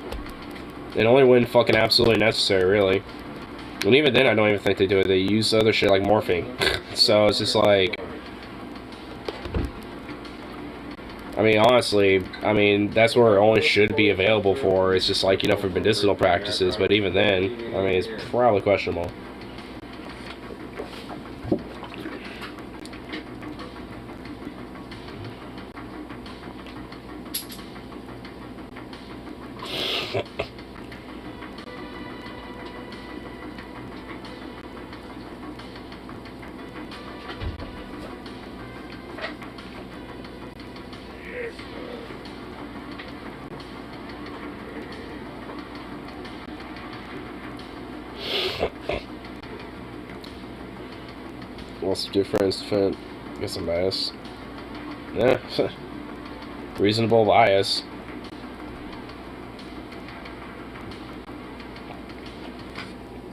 And only when fucking absolutely necessary, really. And even then, I don't even think they do it. They use other shit like morphine. So it's just like... I mean, honestly, I mean, that's where it only should be available for. It's just like, you know, for medicinal practices, but even then, I mean, it's probably questionable. What's the difference? Guess I'm biased. Yeah, reasonable bias.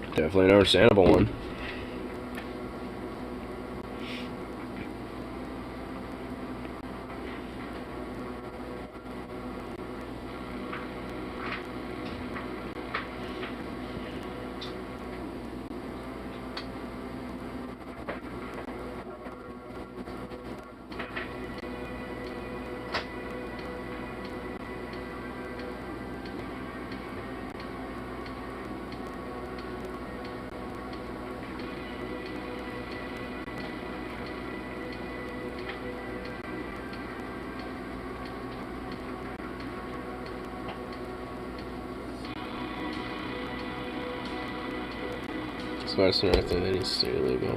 Definitely an understandable one. Spice and everything that needs to stay illegal.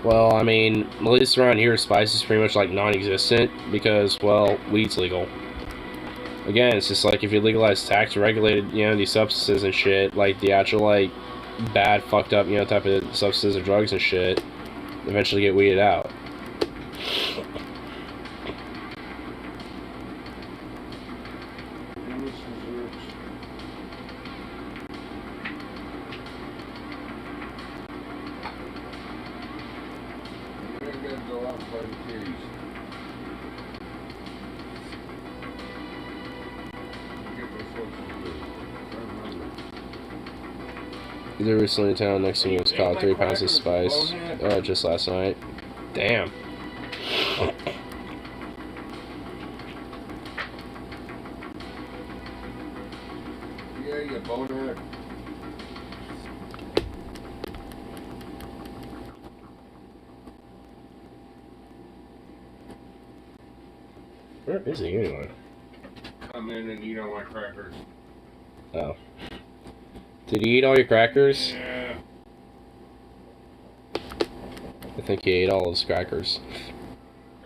Well, I mean, at least around here, spice is pretty much like non-existent because, well, weed's legal. Again, it's just like if you legalize tax regulated, you know, these substances and shit, like the actual like bad, fucked up, you know, type of substances or drugs and shit, eventually get weeded out. They're recently in town. Next thing was caught 3 pounds of spice just last night. Damn. Yeah, you bonehead. Where is he anyway? Come in and eat all my crackers. Oh. Did he eat all your crackers? Yeah. I think he ate all his crackers.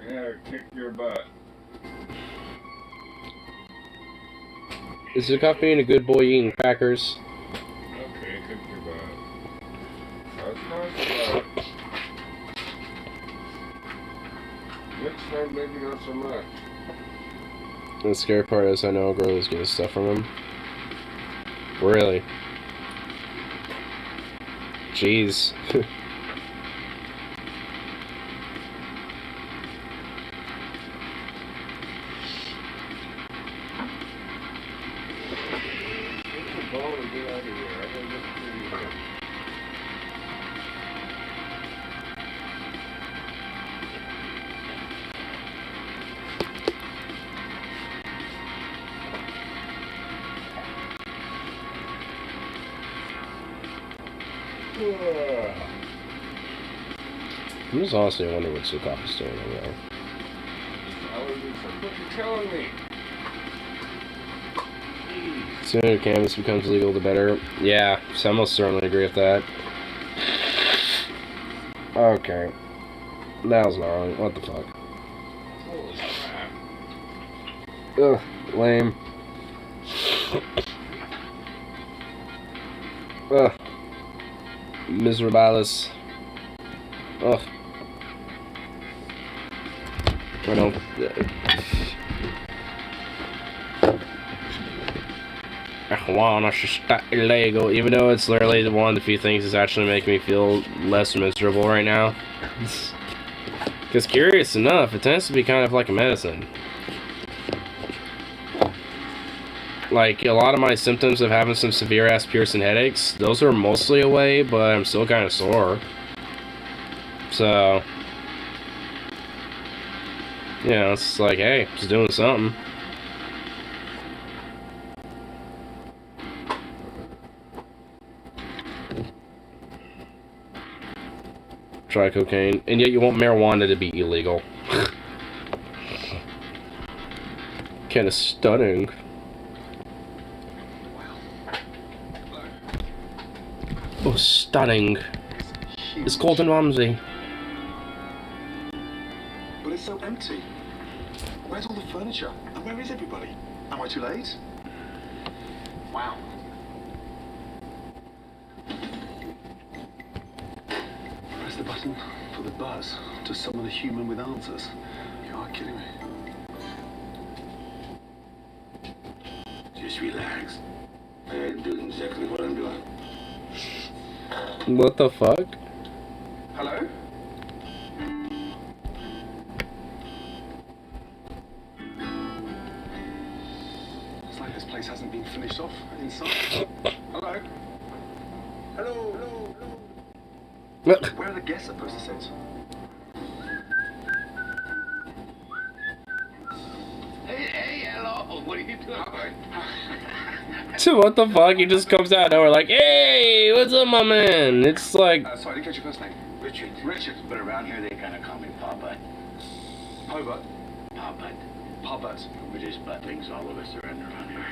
Yeah, kick your butt. Is the cup being a good boy eating crackers? Okay, kick your butt. That's nice butt. Next time, maybe not so much. And the scary part is I know a girl is getting stuff from him. Really? Jeez. I'm just honestly wondering what Sukov is doing right now. What you telling me? The sooner cannabis becomes legal, the better. Yeah, so I most certainly agree with that. Okay. That was not wrong. What the fuck? Holy crap. Ugh, lame. Ugh. Miserabilis. Ugh. I don't. Marijuana should stay illegal, even though it's literally one of the few things that's actually making me feel less miserable right now. Because curious enough, it tends to be kind of like a medicine. Like, a lot of my symptoms of having some severe ass piercing headaches, those are mostly away, but I'm still kind of sore. So, Yeah, it's like, hey, just doing something. Try cocaine, and yet you want marijuana to be illegal. Kind of stunning. Oh, stunning. It's Gordon Ramsay. But it's so empty. Where's all the furniture? And where is everybody? Am I too late? Wow. Press the button for the buzz to summon a human with answers. You are kidding me. Just relax. I'm doing exactly what I'm doing. What the fuck? Hello? It's like this place hasn't been finished off inside. Hello? Hello, hello, hello. Where are the guests supposed to sit? Hey, hello. What are you doing? So what the fuck? He just comes out of nowhere like, hey, what's up, my man? It's like, Sorry, I didn't catch your first name. Richard. Richard. But around here they kind of call me Pa Butt. Hobart. Pa Butt. Hobart. We just butt things all of us are under around here.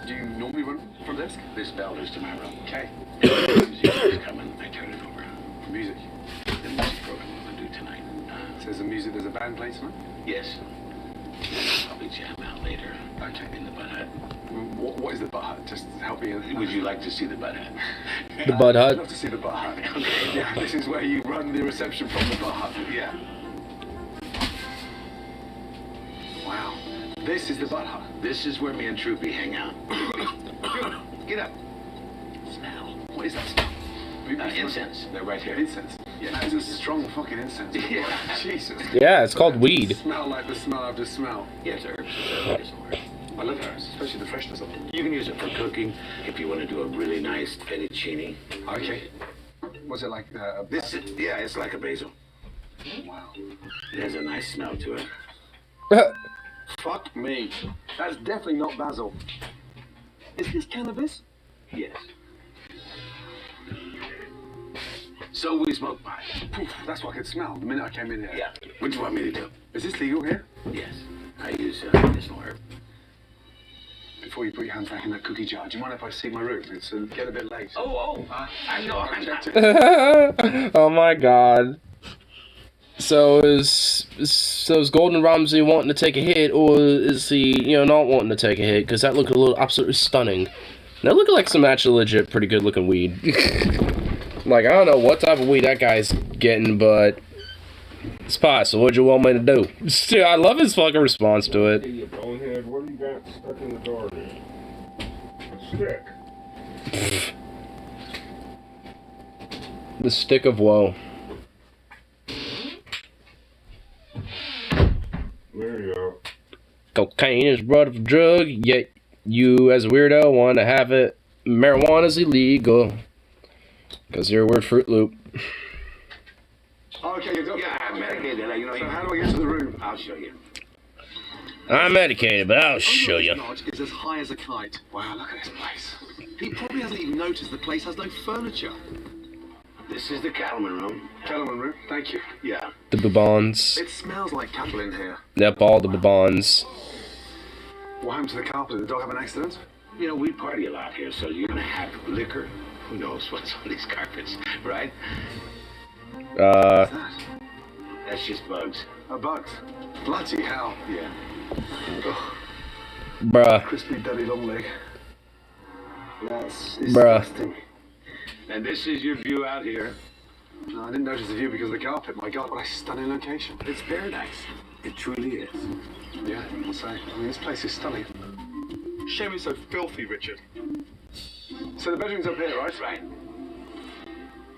Do you normally run from desk? This bell is to my room. Okay. The music is coming. I turn it over. Music. The music program we're going to do tonight. So there's a band playing tonight? Yes. Probably jam out later. Okay. In the butt hut. What is the butt hut? Just help me. Would you like to see the butt hut? the Bud I'd Hut. love to see the butt hut. Yeah, this is where you run the reception from the butt hut. Yeah. Wow. This is the butt hut. This is where me and Troopy hang out. Get up. Smell. What is that smell? Incense. They're right here. Incense. Yeah. That is a strong fucking incense. Yeah. Jesus. Yeah, it's called weed. Smell like the smell of the smell. Yes, herbs. Medicinal herbs. I love herbs, especially the freshness of them. You can use it for cooking if you want to do a really nice fettuccine. Okay. Was it like This is, yeah, it's like a basil. Wow. It has a nice smell to it. Fuck me. That's definitely not basil. Is this cannabis? Yes. So we smoke pot. Poof, that's what I could smell the minute I came in here. Yeah. What do you want me to do? Is this legal here? Yes. I use medicinal herb. Before you put your hands back in that cookie jar, do you mind if I see my room? It's get a bit late. I know. I'm not. Oh my god. So is Gordon Ramsay wanting to take a hit, or is he, not wanting to take a hit? Because that looked a little absolutely stunning. That looked like some actually legit pretty good looking weed. Like, I don't know what type of weed that guy's getting, but it's pie, so what'd you want me to do? Dude, I love his fucking response to it. Hey, you bonehead, what do you got stuck in the door there? A stick. The stick of woe. There you go. Cocaine is a brother of drug, yet you, as a weirdo, want to have it. Marijuana's illegal. Because you're a weird Fruit Loop. Okay, you're Yeah, I'm medicated. So how do I get to the room? I'll show you. I'm medicated, but I'll show you. Lodge is as high as a kite. Wow, look at this place. He probably hasn't even noticed the place has no furniture. This is the cattleman room. Cattleman room, thank you. Yeah. The bubons. It smells like cattle in here. Yep, all the bubons. What happened to the carpet? Did the dog have an accident? You know, we party a lot here, so you're gonna have liquor. Who knows what's on these carpets, right? What's that? That's just bugs. A bugs. Bloody hell. Yeah. Bruh. Crispy daddy long leg. That's Bruh. disgusting. And this is your view out here. No, I didn't notice the view because of the carpet. My God, what a stunning location. It's paradise. It truly is. Yeah, I'll say. I mean, this place is stunning. Shame it's so filthy, Richard. So the bedroom's up here, right? Right.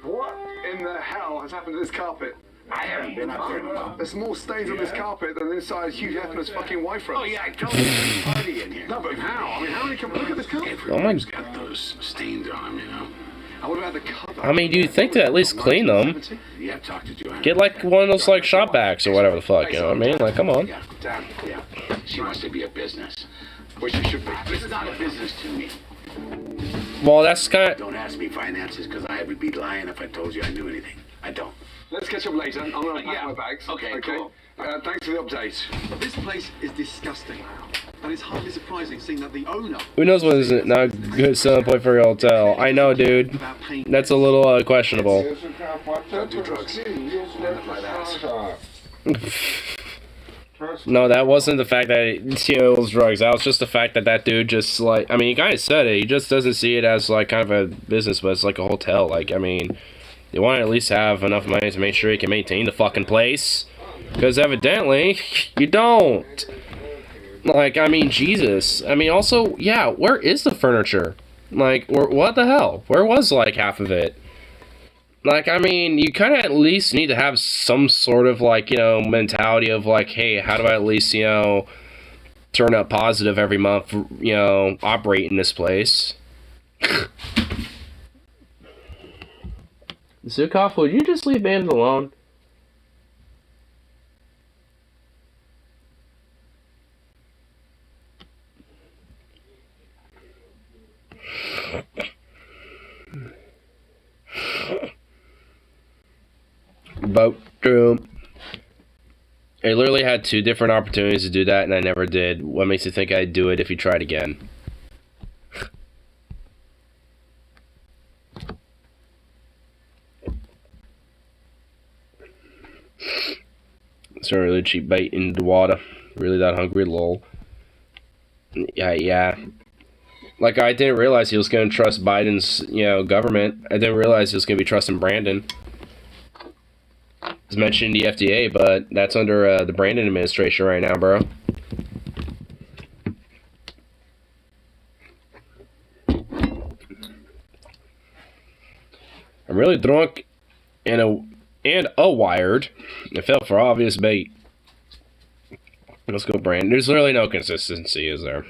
What in the hell has happened to this carpet? I haven't been out there in a while. There's more stains on this carpet than inside Hugh Hefner's fucking wife room. Oh, yeah, I told you there's a party in here. No, but how? I mean, how many come look at this carpet? Oh my- Everyone's got those stains on them, you know. And what about the cover? I mean, do you think to at least clean them? 1970? Yeah, talk to Joanna. Get like one of those like shop vacs or whatever the fuck, you know what I mean? Like, come on. Yeah, damn, yeah. She wants to be a business. Well, she should be. This is not a business to me. Well, that's kind of... Don't ask me finances, because I would be lying if I told you I knew anything. I don't. Let's catch up later. I'm going to pack my bags. Okay, cool. Thanks for the update. This place is disgusting. And it's hardly surprising seeing that the owner... Who knows what is not a good selling point for your hotel? I know, dude. That's a little questionable. Don't do drugs. No, that wasn't the fact that it was drugs. That was just the fact that that dude just, like... I mean, he kind of said it. He just doesn't see it as, like, kind of a business, but it's like a hotel. Like, I mean, you want to at least have enough money to make sure you can maintain the fucking place. Because evidently, you don't. Like, I mean, Jesus. I mean, also, yeah, where is the furniture? Like, what the hell? Where was, like, half of it? Like, I mean, you kind of at least need to have some sort of, like, you know, mentality of, like, hey, how do I at least, you know, turn up positive every month, you know, operate in this place? Zukov, would you just leave Bandit alone? Boat room. I literally had 2 different opportunities to do that, and I never did. What makes you think I'd do it if you tried again? It's a really cheap bait in the water. Really that hungry, lol. Yeah. Like, I didn't realize he was going to trust Biden's, you know, government. I didn't realize he was going to be trusting Brandon. It's mentioned the FDA, but that's under the Brandon administration right now, bro. I'm really drunk and a wired. I fell for obvious bait. Let's go, Brandon. There's really no consistency, is there?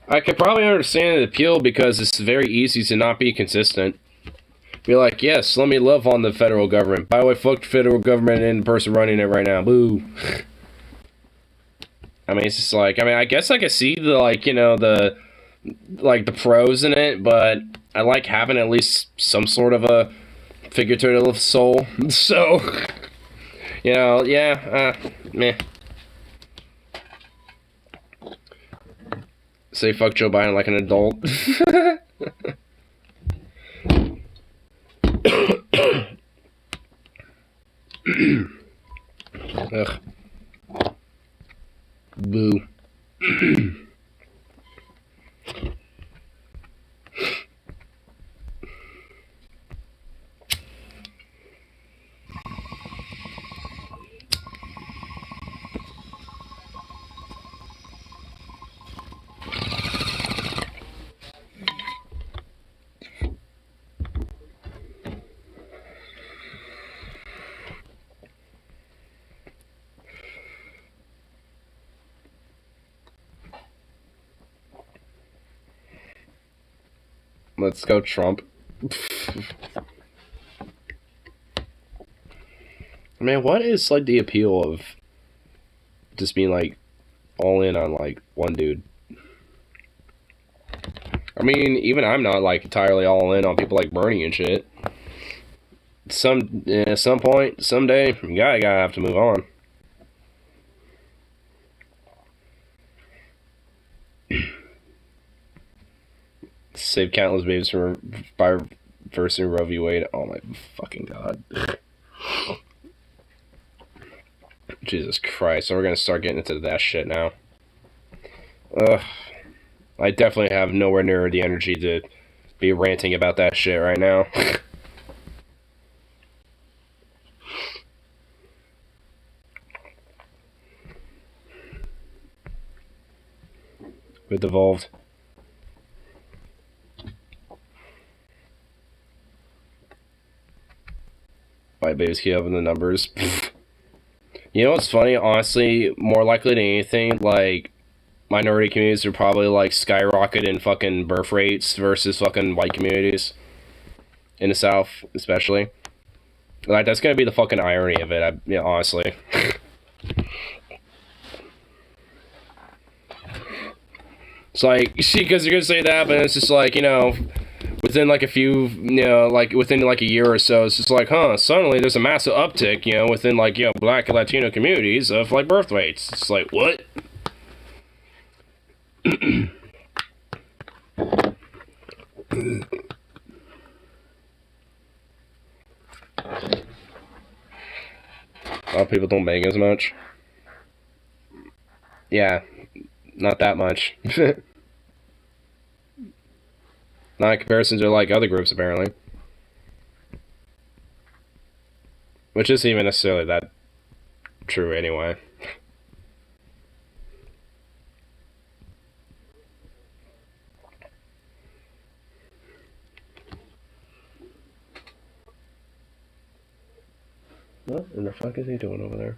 I could probably understand the appeal because it's very easy to not be consistent. Be like, yes, let me love on the federal government. By the way, fuck the federal government and the person running it right now. Boo. I mean, it's just like, I mean, I guess I could see the, like, you know, the pros in it, but I like having at least some sort of a figurative soul. So, you know, yeah, meh. Say fuck Joe Biden like an adult. Ugh. Boo. Let's go, Trump. Man, what is, like, the appeal of just being, like, all in on, like, one dude? I mean, even I'm not, like, entirely all in on people like Bernie and shit. At some point, someday, you gotta have to move on. Save countless babies by versing Roe v. Wade. Oh my fucking god. Jesus Christ. So we're gonna start getting into that shit now. Ugh. I definitely have nowhere near the energy to be ranting about that shit right now. With Devolved. White babies keep up in the numbers. You know what's funny? Honestly, more likely than anything, like, minority communities are probably like skyrocket in fucking birth rates versus fucking white communities in the South, especially. Like, that's gonna be the fucking irony of it, honestly. It's like, see, because you're gonna say that, but it's just like, you know, within like a few, you know, like within like a year or so, it's just like, huh, suddenly there's a massive uptick, you know, within like, you know, Black and Latino communities of like birth rates. It's like, what? A lot of people don't bang as much. Yeah, not that much. Not in comparison to like other groups, apparently. Which isn't even necessarily that true anyway. What in the fuck is he doing over there?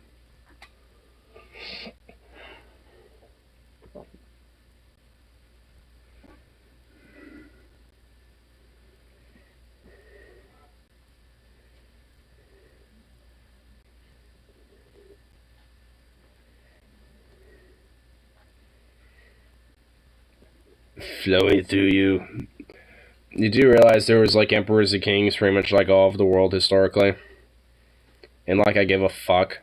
Flowing through you. You do realize there was like emperors and kings pretty much like all over the world historically. And like I give a fuck.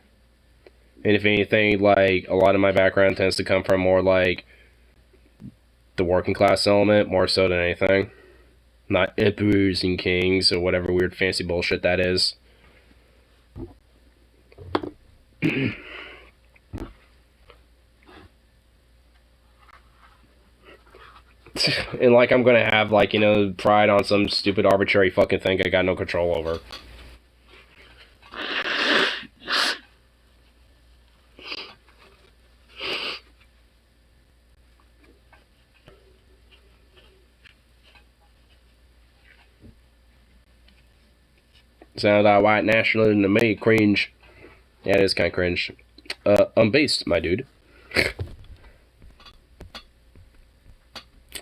And if anything, like a lot of my background tends to come from more like the working class element more so than anything. Not emperors and kings or whatever weird fancy bullshit that is. And like I'm gonna have like, you know, pride on some stupid arbitrary fucking thing I got no control over. Sounds like white nationalism to me, cringe. Yeah, it is kind of cringe. Unbased, my dude.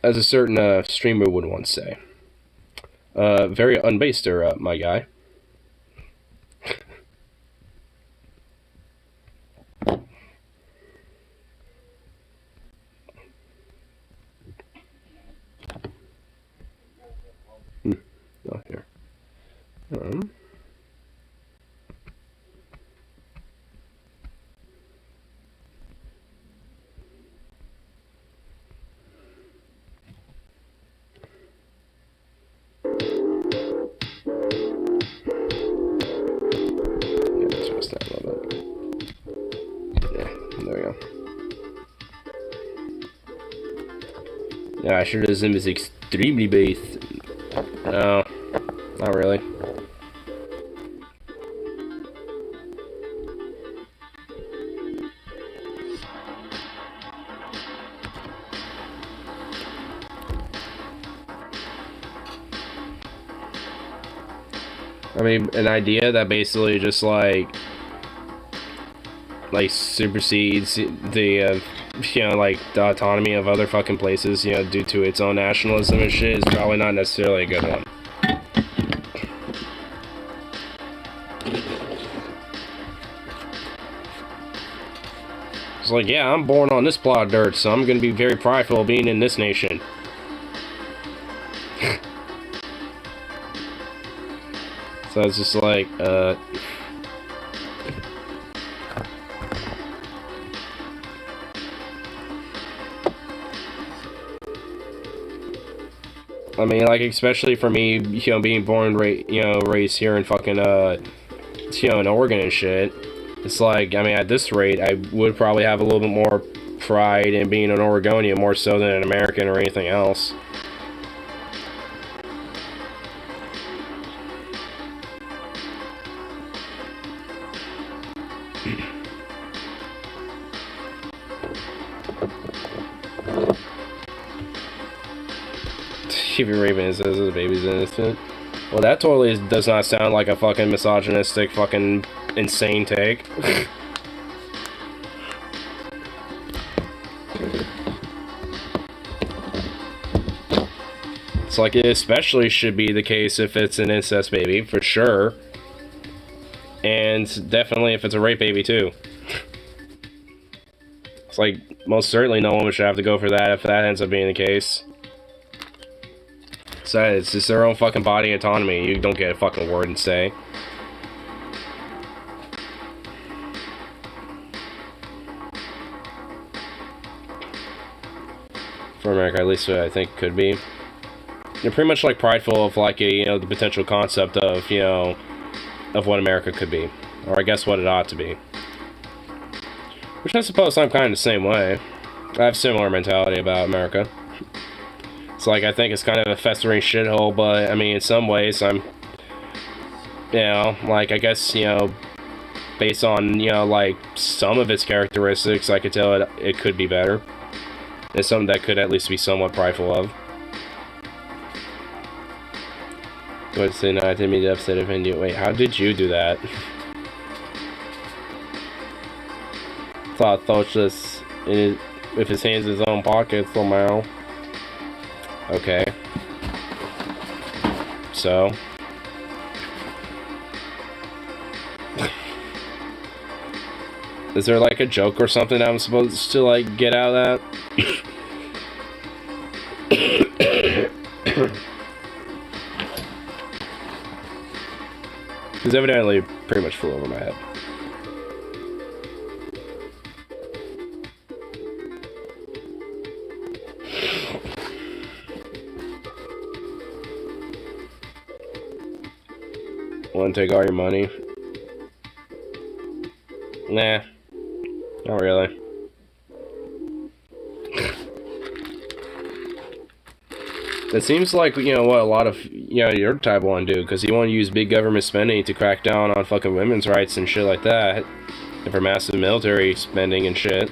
As a certain streamer would once say. Very unbaster, my guy. Oh, here. Nationalism is extremely based. No, not really. I mean, an idea that basically just like supersedes the you know, like the autonomy of other fucking places, you know, due to its own nationalism and shit is probably not necessarily a good one. It's like, yeah, I'm born on this plot of dirt, so I'm gonna be very prideful of being in this nation. So it's just like, I mean, like, especially for me, you know, being born, raised here in fucking, you know, in Oregon and shit. It's like, I mean, at this rate, I would probably have a little bit more pride in being an Oregonian more so than an American or anything else. Even Raven says the baby's innocent. Well, that totally does not sound like a fucking misogynistic, fucking insane take. It's like it especially should be the case if it's an incest baby, for sure. And definitely if it's a rape baby, too. It's like, most certainly no woman should have to go for that if that ends up being the case. So it's just their own fucking body autonomy. You don't get a fucking word and say. For America, at least I think could be. They're pretty much like prideful of like a, you know, the potential concept of, you know, of what America could be. Or I guess what it ought to be. Which I suppose I'm kind of the same way. I have similar mentality about America. It's like, I think it's kind of a festering shithole, but, I mean, in some ways, I'm, you know, like, I guess, you know, based on, you know, like, some of its characteristics, I could tell it could be better. It's something that could at least be somewhat prideful of. But say no, I didn't mean to upset offend you. Wait, how did you do that? Thought Thoshus with his hands in his own pocket somehow. Okay. So. Is there like a joke or something I'm supposed to like get out of that? Because evidently pretty much flew over my head. Want to take all your money? Nah, not really. It seems like, you know, what a lot of, you know, your type want to do, because you want to use big government spending to crack down on fucking women's rights and shit like that, and for massive military spending and shit.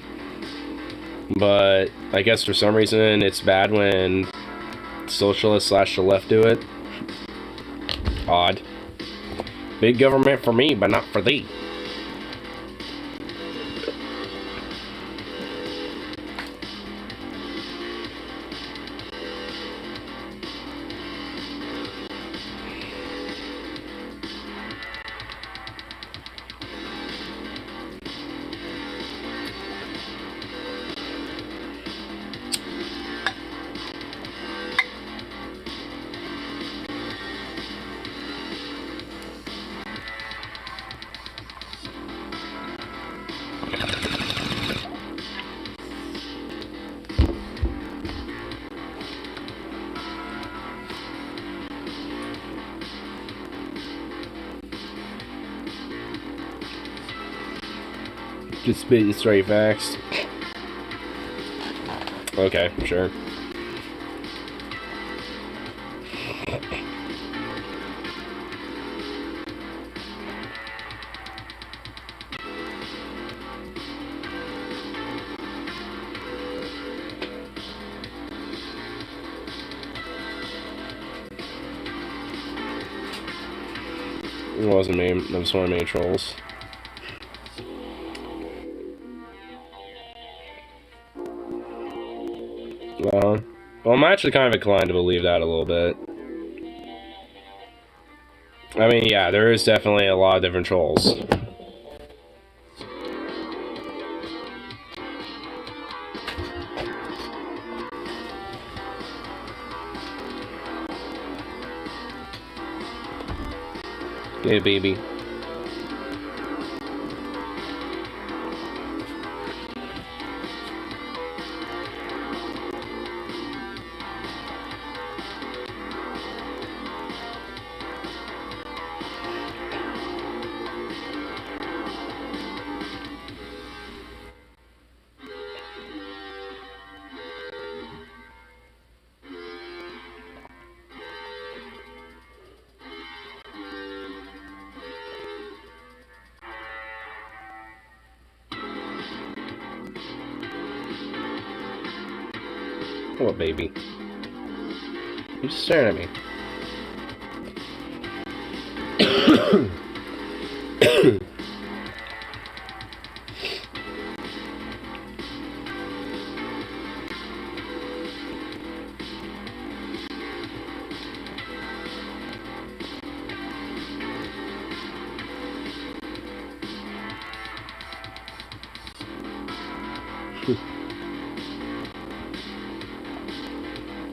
But I guess for some reason it's bad when socialists / the left do it. Odd. Big government for me, but not for thee. Just spitting straight facts. Okay, sure. It wasn't me, that was one of my trolls. Well, I'm actually kind of inclined to believe that a little bit. I mean, yeah, there is definitely a lot of different trolls. Hey, baby. What, baby? You're just staring at me.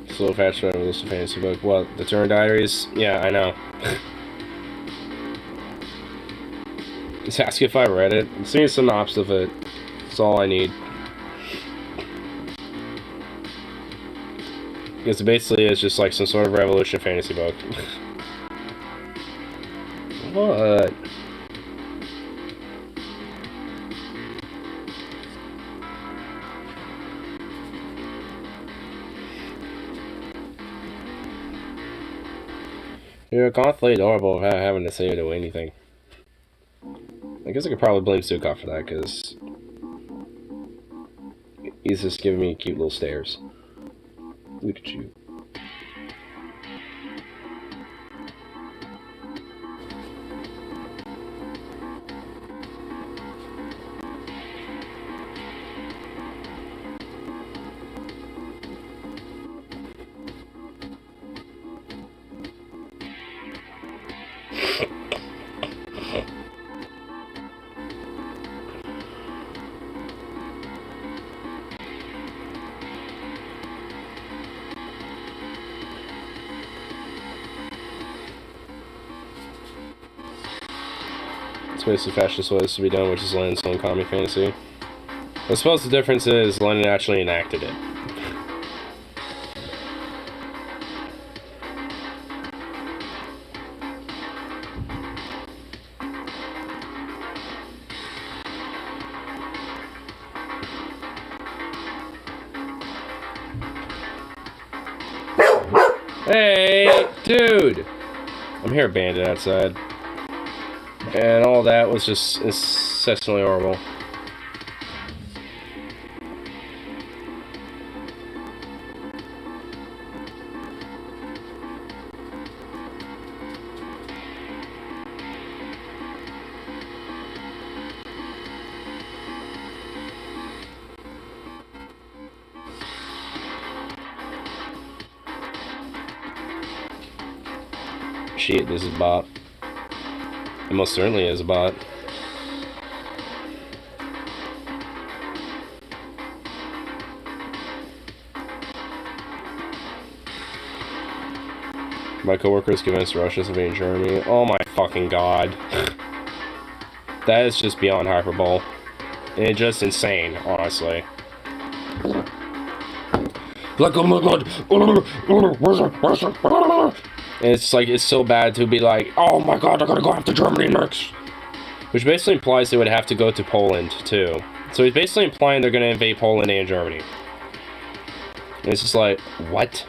Slow fast forever list of fantasy book. What? The Turner Diaries? Yeah, I know. Just ask if I read it. See a synopsis of it. That's all I need. Because basically it's just like some sort of revolution fantasy book. What? You're constantly adorable without having to say or do anything. I guess I could probably blame Sukov for that, because he's just giving me cute little stares. Look at you. Basically fascist way this to be done, which is Lenin's own commie fantasy. I suppose the difference is Lenin actually enacted it. Hey, dude! I'm here, bandit outside. And all that was just incessantly horrible. Shit, this is a bot. It most certainly is a bot. My coworkers convinced Russia to invade Germany. Oh my fucking god. That is just beyond hyperbole. And it's just insane, honestly. Like, oh my god. And it's like, it's so bad to be like, oh my god, they're gonna go after Germany next. Which basically implies they would have to go to Poland, too. So he's basically implying they're gonna invade Poland and Germany. And it's just like, what?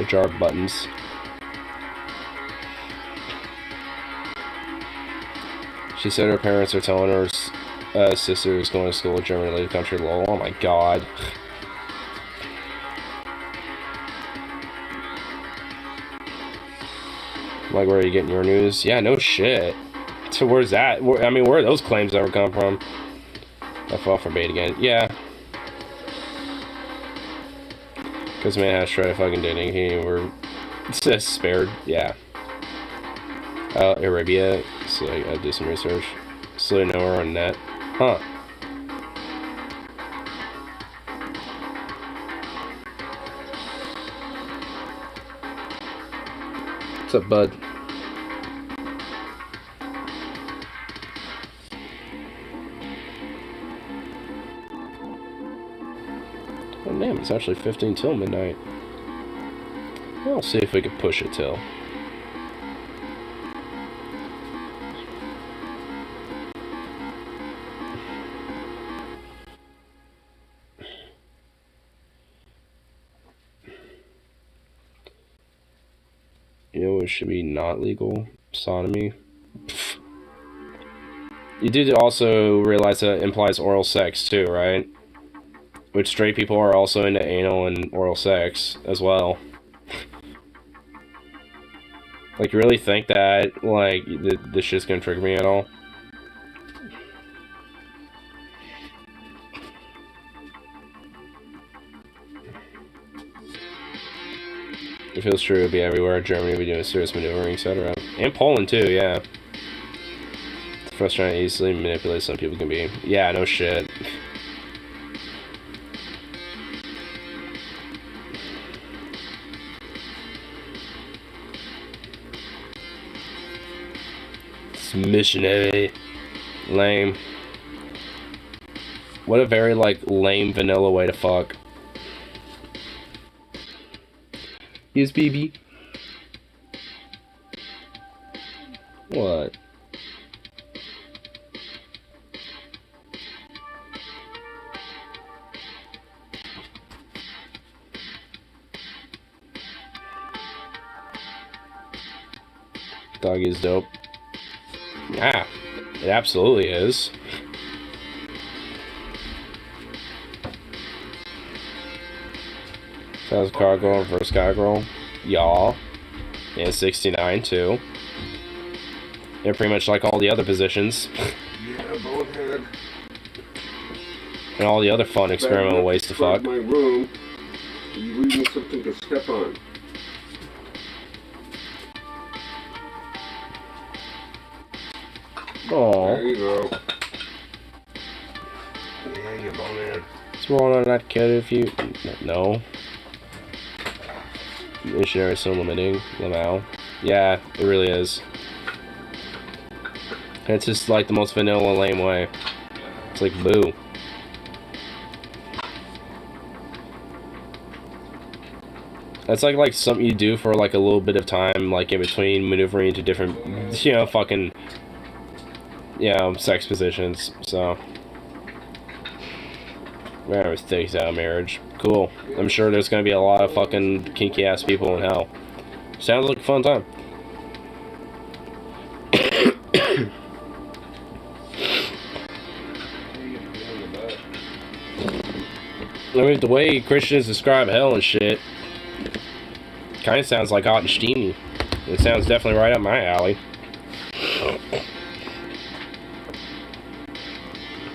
A jar of buttons. She said her parents are telling her sister is going to school in Germany, leave the country. Lol. Oh my god. Like, where are you getting your news? Yeah, no shit. So where's that? I mean, where are those claims ever come from? I fell for bait again. Yeah. Because man has tried fucking dating. He were just spared. Yeah. Arabia. So I gotta do some research. Slowly know her on net. Huh. What's up, bud? Oh damn, it's actually 15 till midnight. We'll see if we can push it till. You know what should be not legal? Sodomy. Pfft. You do also realize that it implies oral sex too, right? Which straight people are also into anal and oral sex as well. Like, you really think that, like, this shit's gonna trigger me at all? If it feels true, it'd be everywhere. Germany would be doing serious maneuvering, etc. And Poland too, yeah. frustrating, easily manipulate some people can be. Yeah, no shit. It's missionary. Lame. What a very, like, lame vanilla way to fuck. Yes, baby. What? Doggy is dope. Yeah, it absolutely is. So that's Cargirl versus Cargirl. Y'all. And 69 too. And pretty much like all the other positions. Yeah, both had. And all the other fun experimental ways to fuck. My room. You leaving something to step on. Aww. There you go. Yeah, you bonehead. What's wrong on that kid if you... No. Missionary so limiting. Lamau. Yeah, it really is. It's just like the most vanilla lame way. It's like boo. That's like something you do for like a little bit of time, like in between maneuvering into different, you know, fucking, you know, sex positions. So, whatever takes out marriage. Cool. I'm sure there's gonna be a lot of fucking kinky ass people in hell. Sounds like a fun time. I mean, the way Christians describe hell and shit kind of sounds like hot and steamy. It sounds definitely right up my alley.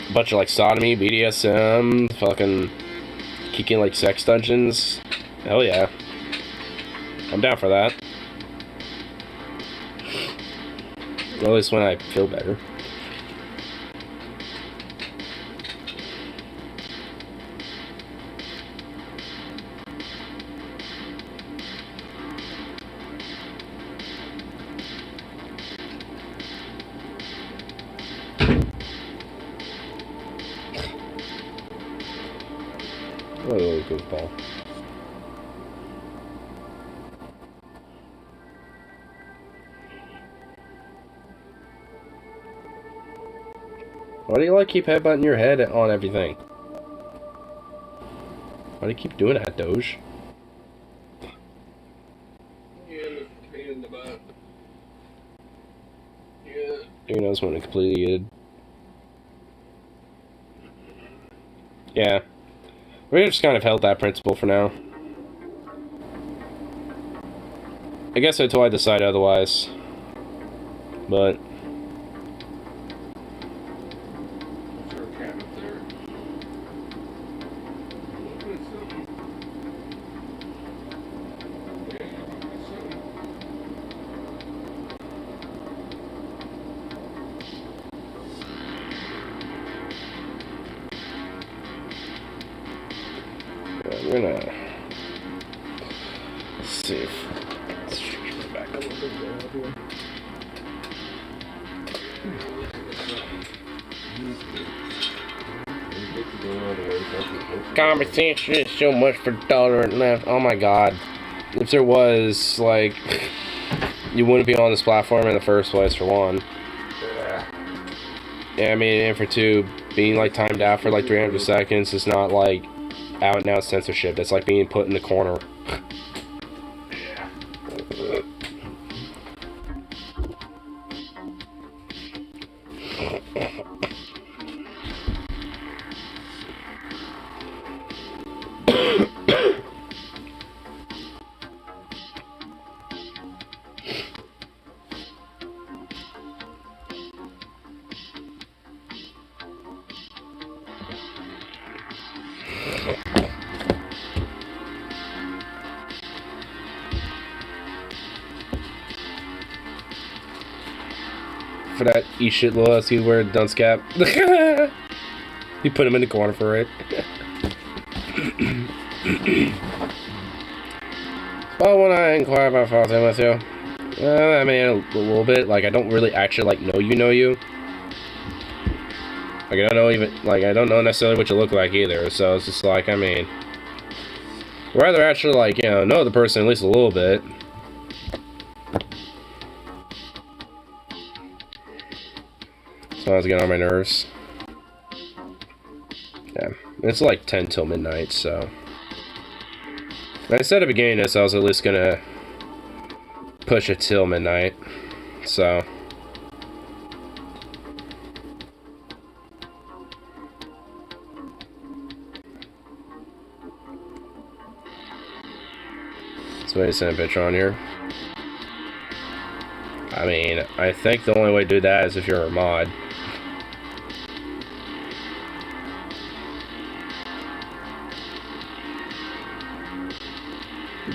A bunch of like sodomy, BDSM, fucking kicking like sex dungeons. Hell yeah. I'm down for that. Or at least when I feel better. What a little goofball. Why do you like keep headbutting your head on everything? Why do you keep doing that, Doge? Yeah, the pain in the butt. Yeah. Your nose went completely good. Yeah. We just kind of held that principle for now. I guess until I decide otherwise. But Sure, cat up there. I'm gonna see if let's go back a little bit here. Conversation is so much for dollar and left. Oh my god. If there was, like, you wouldn't be on this platform in the first place, for one. Yeah, I mean, and for two, being, like, timed out for, like, 300 seconds is not, like, out and out censorship. That's like being put in the corner. for that eat shit little ass he wear a dunce cap. You put him in the corner for it. Well, when I inquire about something with you, I mean, a little bit. Like, I don't really actually like know you. Like, I don't know even, like, I don't know necessarily what you look like either. So it's just like, I mean, rather actually, like, you know the person at least a little bit. Someone's getting on my nerves. Yeah, it's like 10 till midnight, so. And I said at the beginning of this, I was at least gonna push it till midnight, so. Somebody sent a picture on here. I mean, I think the only way to do that is if you're a mod.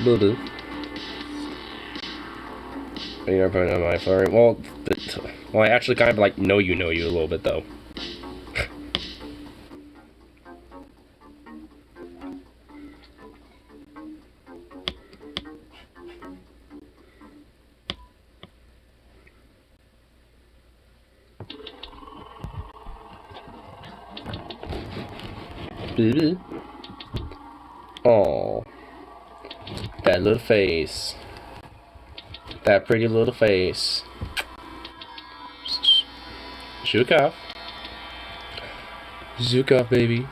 Boo-boo. You're putting on my flurry. Well, I actually kind of like know you a little bit though. Boo-boo. Oh, that little face. That pretty little face. Zhukov. Zhukov, baby.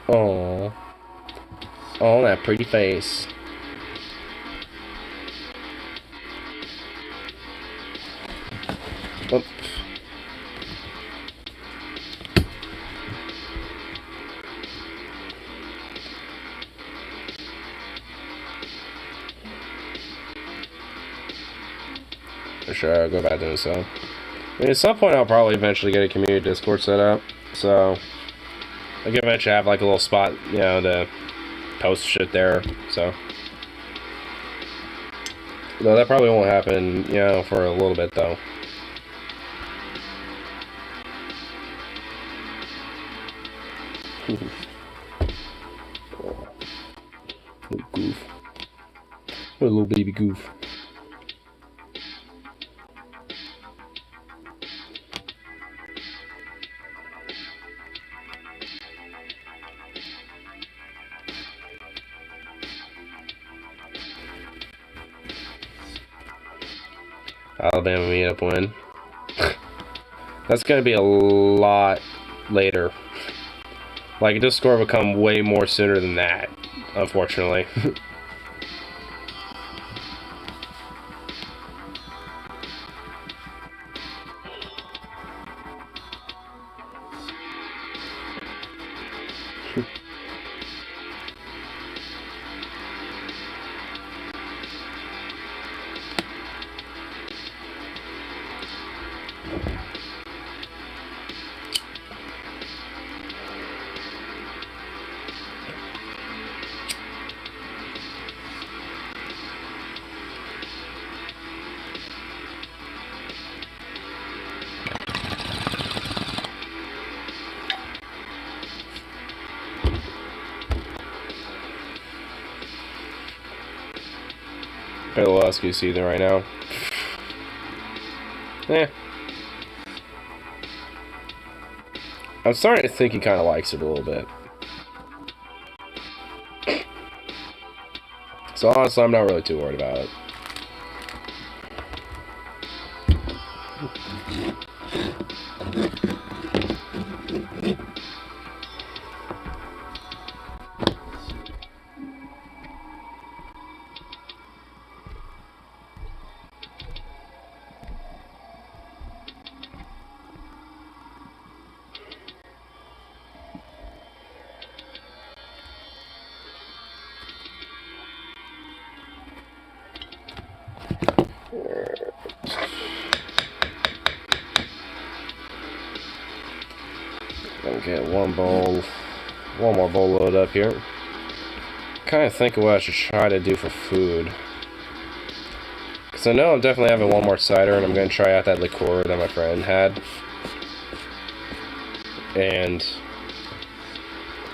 Oh. Oh, that pretty face. Oh. For sure, I'll go back to it, so. I mean, at some point, I'll probably eventually get a community Discord set up, so. I can eventually have, like, a little spot, you know, to post shit there, so. Though that probably won't happen, you know, for a little bit, though. Oh. Little goof. What a little baby goof. Alabama meetup win. That's gonna be a lot later. Like, Discord will come way more sooner than that, unfortunately. Got a little SQC there right now. Eh. I'm starting to think he kind of likes it a little bit. So honestly, I'm not really too worried about it. Get one more bowl load up here. Kind of think of what I should try to do for food. Because So no, I'm definitely having one more cider, and I'm going to try out that liqueur that my friend had. And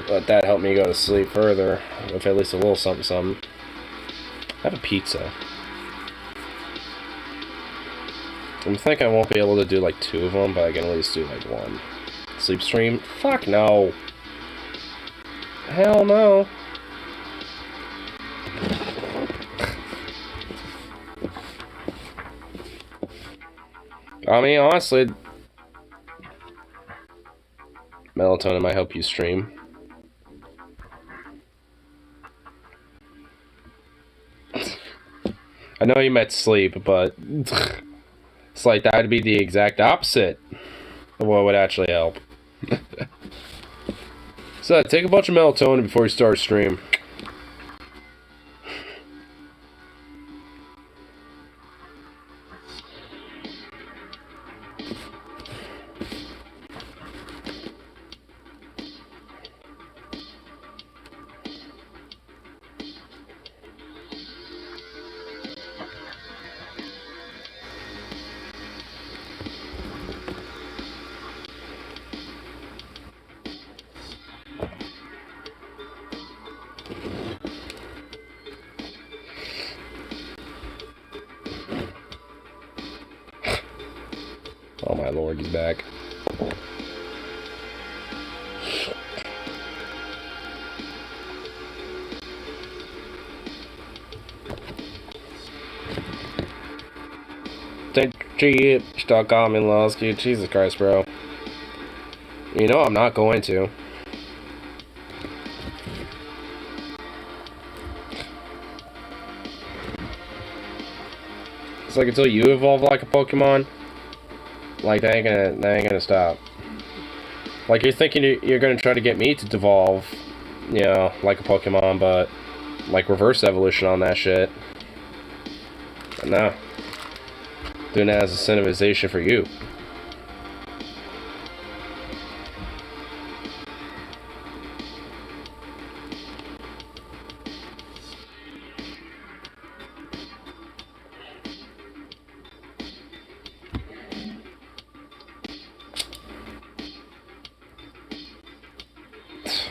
let that help me go to sleep further, with at least a little something something. I have a pizza. I think I won't be able to do like 2 of them, but I can at least do like 1. Sleep stream? Fuck no. Hell no. I mean, honestly, melatonin might help you stream. I know you meant sleep, but it's like that would be the exact opposite of what would actually help. So, take a bunch of melatonin before you start a stream. Oh my lord, he's back. Stop calling me Losky. Jesus Christ, bro. You know I'm not going to. It's like until you evolve like a Pokemon, like that ain't gonna stop. Like you're thinking you're gonna try to get me to devolve, you know, like a Pokemon, but like reverse evolution on that shit. But no. Doing that as a incentivization for you.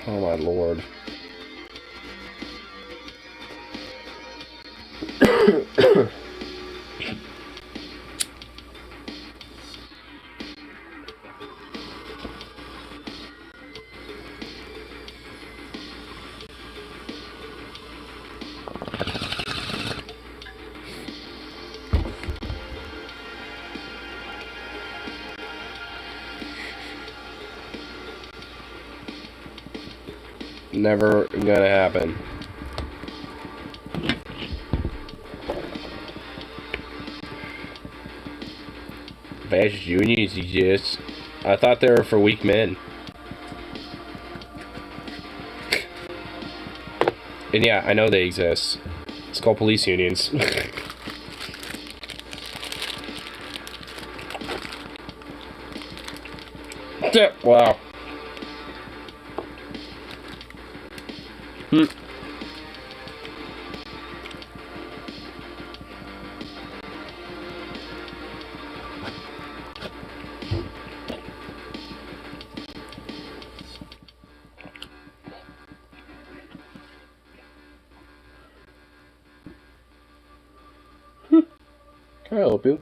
Oh my lord. Never gonna happen. Fast unions exist. I thought they were for weak men. And yeah, I know they exist. It's called police unions. Wow. Can I help you?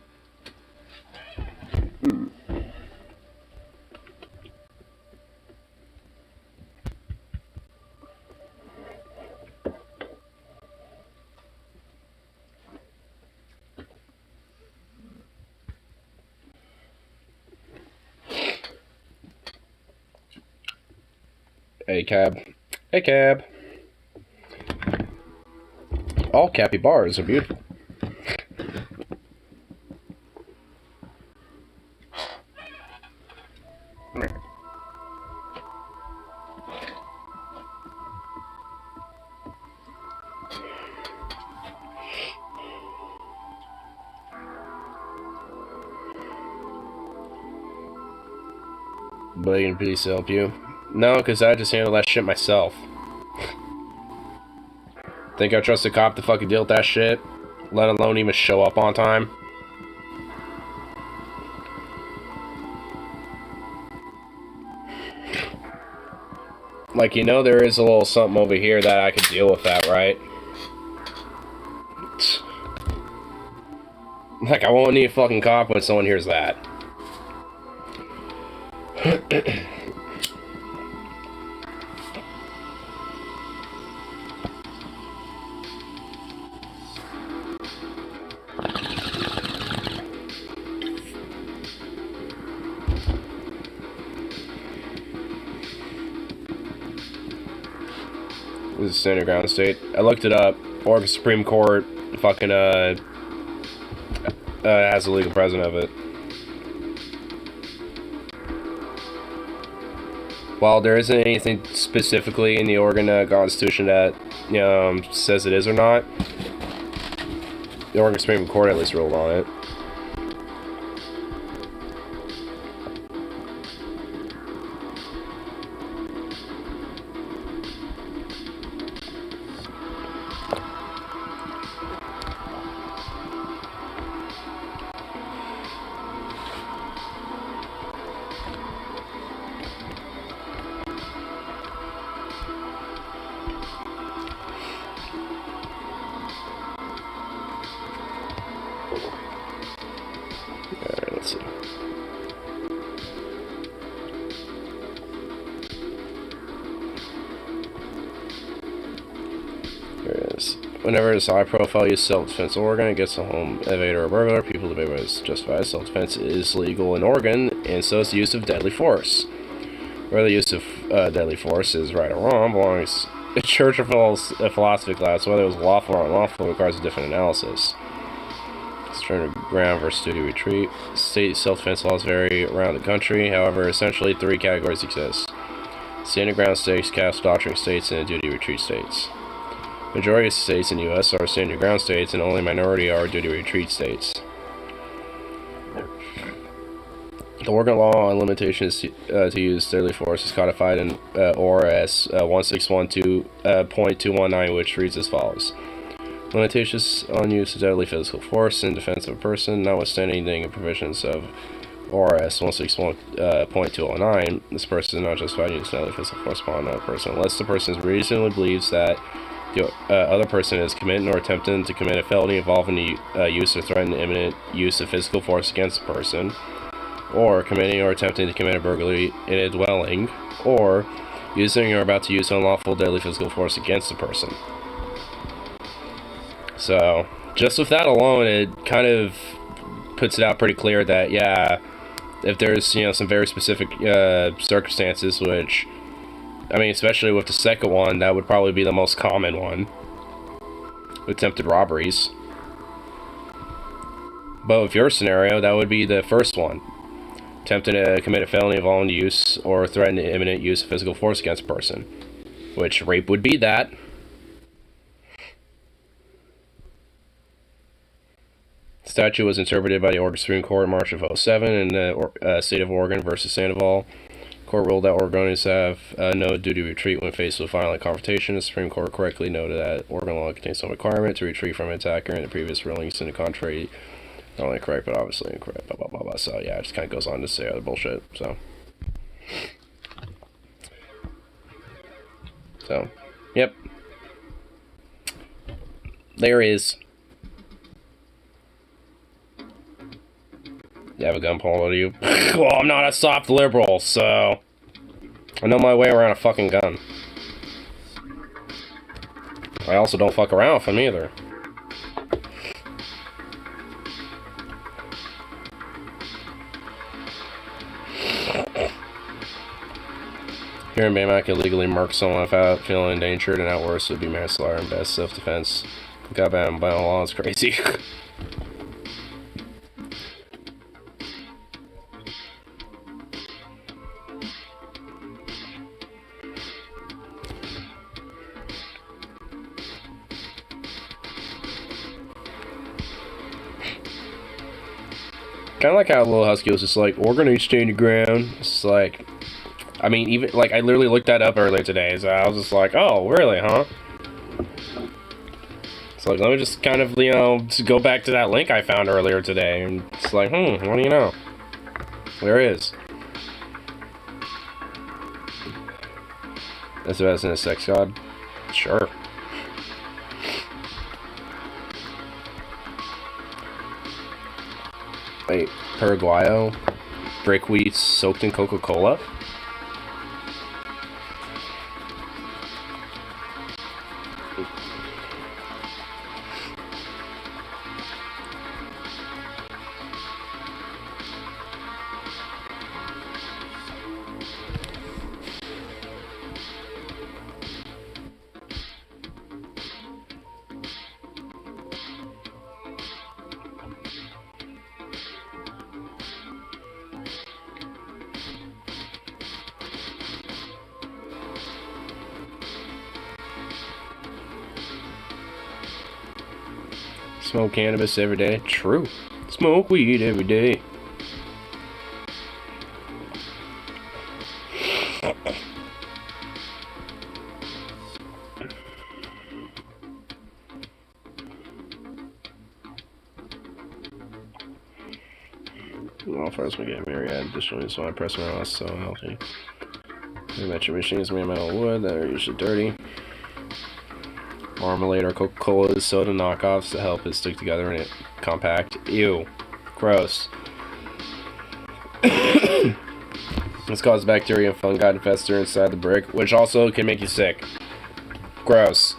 Hey, cab. Hey, cab. All capybaras are beautiful. But I can please help you. No, because I just handle that shit myself. Think I trust a cop to fucking deal with that shit? let alone even show up on time. Like, you know, there is a little something over here that I could deal with that, right? Like, I won't need a fucking cop when someone hears that. This is Standard Ground State. I looked it up. Oregon Supreme Court fucking has a legal president of it. While there isn't anything specifically in the Oregon Constitution that says it is or not, the Oregon Supreme Court at least ruled on it. Alright, let's see. There it is. Whenever it's high-profile use of self-defense in Oregon against a home invader or burglar, people debate whether it's justified. Self-defense is legal in Oregon, and so is the use of deadly force. Whether the use of deadly force is right or wrong belongs to church or philosophy class. Whether it was lawful or unlawful requires a different analysis. Standard ground versus duty retreat. State self-defense laws vary around the country. However, essentially 3 categories exist: standard ground states, chaos doctrine states, and duty retreat states. Majority of states in the U.S. are standard ground states, and only minority are duty retreat states. The Oregon law on limitations to use deadly force is codified in ORS 1612.219, which reads as follows. Limitations on use of deadly physical force in defense of a person, notwithstanding the provisions of ORS 161.209, this person is not justified in using deadly physical force upon another person unless the person reasonably believes that the other person is committing or attempting to commit a felony involving the use or threatened imminent use of physical force against a person, or committing or attempting to commit a burglary in a dwelling, or using or about to use unlawful deadly physical force against a person. So, just with that alone, it kind of puts it out pretty clear that, yeah, if there's, some very specific circumstances, which, I mean, especially with the second one, that would probably be the most common one. Attempted robberies. But with your scenario, that would be the first one. Attempting to commit a felony involving the use or threatened imminent use of physical force against a person. Which, rape would be that. The statute was interpreted by the Oregon Supreme Court in March of 2007 in the state of Oregon versus Sandoval. The court ruled that Oregonians have no duty to retreat when faced with violent confrontation. The Supreme Court correctly noted that Oregon law contains no requirement to retreat from an attacker, and the previous rulings to the contrary not only correct but obviously incorrect. Blah blah blah blah. So yeah, it just kind of goes on to say other bullshit. So, yep. There is. You have a gun pulled at you? Well, I'm not a soft liberal, so I know my way around a fucking gun. I also don't fuck around with them either. Here in Bama, I could legally murk someone without feeling endangered, and at worst, it would be manslaughter and best self-defense. Goddamn, by law is crazy. Kind of like how Little Husky was just like, we're gonna stand your ground. It's like, I mean, even, like, I literally looked that up earlier today, so I was just like, oh, really, huh? It's like, let me just kind of, you know, just go back to that link I found earlier today. And it's like, what do you know? There is. As best in a sex god? Sure. Wait, Paraguayo? Brick wheat soaked in Coca-Cola? Smoke cannabis every day. True. Smoke weed every day. Well, first we get married. Additionally, so I press my mouse so healthy. The metric machine is made of metal wood that are usually dirty. Marmalade or Coca-Cola is soda knockoffs to help it stick together and it compact. Ew. Gross. This causes bacteria and fungi to fester inside the brick, which also can make you sick. Gross.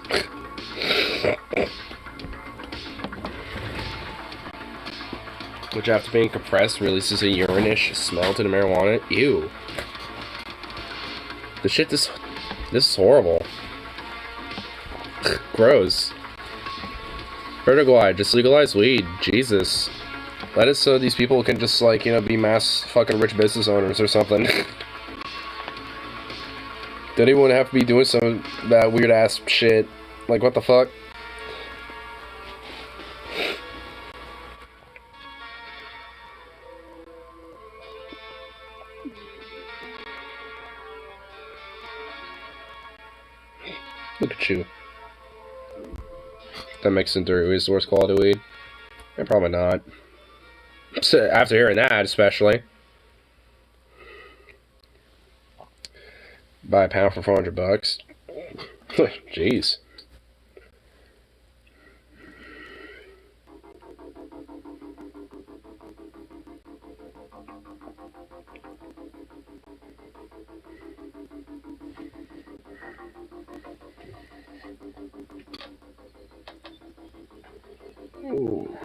Which after being compressed releases a urine-ish smell to the marijuana. Ew. The shit, this is horrible. Gross. Uruguay, just legalize weed. Jesus. Let it so these people can just, like, you know, be mass fucking rich business owners or something. Don't even have to be doing some of that weird ass shit. Like, what the fuck? Look at you. That Mexican Doritos is the worst quality weed? Yeah, probably not. After hearing that, especially. Buy a pound for $400. Jeez. Ooh.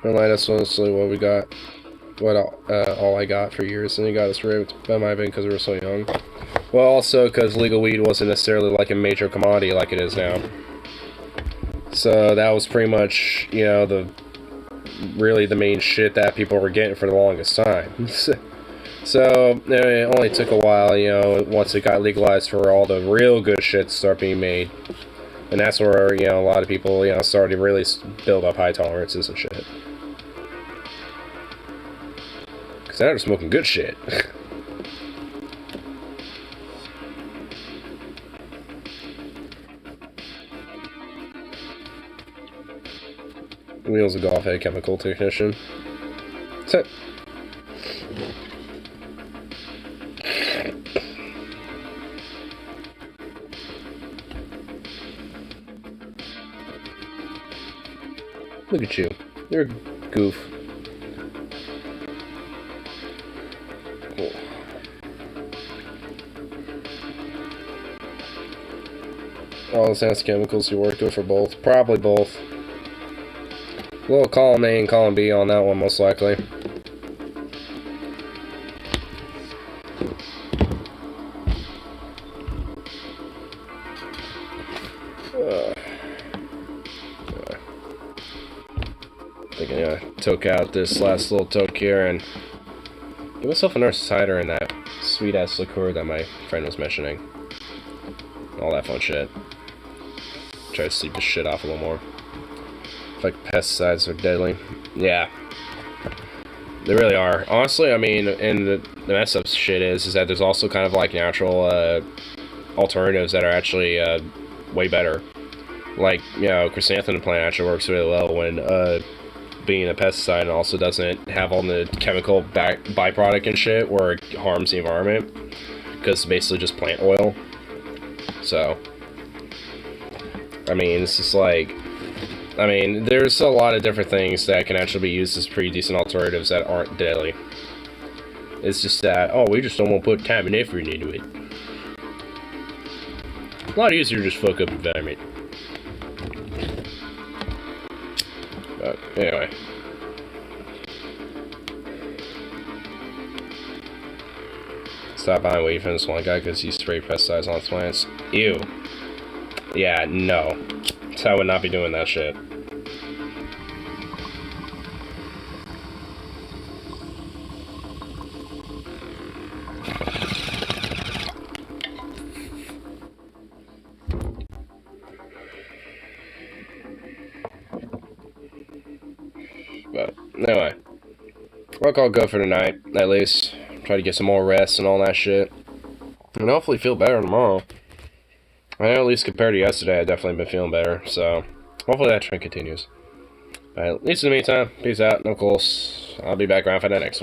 That's honestly what we got. What all I got for years, and he got us ripped. That might have been because we were so young. Well, also because legal weed wasn't necessarily like a major commodity like it is now. So that was pretty much, you know, really the main shit that people were getting for the longest time. So it only took a while, you know, once it got legalized for all the real good shit to start being made. And that's where, you know, a lot of people, you know, started to really build up high tolerances and shit. Because now they're smoking good shit. Wheels of golf head chemical technician. Set. Look at you. You're a goof. Cool. All the sense chemicals you worked with for both. Probably both. A little column A and column B on that one, most likely. Thinking I toke out this last little toke here and give myself a nice cider and that sweet ass liqueur that my friend was mentioning. All that fun shit. Try to sleep this shit off a little more. Like pesticides are deadly. Yeah. They really are. Honestly, I mean, and the mess up shit is that there's also kind of like natural alternatives that are actually way better. Like, you know, chrysanthemum plant actually works really well when being a pesticide and also doesn't have all the chemical byproduct and shit where it harms the environment. Because it's basically just plant oil. So, I mean, it's just like, I mean, there's a lot of different things that can actually be used as pretty decent alternatives that aren't deadly. It's just that, oh, we just don't want to put tabernifrine into it. A lot easier to just fuck up environment. But, anyway. Stop buying weed from this one guy because he sprayed pesticides on his plants. Ew. Yeah, no. So I would not be doing that shit. But, anyway. Work all good for tonight, at least. Try to get some more rest and all that shit. And hopefully feel better tomorrow. I know at least compared to yesterday, I've definitely been feeling better. So, hopefully that trend continues. But at least in the meantime, peace out, no calls. I'll be back around for the next one.